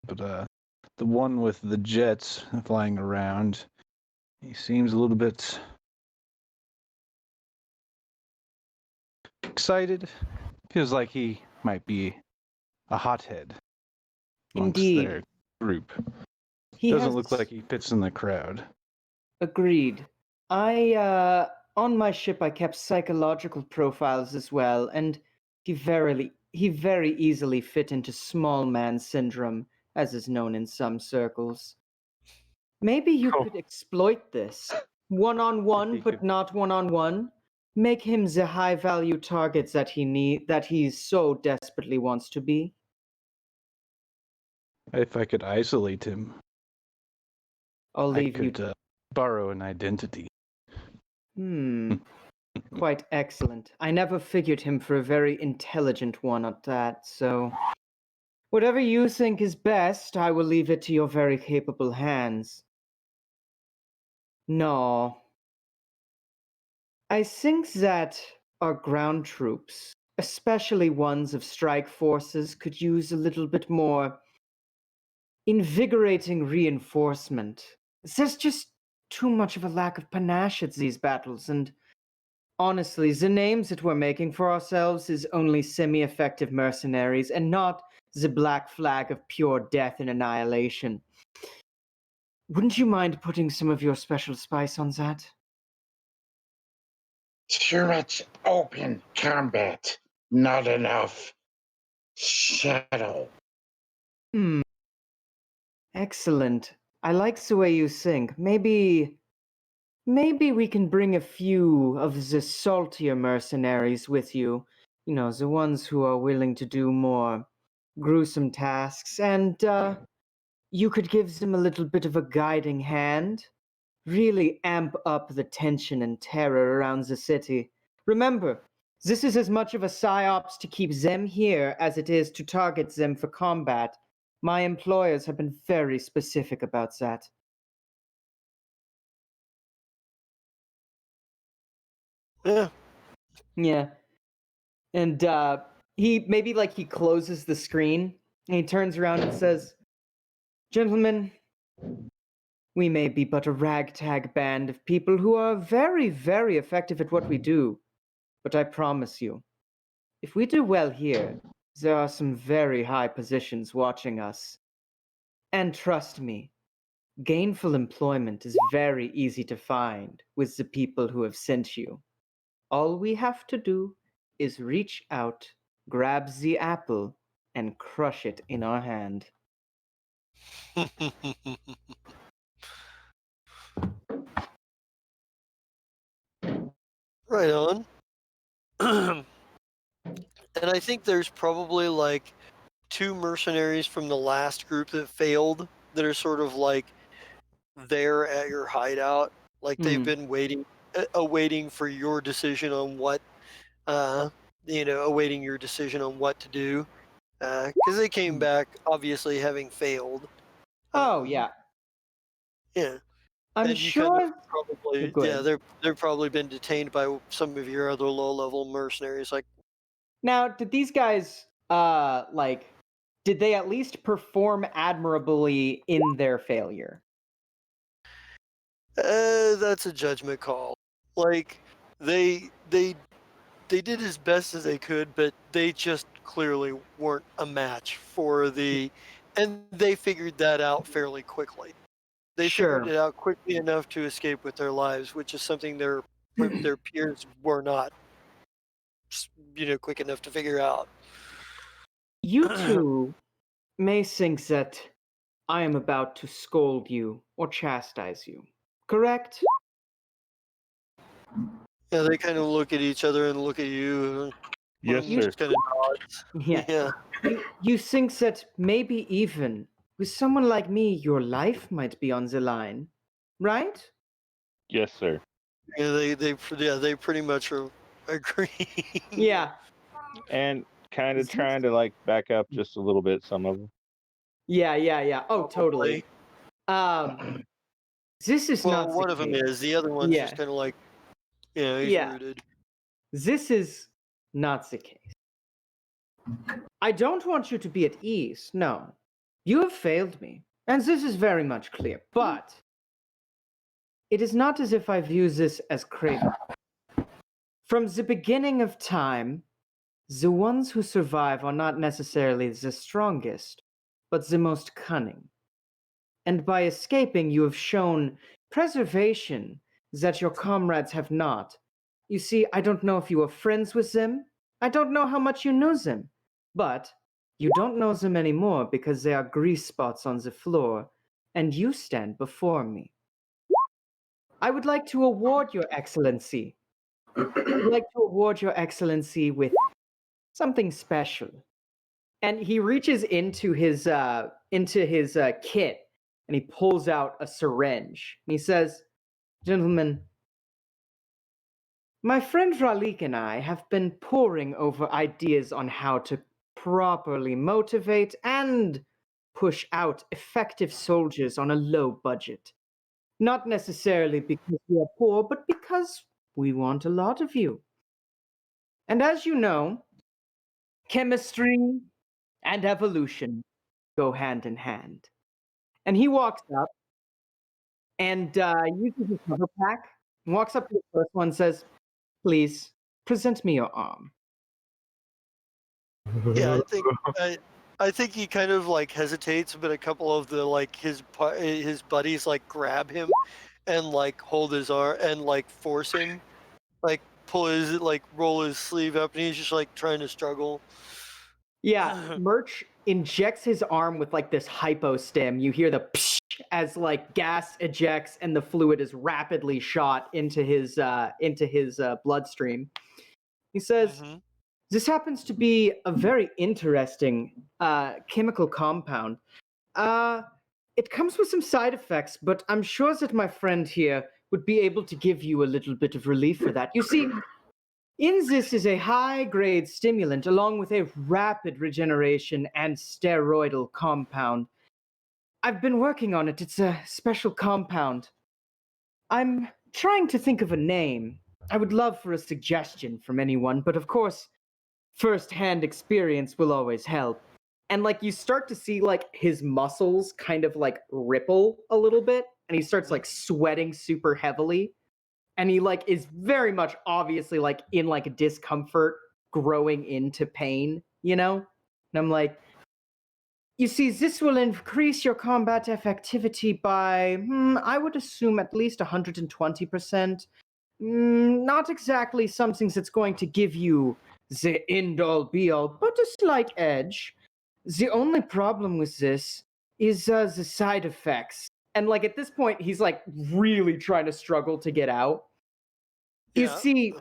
[SPEAKER 9] but the one with the jets flying around, he seems a little bit excited. Feels like he might be a hothead amongst
[SPEAKER 10] Indeed.
[SPEAKER 9] their group.
[SPEAKER 10] He
[SPEAKER 9] Doesn't
[SPEAKER 10] has-
[SPEAKER 9] look like he fits in the crowd.
[SPEAKER 10] Agreed. On my ship, I kept psychological profiles as well, and he very easily fit into small man syndrome, as is known in some circles. Maybe you could exploit this. One-on-one, but not one-on-one. Make him the high-value target that he so desperately wants to be.
[SPEAKER 9] If I could isolate him,
[SPEAKER 10] I'll leave
[SPEAKER 9] I could borrow an identity.
[SPEAKER 10] Quite excellent. I never figured him for a very intelligent one at that, so... Whatever you think is best, I will leave it to your very capable hands. No. I think that our ground troops, especially ones of Shrike forces, could use a little bit more invigorating reinforcement. There's just too much of a lack of panache at these battles, and honestly, the names that we're making for ourselves is only semi-effective mercenaries and not the black flag of pure death and annihilation. Wouldn't you mind putting some of your special spice on that?
[SPEAKER 13] Too much open combat, not enough shadow.
[SPEAKER 10] Excellent. I like the way you think. Maybe we can bring a few of the saltier mercenaries with you. You know, the ones who are willing to do more gruesome tasks, and you could give them a little bit of a guiding hand. Really amp up the tension and terror around the city. Remember, this is as much of a psyops to keep them here as it is to target them for combat. My employers have been very specific about that.
[SPEAKER 1] Yeah.
[SPEAKER 10] Yeah. And he closes the screen and he turns around and says, "Gentlemen, we may be but a ragtag band of people who are very, very effective at what we do, but I promise you, if we do well here, there are some very high positions watching us. And trust me, gainful employment is very easy to find with the people who have sent you. All we have to do is reach out, grab the apple, and crush it in our hand."
[SPEAKER 1] Right on. And I think there's probably like 2 mercenaries from the last group that failed that are sort of like there at your hideout. Like they've been awaiting for your decision on what, awaiting your decision on what to do. Because they came back obviously having failed.
[SPEAKER 10] Oh, yeah.
[SPEAKER 1] Yeah.
[SPEAKER 10] I'm
[SPEAKER 1] and you
[SPEAKER 10] sure.
[SPEAKER 1] kind of probably,
[SPEAKER 10] Go
[SPEAKER 1] yeah,
[SPEAKER 10] ahead.
[SPEAKER 1] they've probably been detained by some of your other low-level mercenaries. Like,
[SPEAKER 10] Now, did these guys, did they at least perform admirably in their failure?
[SPEAKER 1] that's a judgment call. Like, they did as best as they could, but they just clearly weren't a match for the, and they figured that out fairly quickly. They
[SPEAKER 10] Sure.
[SPEAKER 1] figured it out quickly enough to escape with their lives, which is something their peers were not, quick enough to figure out.
[SPEAKER 10] You two may think that I am about to scold you or chastise you, correct?
[SPEAKER 1] Yeah, they kind of look at each other and look at you.
[SPEAKER 2] Yes,
[SPEAKER 1] you
[SPEAKER 2] sir.
[SPEAKER 1] just kind of nods.
[SPEAKER 10] Yeah. You think that maybe even with someone like me, your life might be on the line, right?
[SPEAKER 2] Yes, sir.
[SPEAKER 1] Yeah, they pretty much agree.
[SPEAKER 10] Yeah.
[SPEAKER 2] And kind of trying to like back up just a little bit, some of them.
[SPEAKER 10] Yeah. Oh, totally. This is
[SPEAKER 1] well,
[SPEAKER 10] not
[SPEAKER 1] one
[SPEAKER 10] the
[SPEAKER 1] of them
[SPEAKER 10] case.
[SPEAKER 1] is. The other one's
[SPEAKER 10] Yeah.
[SPEAKER 1] just kind of like, he's rooted.
[SPEAKER 10] This is not the case. I don't want you to be at ease. No. You have failed me, and this is very much clear. But it is not as if I view this as craven. From the beginning of time, the ones who survive are not necessarily the strongest, but the most cunning. And by escaping, you have shown preservation that your comrades have not. You see, I don't know if you were friends with them. I don't know how much you knew them. But you don't know them anymore because they are grease spots on the floor, and you stand before me. I would like to award your excellency. I would like to award your excellency with something special. And he reaches into his kit and he pulls out a syringe. And he says, "Gentlemen, My friend Ralik and I have been poring over ideas on how to properly motivate and push out effective soldiers on a low budget. Not necessarily because we are poor, but because we want a lot of you. And as you know, chemistry and evolution go hand in hand. And he walks up and uses his cover pack, and walks up to the first one and says, "Please, present me your arm."
[SPEAKER 1] Yeah, I think he kind of like hesitates, but a couple of the like his buddies like grab him and like hold his arm and like force him, like pull his like roll his sleeve up, and he's just like trying to struggle.
[SPEAKER 10] Yeah, Murch injects his arm with like this hypostim. You hear the psh as like gas ejects and the fluid is rapidly shot into his bloodstream. He says, "This happens to be a very interesting chemical compound. It comes with some side effects, but I'm sure that my friend here would be able to give you a little bit of relief for that. You see, Inzis is a high-grade stimulant along with a rapid regeneration and steroidal compound. I've been working on it. It's a special compound. I'm trying to think of a name. I would love for a suggestion from anyone, but of course, first-hand experience will always help." And like you start to see like his muscles kind of like ripple a little bit, and he starts like sweating super heavily. And he like is very much obviously like in like discomfort, growing into pain, you know? And I'm like, "You see, this will increase your combat effectivity by, I would assume at least 120%. Not exactly something that's going to give you the end-all be-all, but a slight edge. The only problem with this is the side effects." And like at this point, he's like really trying to struggle to get out. You see,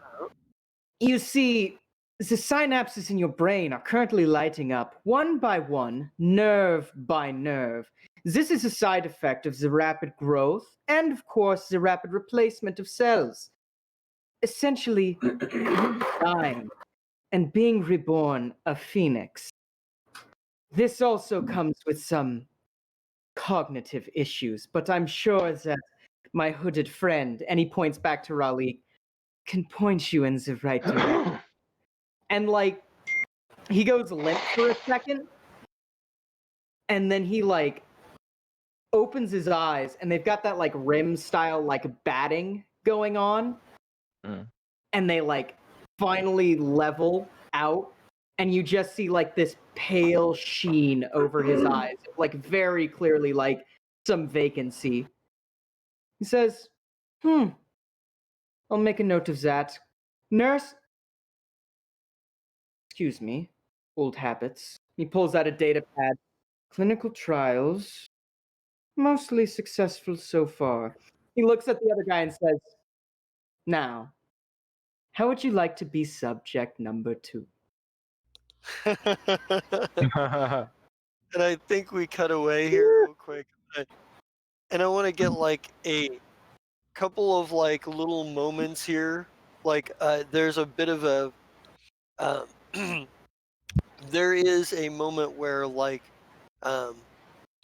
[SPEAKER 10] the synapses in your brain are currently lighting up one by one, nerve by nerve. This is a side effect of the rapid growth and, of course, the rapid replacement of cells. Essentially, dying and being reborn a phoenix. This also comes with some cognitive issues, but I'm sure that my hooded friend, and he points back to Raleigh, can point you in the right direction. And like, he goes limp for a second, and then he like opens his eyes, and they've got that like rim style like batting going on, and they like finally level out, and you just see like this pale sheen over his eyes, like very clearly like some vacancy. He says, I'll make a note of that. Nurse, excuse me, old habits." He pulls out a data pad. "Clinical trials, mostly successful so far." He looks at the other guy and says, "Now, how would you like to be subject number 2?
[SPEAKER 1] And I think we cut away here real quick. And I want to get like a couple of like little moments here. Like there's a bit of a there is a moment where like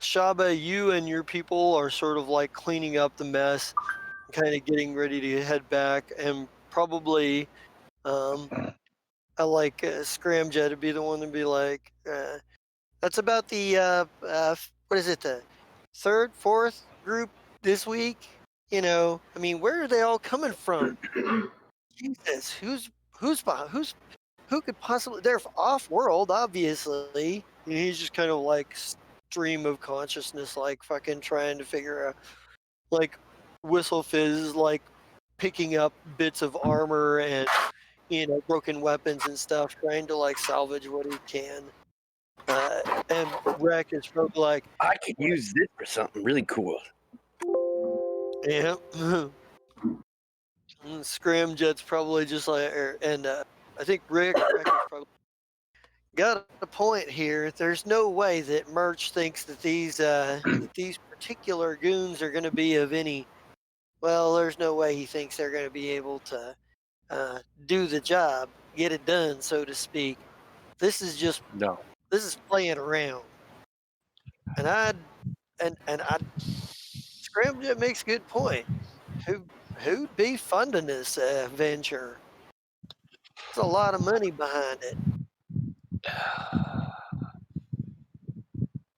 [SPEAKER 1] Shaba, you and your people are sort of like cleaning up the mess, kind of getting ready to head back, and probably I like Scramjet to be the one to be like, that's about the what is it, the third, fourth group this week? You know, I mean, where are they all coming from? Jesus, who could possibly? They're off world, obviously. And he's just kind of like stream of consciousness, like fucking trying to figure out, like Whistle Fizz is like picking up bits of armor and broken weapons and stuff, trying to like salvage what he can. And Wreck is probably like,
[SPEAKER 8] I could use this for something really cool.
[SPEAKER 1] yeah. Scramjet's probably just like, and I think Rick is probably got a point here. There's no way that Murch thinks that these particular goons are going to be of any. Well, there's no way he thinks they're going to be able to do the job, get it done, so to speak. This is just this is playing around. And Scramjet makes a good point. Who'd be funding this venture? There's a lot of money behind it.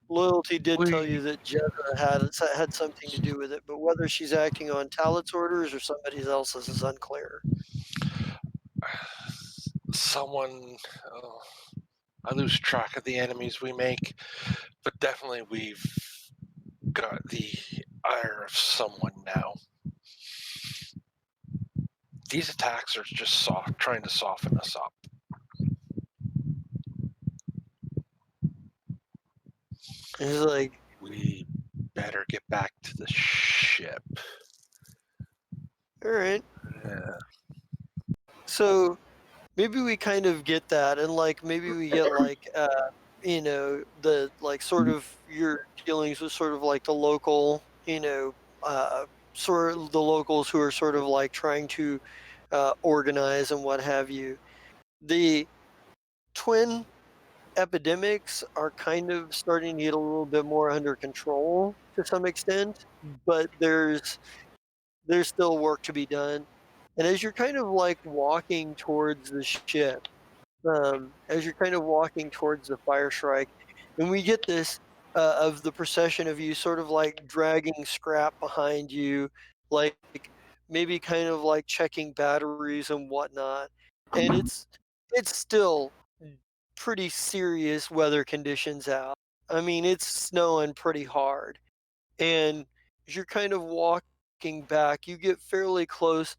[SPEAKER 1] Loyalty did tell you that Jezza had something to do with it, but whether she's acting on Talat's orders or somebody else's is unclear.
[SPEAKER 11] Someone, I lose track of the enemies we make, but definitely we've got the ire of someone now. These attacks are just trying to soften us up.
[SPEAKER 1] He's like,
[SPEAKER 11] we better get back to the ship.
[SPEAKER 1] All right.
[SPEAKER 11] Yeah.
[SPEAKER 1] So maybe we kind of get that, and like maybe we get like the like sort of your dealings with sort of like the local, sort of the locals who are sort of like trying to organize and what have you. The twin epidemics are kind of starting to get a little bit more under control to some extent, but there's still work to be done. And as you're kind of like walking towards the ship, as you're kind of walking towards the fire Shrike, and we get this of the procession of you sort of like dragging scrap behind you, like maybe kind of like checking batteries and whatnot. And it's still pretty serious weather conditions out. I mean, it's snowing pretty hard. And as you're kind of walking back, you get fairly close.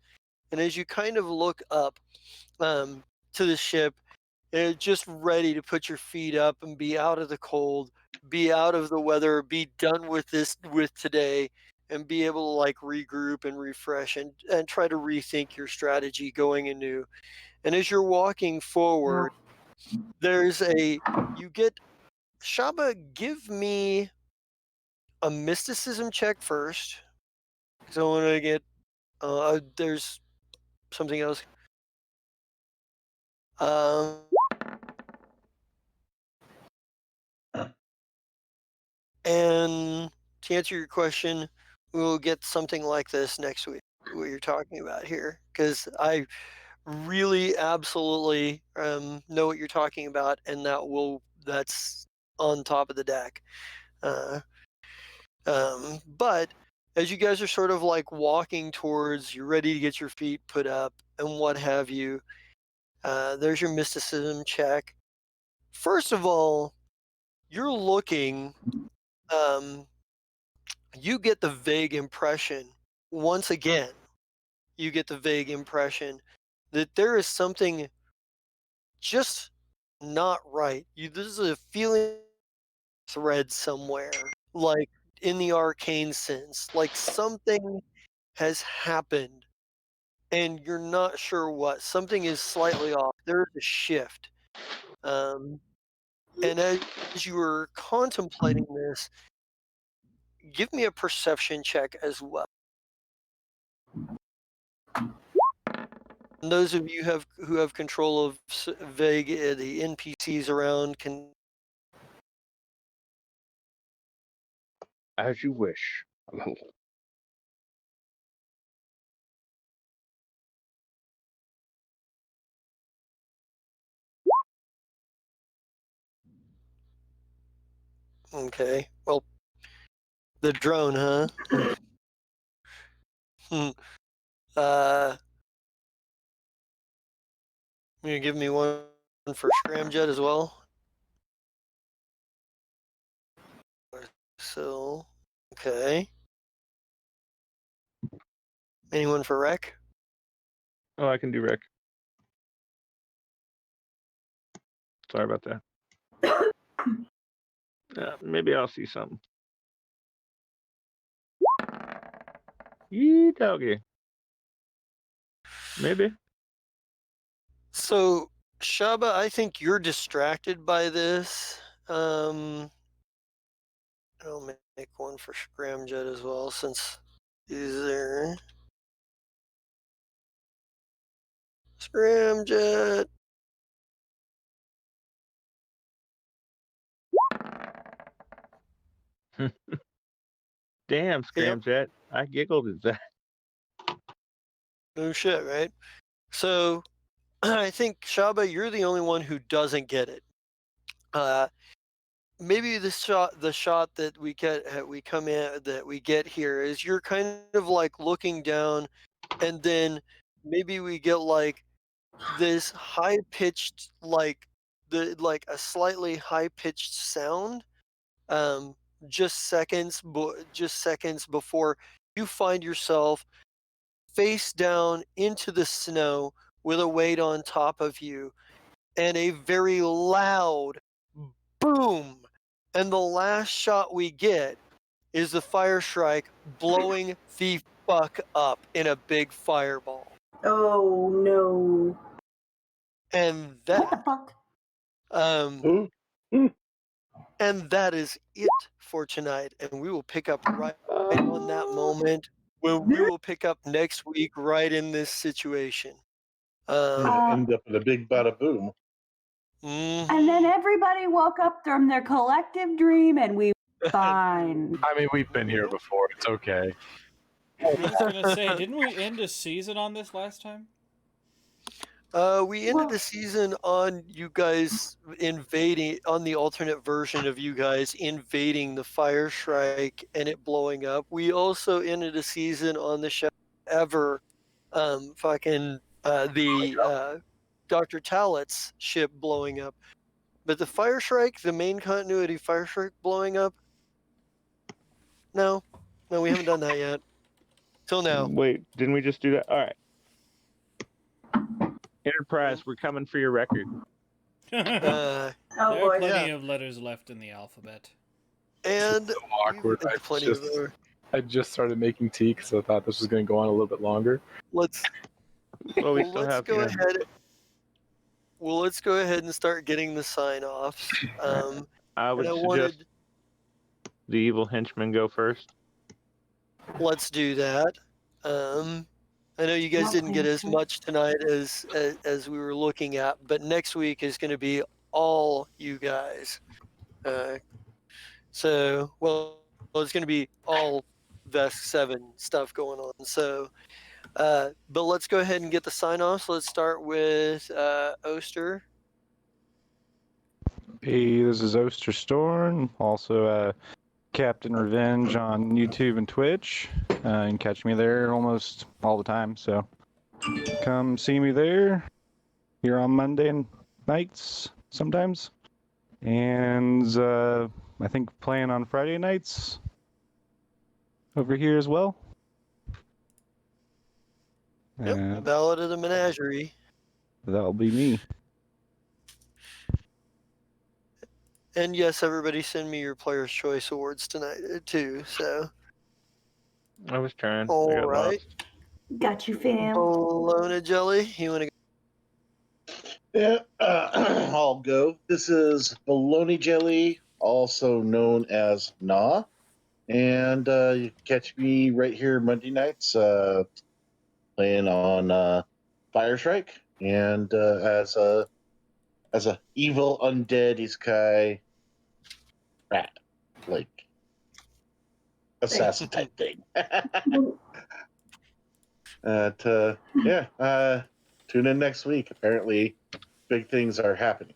[SPEAKER 1] And as you kind of look up to the ship, and just ready to put your feet up and be out of the cold, be out of the weather, be done with today, and be able to like regroup and refresh and try to rethink your strategy going anew. And as you're walking forward, there's you get Shaba, give me a mysticism check first, because I want to get there's something else. And to answer your question, we'll get something like this next week, what you're talking about here, because I really absolutely know what you're talking about, and that's on top of the deck. But as you guys are sort of like walking towards, you're ready to get your feet put up and what have you, there's your mysticism check. First of all, you're looking, you get the vague impression, once again, you get the vague impression that there is something just not right. This is a feeling thread somewhere, like in the arcane sense, like something has happened and you're not sure what. Something is slightly off. There's a shift. And as you were contemplating this, give me a perception check as well. And those of you who have control of vague the NPCs around can.
[SPEAKER 2] As you wish.
[SPEAKER 1] Okay. Well, the drone, huh? You gonna give me one for Scramjet as well? So, okay. Anyone for Rec?
[SPEAKER 2] Oh, I can do Rick. Sorry about that. Maybe I'll see something. Yee doggy. Maybe.
[SPEAKER 1] So, Shaba, I think you're distracted by this. I'll make one for Scramjet as well, since he's there. Scramjet.
[SPEAKER 2] Damn, Scramjet. I giggled at that.
[SPEAKER 1] No shit, right? So I think Shaba, you're the only one who doesn't get it. Maybe the shot that we get here is you're kind of like looking down, and then maybe we get like this high pitched like a slightly high pitched sound, just seconds before you find yourself face down into the snow with a weight on top of you, and a very loud boom. And the last shot we get is the fire Shrike blowing the fuck up in a big fireball.
[SPEAKER 4] Oh no.
[SPEAKER 1] And
[SPEAKER 7] What the
[SPEAKER 1] that
[SPEAKER 7] fuck?
[SPEAKER 1] and that is it for tonight. And we will pick up right on that moment when we will pick up next week right in this situation.
[SPEAKER 14] End up in a big bada boom.
[SPEAKER 7] And then everybody woke up from their collective dream and we were fine.
[SPEAKER 3] I mean, we've been here before. It's okay.
[SPEAKER 5] I was gonna say, didn't we end a season on this last time?
[SPEAKER 1] We ended the season on you guys invading, on the alternate version of you guys invading the Fire Shrike and it blowing up. We also ended a season on the show ever, Dr. Talet's ship blowing up. But the Fire Shrike, the main continuity Fire Shrike blowing up, no, we haven't done that yet. Till now.
[SPEAKER 2] Wait, didn't we just do that? All right. Enterprise, we're coming for your record.
[SPEAKER 5] There are plenty of letters left in the alphabet.
[SPEAKER 1] And
[SPEAKER 3] so awkward. I just started making tea because I thought this was going to go on a little bit longer.
[SPEAKER 1] Let's go ahead and start getting the sign-offs.
[SPEAKER 2] I would suggest the evil henchman go first.
[SPEAKER 1] Let's do that. I know you guys didn't get as much tonight as we were looking at, but next week is going to be all you guys. It's going to be all Vesk 7 stuff going on. So, but let's go ahead and get the sign-offs. Let's start with Oster.
[SPEAKER 9] Hey, this is Oster Storm, also Captain Revenge on YouTube and Twitch. You can catch me there almost all the time, so come see me there. Here on Monday nights sometimes, and I think playing on Friday nights over here as well.
[SPEAKER 1] Yep, Ballad of the Menagerie.
[SPEAKER 9] That'll be me.
[SPEAKER 1] And yes, everybody send me your Player's Choice Awards tonight, too, so.
[SPEAKER 2] I was trying.
[SPEAKER 1] All
[SPEAKER 2] I got
[SPEAKER 1] right.
[SPEAKER 2] lost.
[SPEAKER 7] Got you, fam.
[SPEAKER 1] Bologna Jelly, you want to go?
[SPEAKER 14] Yeah, I'll go. This is Bologna Jelly, also known as Na. And you can catch me right here Monday nights playing on Fire Shrike. And as a evil undead isekai rat, like assassin type thing. Tune in next week. Apparently, big things are happening.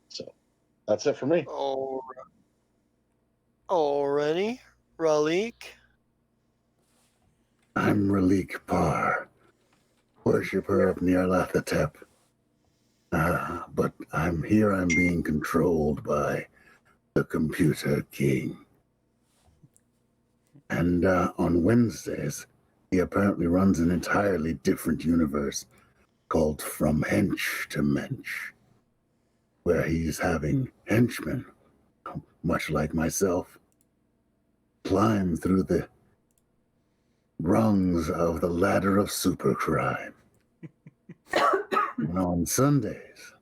[SPEAKER 14] So that's it for me.
[SPEAKER 1] Alrighty, Ralik.
[SPEAKER 12] I'm Ralik Par, worshipper of Nyarlathotep. But I'm being controlled by the Computer King. And on Wednesdays, he apparently runs an entirely different universe called From Hench to Mensch, where he's having henchmen, much like myself, climb through the rungs of the ladder of supercrime. And on Sundays,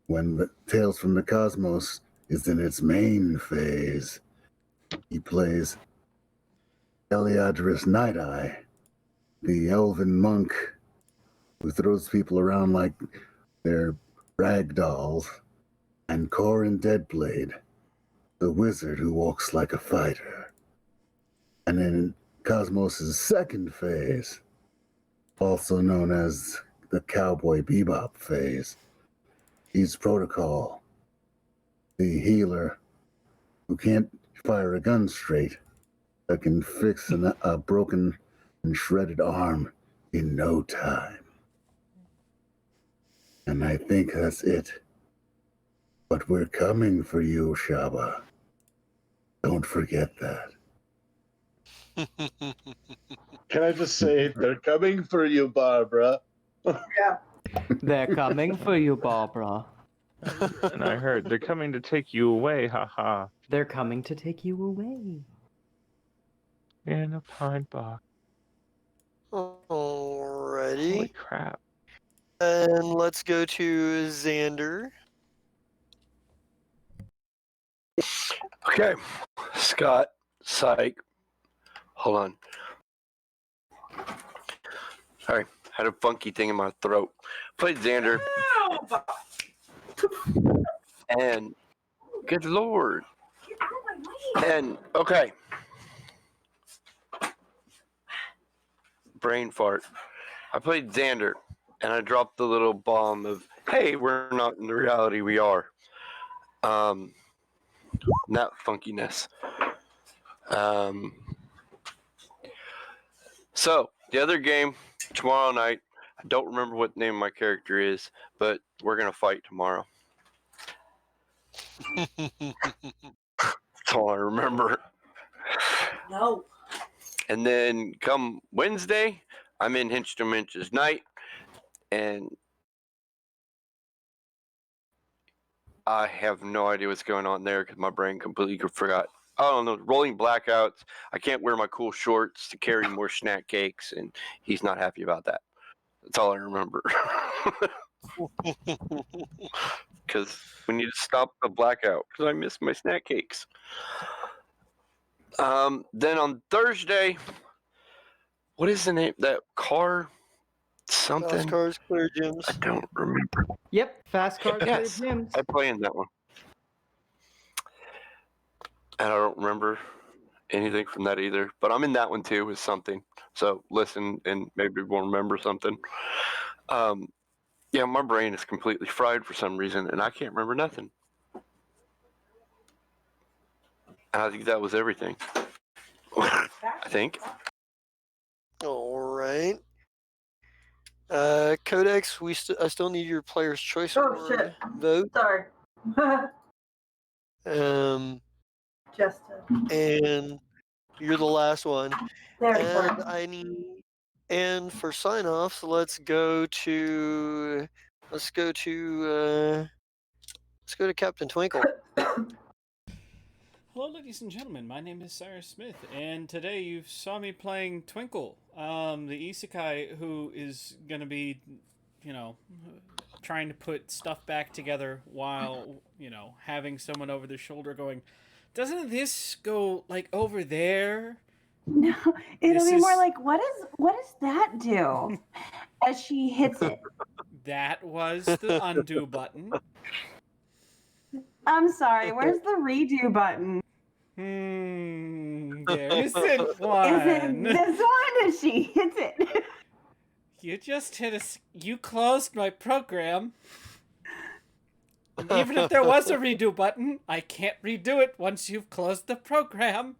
[SPEAKER 12] when the Tales from the Cosmos is in its main phase, he plays Eliadris Night-Eye, the elven monk who throws people around like they're rag dolls, and Corin Deadblade, the wizard who walks like a fighter. And in Cosmos' second phase, also known as the Cowboy Bebop phase, he's Protocol, the healer who can't fire a gun straight, that can fix a broken and shredded arm in no time. And I think that's it. But we're coming for you, Shaba. Don't forget that.
[SPEAKER 14] Can I just say, they're coming for you, Barbara.
[SPEAKER 4] Yeah.
[SPEAKER 10] They're coming for you, Barbara.
[SPEAKER 2] And I heard they're coming to take you away, haha.
[SPEAKER 10] They're coming to take you away.
[SPEAKER 2] In a pine box.
[SPEAKER 1] Alrighty.
[SPEAKER 2] Holy crap.
[SPEAKER 1] And let's go to Xander.
[SPEAKER 8] Okay, Scott, psych. Hold on. Sorry, had a funky thing in my throat. Played Xander. And good lord. And okay. Brain fart. I played Xander and I dropped the little bomb of, hey, we're not in the reality we are. That funkiness. So the other game tomorrow night, I don't remember what the name of my character is, but we're gonna fight tomorrow. That's all I remember.
[SPEAKER 4] No.
[SPEAKER 8] And then come Wednesday, I'm in Hinchman's night, and I have no idea what's going on there because my brain completely forgot. I don't know, rolling blackouts. I can't wear my cool shorts to carry more snack cakes, and he's not happy about that. That's all I remember. Because we need to stop the blackout because I miss my snack cakes. Then on Thursday, what is the name? That car? Something?
[SPEAKER 1] Fast Cars, Clear Gyms.
[SPEAKER 8] I don't remember.
[SPEAKER 10] Yep, fast cars,
[SPEAKER 8] Yes,
[SPEAKER 10] clear gyms.
[SPEAKER 8] I play in that one. And I don't remember anything from that either. But I'm in that one too with something. So listen and maybe we'll remember something. Yeah, my brain is completely fried for some reason and I can't remember nothing. And I think that was everything. I think.
[SPEAKER 1] All right. Codex, I still need your player's choice award
[SPEAKER 4] Shit.
[SPEAKER 1] vote.
[SPEAKER 4] Sorry. Just
[SPEAKER 1] and you're the last one.
[SPEAKER 4] There,
[SPEAKER 1] And for sign offs, let's go to Captain Twinkle.
[SPEAKER 5] Hello, ladies and gentlemen. My name is Cyrus Smith, and today you saw me playing Twinkle, the isekai who is going to be, trying to put stuff back together while, having someone over their shoulder going, doesn't this go, like, over there?
[SPEAKER 7] No, it'll be more like, what does that do? As she hits it.
[SPEAKER 5] That was the undo button.
[SPEAKER 7] I'm sorry, where's the redo button?
[SPEAKER 5] There isn't one.
[SPEAKER 7] Is it this one? Is she hits it?
[SPEAKER 5] You just you closed my program. And even if there was a redo button, I can't redo it once you've closed the program.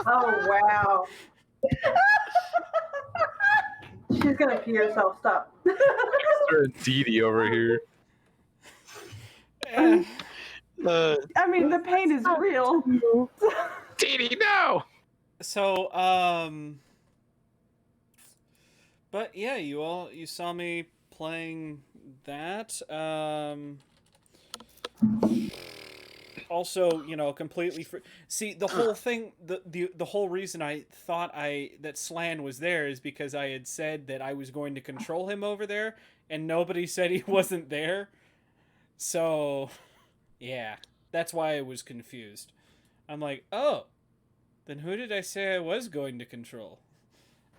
[SPEAKER 4] Oh, wow. She's gonna pee herself. Stop.
[SPEAKER 3] Didi over here.
[SPEAKER 7] I mean, the pain is real.
[SPEAKER 3] Didi, no!
[SPEAKER 5] So, but yeah, you saw me playing that. Also, completely see the whole thing. The whole reason I thought that Slan was there is because I had said that I was going to control him over there, and nobody said he wasn't there. So, yeah, that's why I was confused. I'm like, oh, then who did I say I was going to control?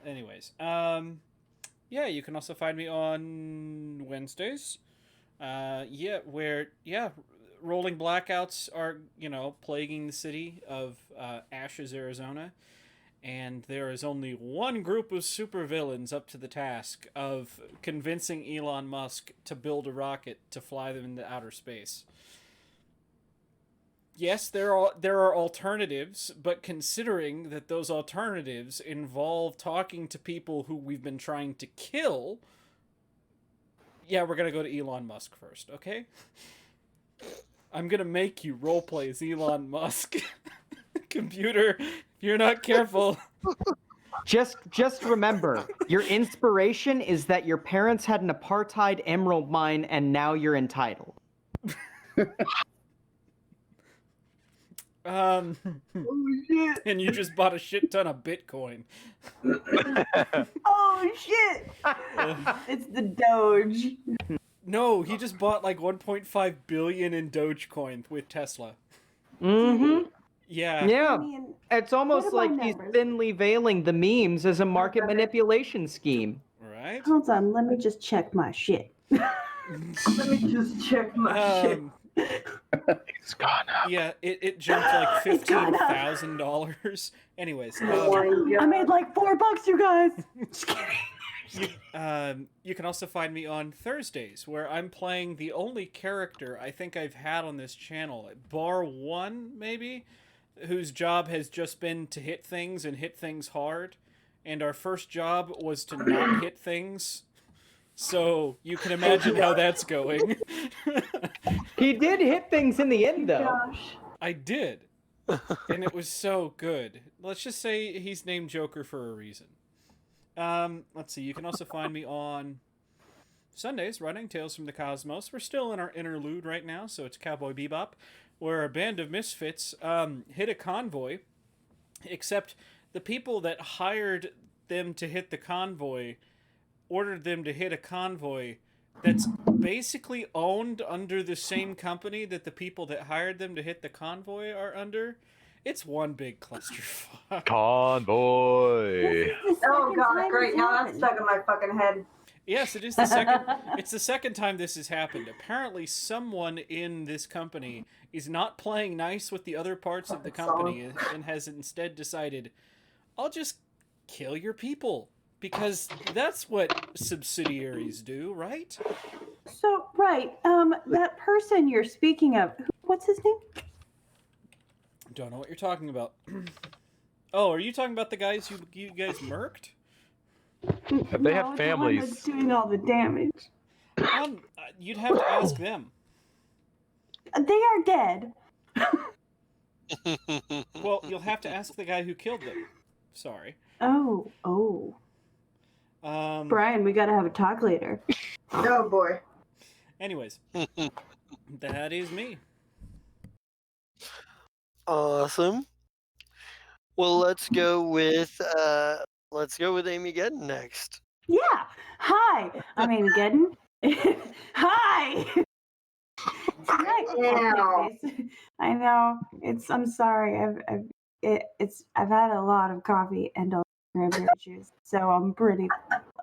[SPEAKER 5] anyways, yeah, you can also find me on Wednesdays. Rolling blackouts are, plaguing the city of Ashes, Arizona, and there is only one group of supervillains up to the task of convincing Elon Musk to build a rocket to fly them into outer space. Yes, there are alternatives, but considering that those alternatives involve talking to people who we've been trying to kill, yeah, we're gonna go to Elon Musk first, okay? I'm gonna make you roleplay as Elon Musk. Computer, if you're not careful.
[SPEAKER 10] Just remember, your inspiration is that your parents had an apartheid emerald mine and now you're entitled.
[SPEAKER 4] Oh shit!
[SPEAKER 5] And you just bought a shit ton of Bitcoin.
[SPEAKER 7] Oh shit! It's the Doge.
[SPEAKER 5] No, he just bought like 1.5 billion in Dogecoin with Tesla.
[SPEAKER 10] Mm-hmm.
[SPEAKER 5] Yeah.
[SPEAKER 10] Yeah.
[SPEAKER 7] I mean,
[SPEAKER 10] It's almost
[SPEAKER 7] what are my
[SPEAKER 10] like he's
[SPEAKER 7] numbers?
[SPEAKER 10] thinly veiling the memes as a market manipulation scheme.
[SPEAKER 5] Right?
[SPEAKER 7] Hold on, let me just check my shit. Let me just check my shit.
[SPEAKER 3] It's gone up.
[SPEAKER 5] Yeah, it jumped like $15,000. Anyways,
[SPEAKER 7] I made like $4, you guys. Just kidding.
[SPEAKER 5] you can also find me on Thursdays, where I'm playing the only character I think I've had on this channel, bar one maybe, whose job has just been to hit things and hit things hard, and our first job was to not hit things. So you can imagine how that's going.
[SPEAKER 10] He did hit things in the end, though.
[SPEAKER 7] Gosh.
[SPEAKER 5] I did. And it was so good. Let's just say he's named Joker for a reason. Let's see. You can also find me on Sundays running Tales from the Cosmos. We're still in our interlude right now, so it's Cowboy Bebop, where a band of misfits hit a convoy, except the people that hired them to hit the convoy ordered them to hit a convoy that's basically owned under the same company that the people that hired them to hit the convoy are under. It's one big clusterfuck.
[SPEAKER 3] Convoy.
[SPEAKER 4] Oh god, great! Now that's stuck in my fucking head.
[SPEAKER 5] Yes, it is the second. It's the second time this has happened. Apparently, someone in this company is not playing nice with the other parts of the company and has instead decided, "I'll just kill your people." Because that's what subsidiaries do, right?
[SPEAKER 7] So, right, that person you're speaking of, what's his name?
[SPEAKER 5] Don't know what you're talking about. Oh, are you talking about the guys you guys murked?
[SPEAKER 3] They have
[SPEAKER 7] No, the one
[SPEAKER 3] families.
[SPEAKER 7] that's doing all the damage.
[SPEAKER 5] You'd have to ask them.
[SPEAKER 7] They are dead.
[SPEAKER 5] Well, you'll have to ask the guy who killed them. Sorry.
[SPEAKER 7] Oh. Brian, we gotta have a talk later.
[SPEAKER 4] Oh boy.
[SPEAKER 5] Anyways, that is me.
[SPEAKER 1] Awesome. Well, let's go with Amy Gedden next.
[SPEAKER 7] Yeah. Hi, I'm Amy Gedden. Hi. Tonight, I know. I'm sorry. I've had a lot of coffee and a cranberry juice, so I'm pretty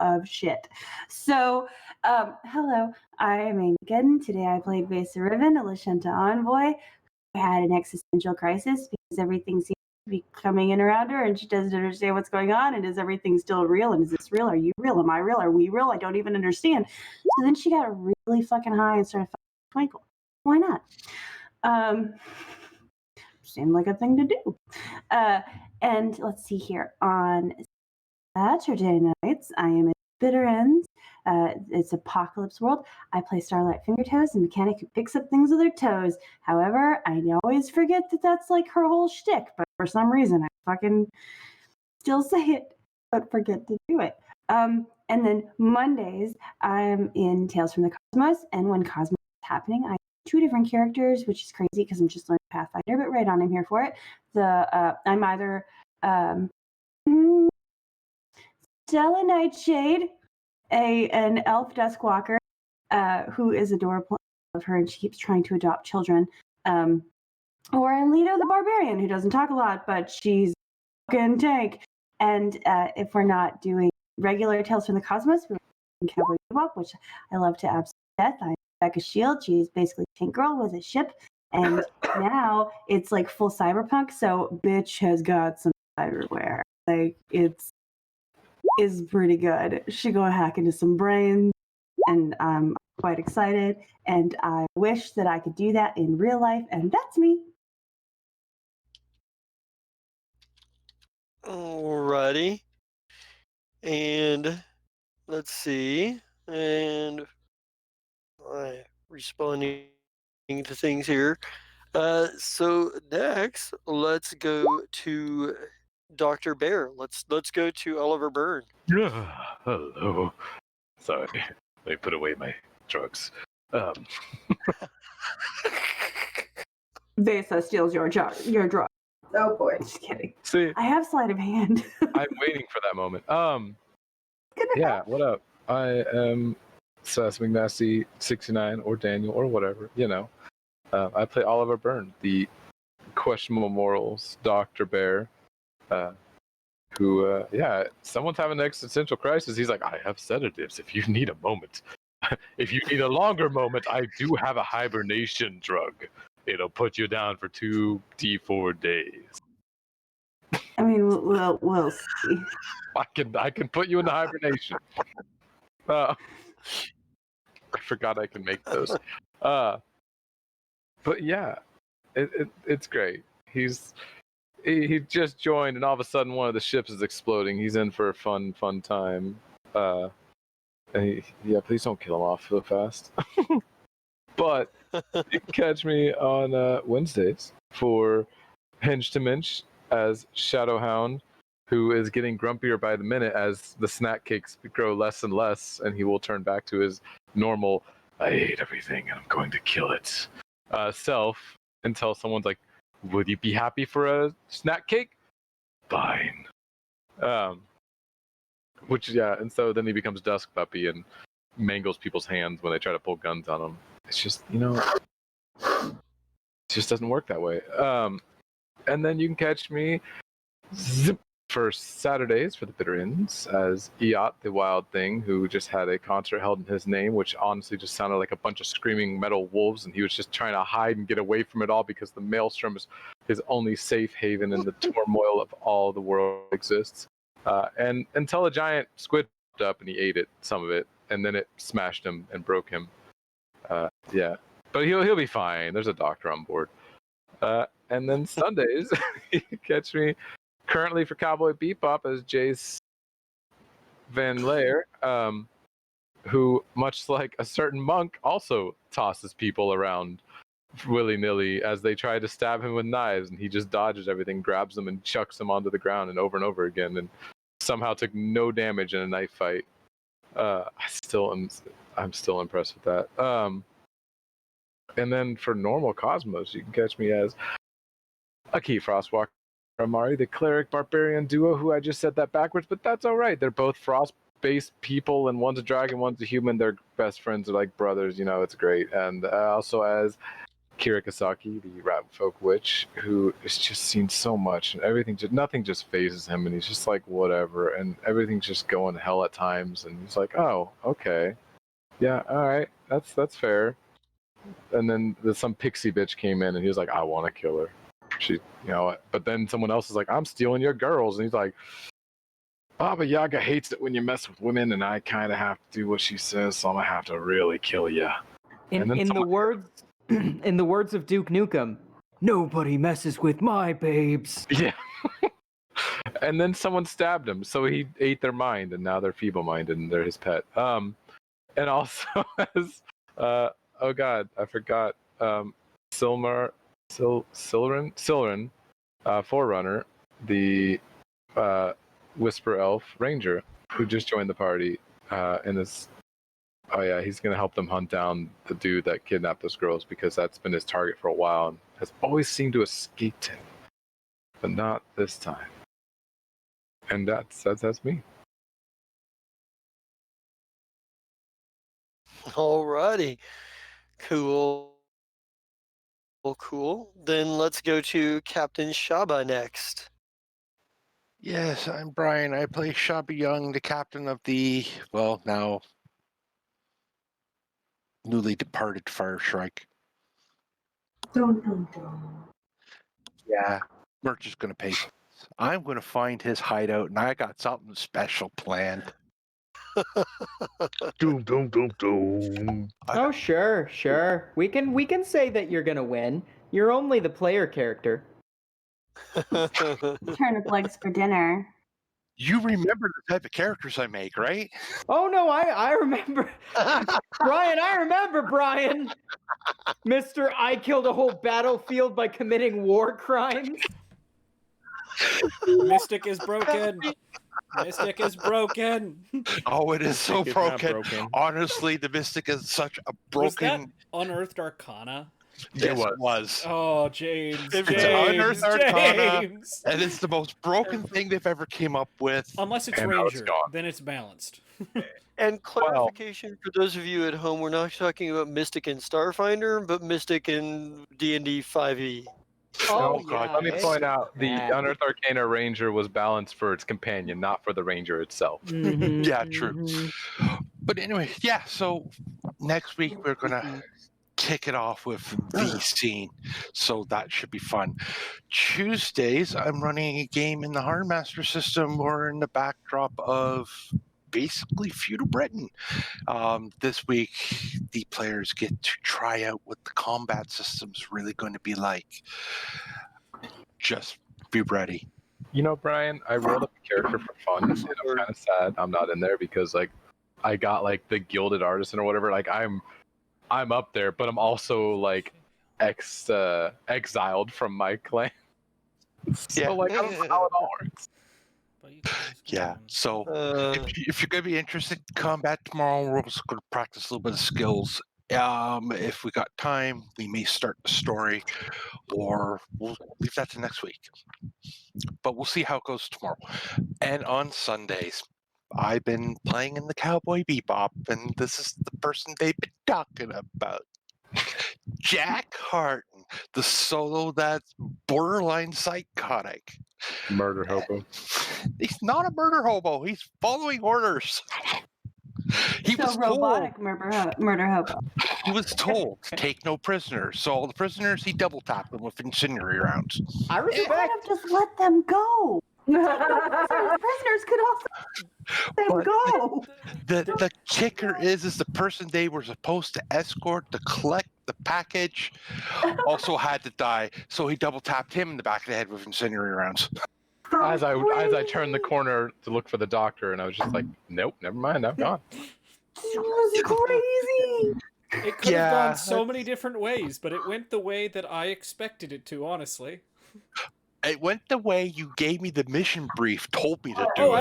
[SPEAKER 7] of shit. So, hello, I am Amy Gedden. Today I played Vesa Riven, a Lashenta envoy. I had an existential crisis because everything seems to be coming in around her and she doesn't understand what's going on. And is everything still real? And is this real? Are you real? Am I real? Are we real? I don't even understand. So then she got really fucking high and started fucking Twinkle. Why not? Seemed like a thing to do. And let's see here. On Saturday nights, I am at Bitter Ends. It's Apocalypse World. I play Starlight Fingertoes, a mechanic who picks up things with her toes. However, I always forget that that's like her whole shtick, but for some reason I fucking still say it, but forget to do it. And then Mondays, I'm in Tales from the Cosmos, and when Cosmos is happening, I have 2 different characters, which is crazy because I'm just learning Pathfinder, but right on, I'm here for it. I'm either Stella Nightshade, an elf Duskwalker, who is adorable. I love her, and she keeps trying to adopt children. Or Leto the Barbarian, who doesn't talk a lot, but she's a fucking tank. And if we're not doing regular Tales from the Cosmos, we're doing Cowboy Bebop, which I love to absolute death. I'm Becca Shield. She's basically Tank Girl with a ship. And now it's like full cyberpunk, so bitch has got some cyberware. Like it's is pretty good. She go hack into some brains, and I'm quite excited. And I wish that I could do that in real life, and that's me.
[SPEAKER 1] Alrighty. And let's see. And I'm responding to things here. So next, let's go to Dr. Bear. Let's go to Oliver Byrne.
[SPEAKER 3] Hello. Sorry. Let me put away my drugs.
[SPEAKER 7] Vesa steals your drug.
[SPEAKER 4] Oh boy.
[SPEAKER 7] Just kidding.
[SPEAKER 3] See,
[SPEAKER 7] I have sleight of hand.
[SPEAKER 3] I'm waiting for that moment. Yeah, what up? I am Sass McNasty 69 or Daniel or whatever, you know. I play Oliver Byrne, the questionable morals Dr. Bear, who, someone's having an existential crisis. He's like, I have sedatives if you need a moment. If you need a longer moment, I do have a hibernation drug. It'll put you down for 2 D4 days.
[SPEAKER 7] I mean, we'll see.
[SPEAKER 3] I can put you into hibernation. I forgot I can make those. But yeah, it's great. He just joined, and all of a sudden one of the ships is exploding. He's in for a fun time. And please don't kill him off so fast. But you can catch me on Wednesdays for Hinge to Minch as Shadowhound, who is getting grumpier by the minute as the snack cakes grow less and less, and he will turn back to his normal, I hate everything and I'm going to kill it, self until someone's like, would you be happy for a snack cake? Fine. And so then he becomes Dusk Puppy and mangles people's hands when they try to pull guns on him. It's just, it just doesn't work that way. And then you can catch me for Saturdays for the Bitter Ends as Eot, the Wild Thing, who just had a concert held in his name, which honestly just sounded like a bunch of screaming metal wolves, and he was just trying to hide and get away from it all because the Maelstrom is his only safe haven in the turmoil of all the world exists. And until a giant squid popped up and he ate it, some of it, and then it smashed him and broke him. But he'll be fine. There's a doctor on board. And then Sundays, you can catch me currently for Cowboy Bebop as Jace Van Laer, who, much like a certain monk, also tosses people around willy-nilly as they try to stab him with knives, and he just dodges everything, grabs them, and chucks them onto the ground and over again, and somehow took no damage in a knife fight. I'm still impressed with that. And then for normal Cosmos, you can catch me as Aki Frostwalker Amari, the cleric barbarian duo, who I just said that backwards, but that's all right. They're both frost-based people, and one's a dragon, one's a human. They're best friends, they're like brothers. It's great. And also as Kira Kasaki, the rat folk witch, who has just seen so much, and nothing just phases him, and he's just like whatever, and everything's just going to hell at times, and he's like, oh, okay, yeah, all right, that's fair. And then some pixie bitch came in, and he was like, I want to kill her. But then someone else is like, I'm stealing your girls, and he's like, Baba Yaga hates it when you mess with women, and I kind of have to do what she says, so I'm gonna have to really kill you.
[SPEAKER 10] In the words of Duke Nukem, nobody messes with my babes.
[SPEAKER 3] Yeah. And then someone stabbed him, so he ate their mind, and now they're feeble-minded, and they're his pet. And also as oh god, I forgot. Silren, Forerunner, the Whisper Elf Ranger, who just joined the party, and is, he's gonna help them hunt down the dude that kidnapped those girls, because that's been his target for a while and has always seemed to escape him, but not this time. And that's me.
[SPEAKER 1] Alrighty. Cool. Then let's go to Captain Shaba next.
[SPEAKER 11] Yes, I'm Brian. I play Shabby Young, the captain of the, well, now newly departed Fire Shrike.
[SPEAKER 4] Dun, dun, dun.
[SPEAKER 11] Yeah, Merch is going to pay. I'm going to find his hideout, and I got something special planned.
[SPEAKER 2] Doom, doom, doom, doom.
[SPEAKER 10] Oh, sure. We can say that you're gonna win. You're only the player character.
[SPEAKER 7] Turnip legs for dinner.
[SPEAKER 11] You remember the type of characters I make, right?
[SPEAKER 10] Oh no, I remember. Brian, I remember Brian. Mr. I killed a whole battlefield by committing war crimes.
[SPEAKER 5] Mystic is broken. Mystic is broken.
[SPEAKER 11] Oh, it is so
[SPEAKER 2] Mystic is not
[SPEAKER 11] broken.
[SPEAKER 2] broken.
[SPEAKER 11] Honestly, the Mystic is such a
[SPEAKER 5] Was that
[SPEAKER 11] broken.
[SPEAKER 5] Unearthed Arcana?
[SPEAKER 11] Yes, it was.
[SPEAKER 5] Oh, James.
[SPEAKER 11] If it's Unearthed Arcana,
[SPEAKER 5] James.
[SPEAKER 11] and it's the most broken thing they've ever came up with.
[SPEAKER 5] Unless it's
[SPEAKER 11] And now
[SPEAKER 5] Ranger,
[SPEAKER 11] gone.
[SPEAKER 5] then it's balanced.
[SPEAKER 1] And clarification for those of you at home, we're not talking about Mystic and Starfinder, but Mystic in D&D 5e.
[SPEAKER 3] Oh,
[SPEAKER 10] yeah,
[SPEAKER 3] God. Let me point out the
[SPEAKER 10] yeah.
[SPEAKER 3] Unearthed Arcana Ranger was balanced for its companion, not for the Ranger itself.
[SPEAKER 11] Yeah, true. But anyway, yeah, so next week we're going to kick it off with the scene. So that should be fun. Tuesdays, I'm running a game in the Hardmaster system or in the backdrop of basically feudal Britain. This week, the players get to try out what the combat system's really going to be like. Just be ready.
[SPEAKER 3] You know, Brian, I rolled up a character for fun, and I'm kind of sad I'm not in there because, like, I got, like, the Gilded Artisan or whatever. Like, I'm up there, but I'm also, like, exiled from my clan. So,
[SPEAKER 11] Yeah.
[SPEAKER 3] like, I don't know how it all works.
[SPEAKER 11] Yeah, so if you're going to be interested in combat tomorrow, we're also going to practice a little bit of skills. If we got time, we may start the story, or we'll leave that to next week. But we'll see how it goes tomorrow. And on Sundays, I've been playing in the Cowboy Bebop, and this is the person they've been talking about. Jack Harton, the solo that's borderline psychotic.
[SPEAKER 3] Murder hobo.
[SPEAKER 11] He's not a murder hobo. He's following orders. He
[SPEAKER 7] So
[SPEAKER 11] was
[SPEAKER 7] robotic murder hobo.
[SPEAKER 11] He was told to take no prisoners. So all the prisoners, he double tapped them with incendiary rounds.
[SPEAKER 10] I
[SPEAKER 7] They could have just let them go. The prisoners could also let them go.
[SPEAKER 11] The kicker is the person they were supposed to escort to collect the package also had to die. So he double tapped him in the back of the head with incendiary rounds.
[SPEAKER 3] As I turned the corner to look for the doctor, and I was just like, nope, never mind, I'm gone.
[SPEAKER 7] It was crazy.
[SPEAKER 5] It could have gone so many different ways, but it went the way that I expected it to, honestly.
[SPEAKER 11] It went the way you gave me the mission brief, told me to do
[SPEAKER 5] Oh,
[SPEAKER 11] it.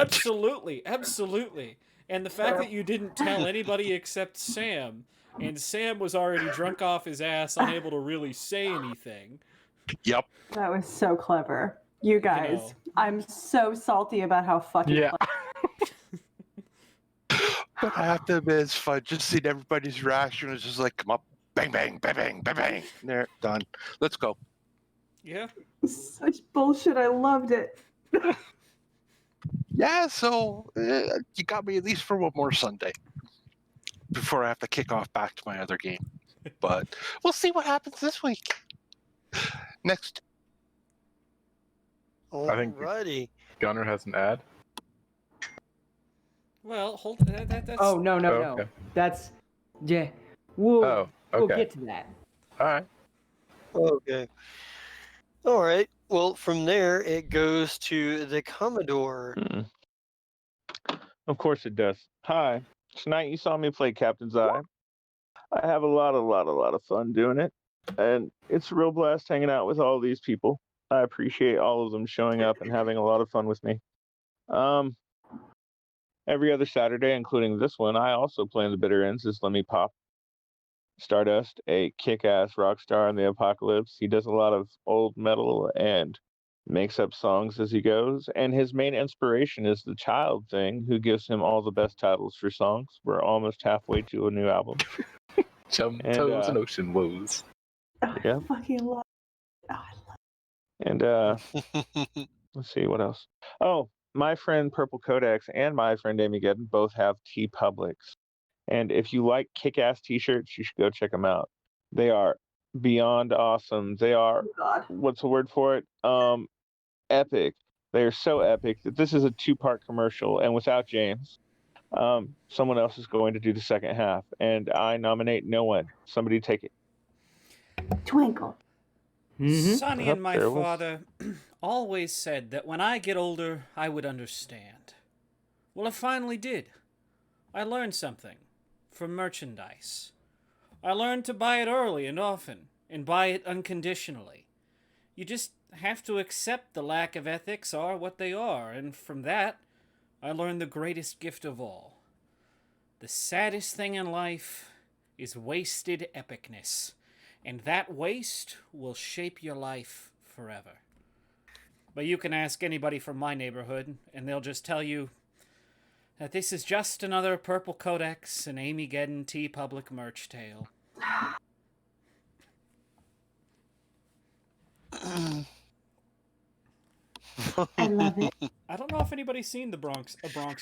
[SPEAKER 5] absolutely. And the fact that you didn't tell anybody except Sam, and Sam was already drunk off his ass, unable to really say anything.
[SPEAKER 11] Yep.
[SPEAKER 7] That was so clever. You guys, I'm so salty about how fucking clever.
[SPEAKER 11] But I have to admit, it's fun. Just seeing everybody's reaction was just like, come up, bang, bang, bang, bang, bang, bang. There, done. Let's go.
[SPEAKER 5] Yeah.
[SPEAKER 7] Such bullshit. I loved it.
[SPEAKER 11] Yeah, so you got me at least for one more Sunday before I have to kick off back to my other game. But we'll see what happens this week. Next.
[SPEAKER 3] I think
[SPEAKER 1] Alrighty.
[SPEAKER 3] Gunner has an ad.
[SPEAKER 5] Well, hold that's.
[SPEAKER 10] Oh no.
[SPEAKER 3] Okay.
[SPEAKER 10] That's We'll
[SPEAKER 3] okay.
[SPEAKER 10] get to that.
[SPEAKER 3] All right.
[SPEAKER 1] Okay. All right. Well, from there, it goes to the Commodore.
[SPEAKER 2] Of course it does. Hi. Tonight you saw me play Captain's Eye. I have a lot of fun doing it. And it's a real blast hanging out with all these people. I appreciate all of them showing up and having a lot of fun with me. Every other Saturday, including this one, I also play in the Bitter Ends as Lemmy Pop Stardust, a kick-ass rock star in the apocalypse. He does a lot of old metal and makes up songs as he goes. And his main inspiration is the Child thing, who gives him all the best titles for songs. We're almost halfway to a new album.
[SPEAKER 3] Chum Toes and Ocean Woes.
[SPEAKER 2] Yeah.
[SPEAKER 7] Fucking love.
[SPEAKER 2] And let's see what else. Oh, my friend Purple Codex and my friend Amy Geddon both have T Publics. And if you like kick-ass t-shirts, you should go check them out. They are beyond awesome. They are, what's the word for it? Epic. They are so epic that this is a 2-part commercial. And without James, someone else is going to do the second half. And I nominate no one. Somebody take it.
[SPEAKER 7] Twinkle.
[SPEAKER 5] Sonny and my father always said that when I get older, I would understand. Well, I finally did. I learned something from merchandise. I learned to buy it early and often, and buy it unconditionally. You just have to accept the lack of ethics are what they are, and from that, I learned the greatest gift of all. The saddest thing in life is wasted epicness, and that waste will shape your life forever. But you can ask anybody from my neighborhood, and they'll just tell you that this is just another Purple Codex and Amy Geddon T Public merch tale.
[SPEAKER 7] I love it.
[SPEAKER 5] I don't know if anybody's seen A Bronx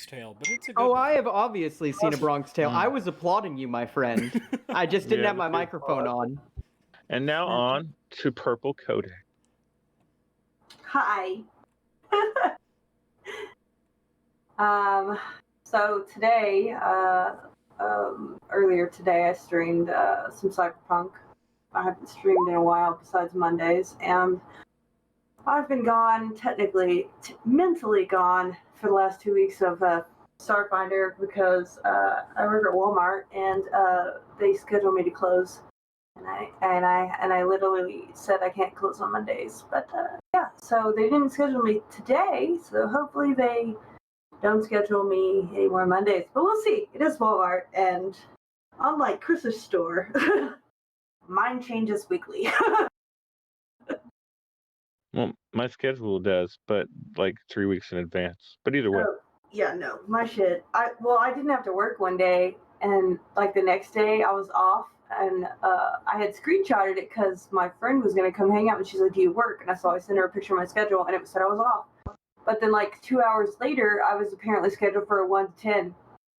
[SPEAKER 5] Tale, but it's a good
[SPEAKER 10] Oh,
[SPEAKER 5] one.
[SPEAKER 10] I have obviously seen A Bronx Tale. I was applauding you, my friend. I just didn't have my microphone on.
[SPEAKER 2] And now on to Purple Codex.
[SPEAKER 4] Hi. So today, earlier today, I streamed some Cyberpunk. I haven't streamed in a while besides Mondays, and I've been gone, technically, mentally gone for the last 2 weeks of Starfinder because I work at Walmart and they scheduled me to close, and I literally said I can't close on Mondays, but yeah, so they didn't schedule me today, so hopefully they don't schedule me any more Mondays, but we'll see. It is Walmart, and unlike Chris's store, mine changes weekly.
[SPEAKER 2] Well, my schedule does, but like 3 weeks in advance. But either way.
[SPEAKER 4] Yeah, no, my shit. I didn't have to work one day, and like the next day I was off, and I had screenshotted it because my friend was gonna come hang out, and she's like, "Do you work?" And I sent her a picture of my schedule, and it said I was off. But then like 2 hours later, I was apparently scheduled for a 1 to 10,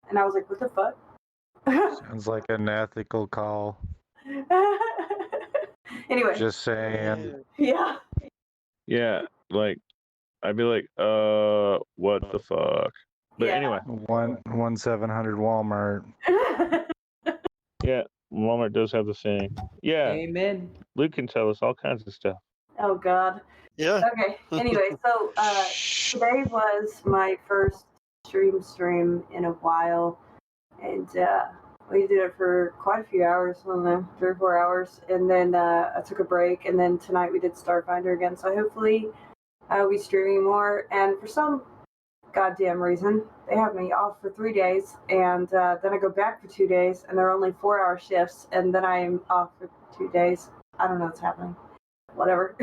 [SPEAKER 4] and I was like, "What the fuck?"
[SPEAKER 9] Sounds like an ethical call.
[SPEAKER 4] Anyway.
[SPEAKER 9] Just saying.
[SPEAKER 4] Yeah.
[SPEAKER 2] Yeah, like I'd be like, what the fuck? But anyway.
[SPEAKER 9] 1700 Walmart.
[SPEAKER 2] Yeah, Walmart does have the thing. Yeah.
[SPEAKER 10] Amen.
[SPEAKER 2] Luke can tell us all kinds of stuff.
[SPEAKER 4] Oh God.
[SPEAKER 1] Yeah.
[SPEAKER 4] Okay. Anyway, so today was my first stream in a while, and we did it for quite a few hours, I don't know, 3 or 4 hours, and then I took a break, and then tonight we did Starfinder again. So hopefully I'll be streaming more. And for some goddamn reason, they have me off for 3 days, and then I go back for 2 days, and they're only 4-hour shifts, and then I'm off for 2 days. I don't know what's happening. Whatever.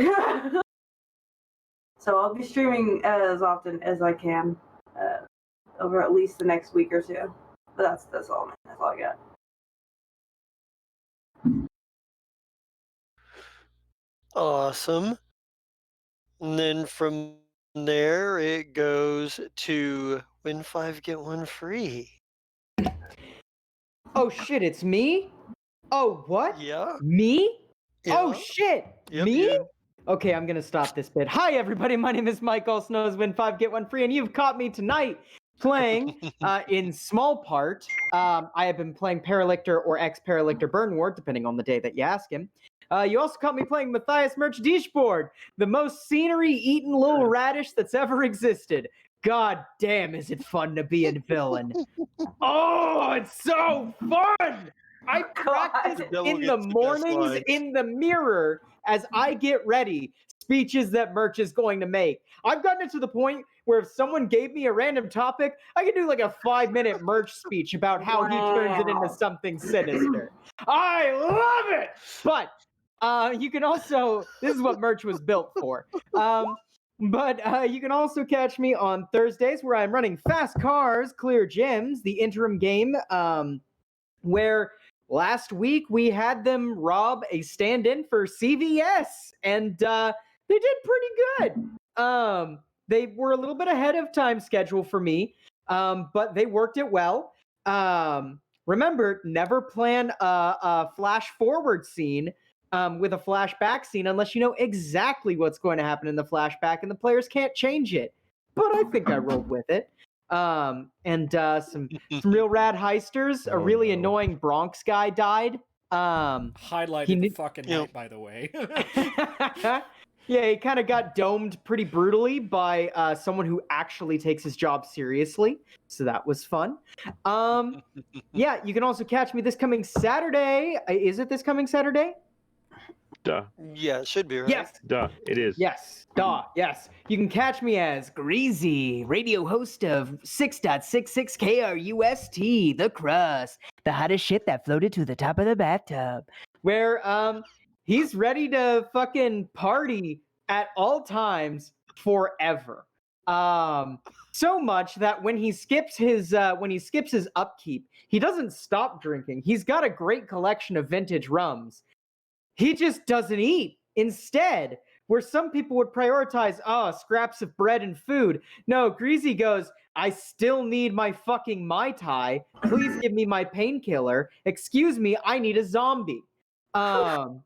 [SPEAKER 4] So I'll be streaming as often as I can over at least the next week or two. But that's all, man. That's all I got.
[SPEAKER 1] Awesome. And then from there, it goes to win 5, get 1 free.
[SPEAKER 10] Oh shit, it's me? Oh, what?
[SPEAKER 1] Yeah.
[SPEAKER 10] Me?
[SPEAKER 1] Yeah.
[SPEAKER 10] Oh shit,
[SPEAKER 1] Yep,
[SPEAKER 10] me?
[SPEAKER 1] you.
[SPEAKER 10] Okay, I'm gonna stop this bit. Hi everybody, my name is Mike, also known as Win 5, Get 1 Free, and you've caught me tonight playing, in small part, I have been playing Paralictor or ex-Paralictor Burn Ward, depending on the day that you ask him. You also caught me playing Matthias Merch Board, the most scenery-eating little radish that's ever existed. God damn, is it fun to be a villain. Oh, it's so fun! I practice in the mornings in the mirror as I get ready speeches that Merch is going to make. I've gotten it to the point where if someone gave me a random topic, I could do like a 5-minute Merch speech about how he turns it into something sinister. I love it! But you can also, this is what Merch was built for. But you can also catch me on Thursdays where I'm running Fast Cars, Clear Gems, the interim game, where last week we had them rob a stand-in for CVS, and they did pretty good. They were a little bit ahead of time schedule for me, but they worked it well. Remember, never plan a flash forward scene with a flashback scene unless you know exactly what's going to happen in the flashback and the players can't change it. But I think I rolled with it. And some real rad heisters. A really annoying Bronx guy died.
[SPEAKER 5] Highlighted the fucking night, by the way.
[SPEAKER 10] Yeah, he kind of got domed pretty brutally by someone who actually takes his job seriously. So that was fun. Yeah, you can also catch me this coming Saturday. Is it this coming Saturday?
[SPEAKER 2] Duh.
[SPEAKER 1] Yeah, it should be, right?
[SPEAKER 10] Yes.
[SPEAKER 2] Duh, it is.
[SPEAKER 10] Yes. Duh. Yes. You can catch me as Greasy, radio host of 6.66 KRUST, The Crust, the hottest shit that floated to the top of the bathtub. Where he's ready to fucking party at all times forever. So much that when he skips his upkeep, he doesn't stop drinking. He's got a great collection of vintage rums. He just doesn't eat. Instead, where some people would prioritize, scraps of bread and food. No, Greasy goes, I still need my fucking Mai Tai. Please give me my painkiller. Excuse me, I need a zombie. Good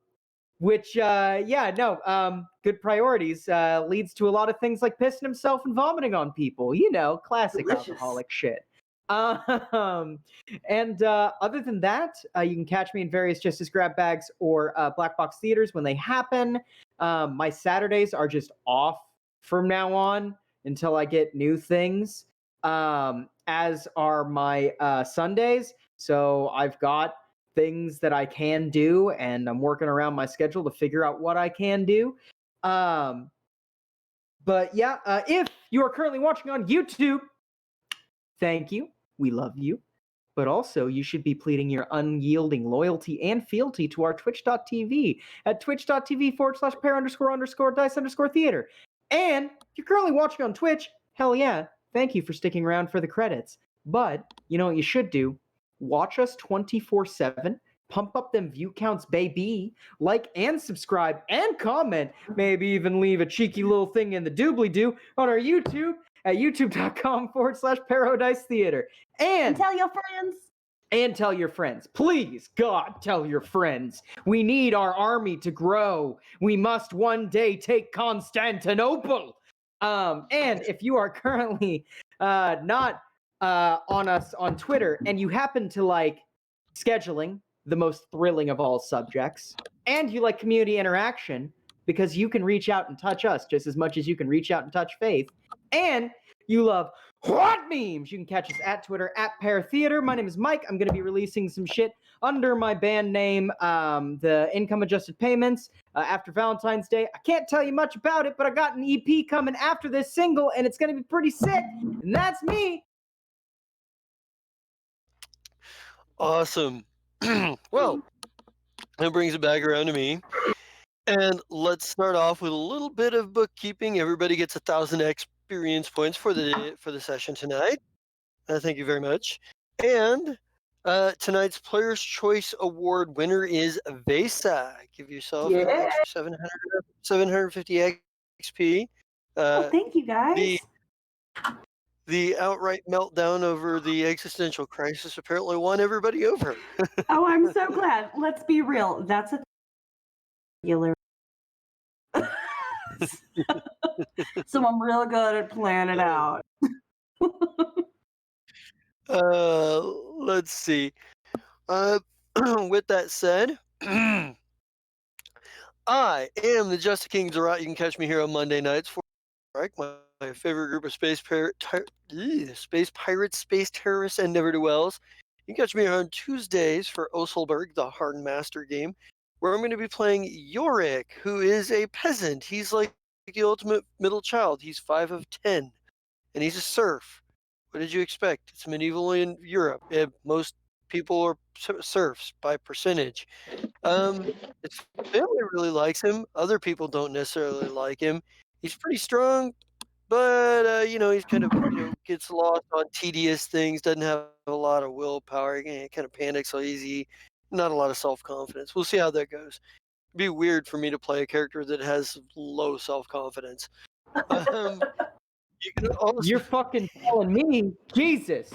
[SPEAKER 10] priorities leads to a lot of things like pissing himself and vomiting on people. You know, classic alcoholic shit. Other than that, you can catch me in various Justice Grab Bags or Black Box Theaters when they happen. My Saturdays are just off from now on until I get new things, as are my Sundays. So I've got things that I can do, and I'm working around my schedule to figure out what I can do. But yeah, if you are currently watching on YouTube, thank you. We love you. But also, you should be pleading your unyielding loyalty and fealty to our twitch.tv at twitch.tv/pair__dice_theater. And if you're currently watching on Twitch, hell yeah, thank you for sticking around for the credits. But you know what you should do? Watch us 24/7. Pump up them view counts, baby. Like and subscribe and comment. Maybe even leave a cheeky little thing in the doobly-doo on our YouTube at youtube.com/Paradise Theater. And
[SPEAKER 7] tell your friends.
[SPEAKER 10] And tell your friends. Please, God, tell your friends. We need our army to grow. We must one day take Constantinople. And if you are currently not on us on Twitter and you happen to like scheduling, the most thrilling of all subjects, and you like community interaction, because you can reach out and touch us just as much as you can reach out and touch Faith, and you love what memes, you can catch us at Twitter at Pair Theater. My name is Mike. I'm going to be releasing some shit under my band name, the Income Adjusted Payments, after Valentine's Day. I can't tell you much about it, but I got an EP coming after this single, and it's going to be pretty sick, and that's me.
[SPEAKER 1] Awesome. Well, that brings it back around to me. And let's start off with a little bit of bookkeeping. Everybody gets 1,000 experience points for the session tonight. Thank you very much. And tonight's Player's Choice Award winner is Vesa. Give yourself an extra 750 XP.
[SPEAKER 7] Thank you, guys.
[SPEAKER 1] The outright meltdown over the existential crisis apparently won everybody over.
[SPEAKER 7] Oh, I'm so glad. Let's be real. That's a regular. So I'm real good at planning it out.
[SPEAKER 1] Let's see. With that said, I am the Just King Zerat. You can catch me here on Monday nights for Shrike, my favorite group of space pirates, space terrorists, and never-do-wells. You can catch me here on Tuesdays for Oselberg, the Hardened Master game, where I'm going to be playing Yorick, who is a peasant. He's like the ultimate middle child. He's 5 of 10, and he's a serf. What did you expect? It's medieval in Europe. Most people are serfs by percentage. His family really likes him. Other people don't necessarily like him. He's pretty strong, but he's kind of gets lost on tedious things. Doesn't have a lot of willpower. Kind of panics so easy. Not a lot of self-confidence. We'll see how that goes. It'd be weird for me to play a character that has low self-confidence. You can also
[SPEAKER 10] You're fucking telling me, Jesus.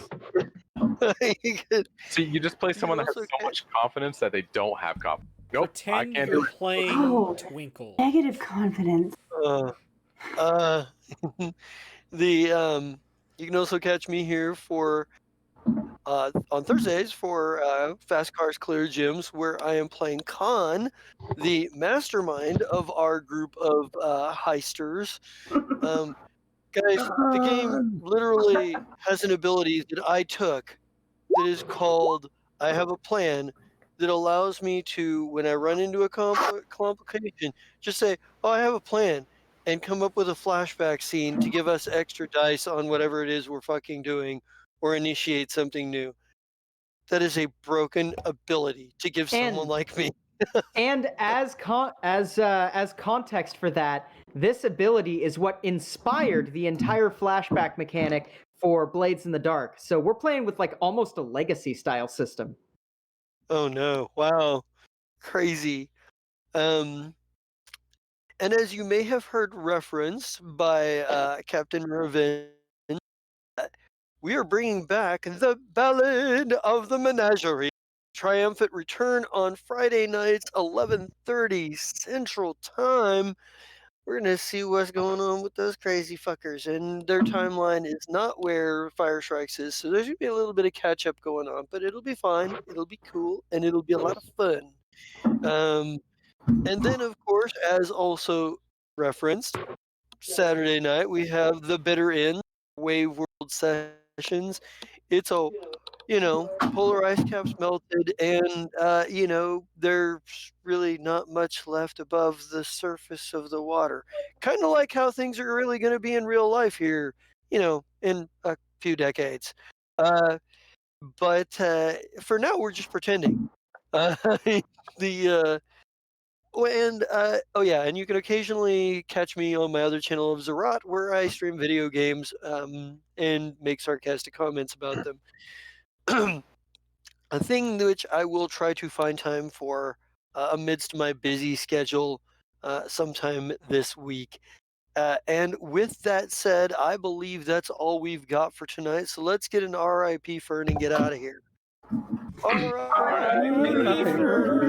[SPEAKER 3] See, you just play someone that has
[SPEAKER 1] also
[SPEAKER 3] so much confidence that they don't have confidence. Nope, I
[SPEAKER 5] Pretend
[SPEAKER 3] can't do
[SPEAKER 5] you're
[SPEAKER 3] it.
[SPEAKER 5] playing
[SPEAKER 7] Oh,
[SPEAKER 5] Twinkle.
[SPEAKER 7] negative confidence.
[SPEAKER 1] the you can also catch me here for on Thursdays for Fast Cars Clear Gyms, where I am playing Khan, the mastermind of our group of heisters. Guys, the game literally has an ability that I took that is called I have a plan that allows me to, when I run into a complication, just say, "Oh, I have a plan," and come up with a flashback scene to give us extra dice on whatever it is we're fucking doing or initiate something new. That is a broken ability to give someone like me.
[SPEAKER 10] And as context for that, this ability is what inspired the entire flashback mechanic for Blades in the Dark. So we're playing with like almost a legacy style system.
[SPEAKER 1] Oh no! Wow, crazy. And as you may have heard referenced by Captain Revenge, we are bringing back the Ballad of the Menagerie. Triumphant return on Friday nights, 11:30 Central Time. We're gonna see what's going on with those crazy fuckers, and their timeline is not where Fire Strikes is, so there's gonna be a little bit of catch up going on, but it'll be fine. It'll be cool, and it'll be a lot of fun. And then, of course, as also referenced, Saturday night we have the Bitter End Wave World Sessions. It's a polar ice caps melted, and there's really not much left above the surface of the water. Kind of like how things are really going to be in real life here, in a few decades. But for now, we're just pretending. The oh yeah, and you can occasionally catch me on my other channel of Zerat, where I stream video games and make sarcastic comments about them. A thing which I will try to find time for amidst my busy schedule sometime this week. And with that said, I believe that's all we've got for tonight. So let's get an RIP Fern and get out of here.
[SPEAKER 12] R.I.P. Fern.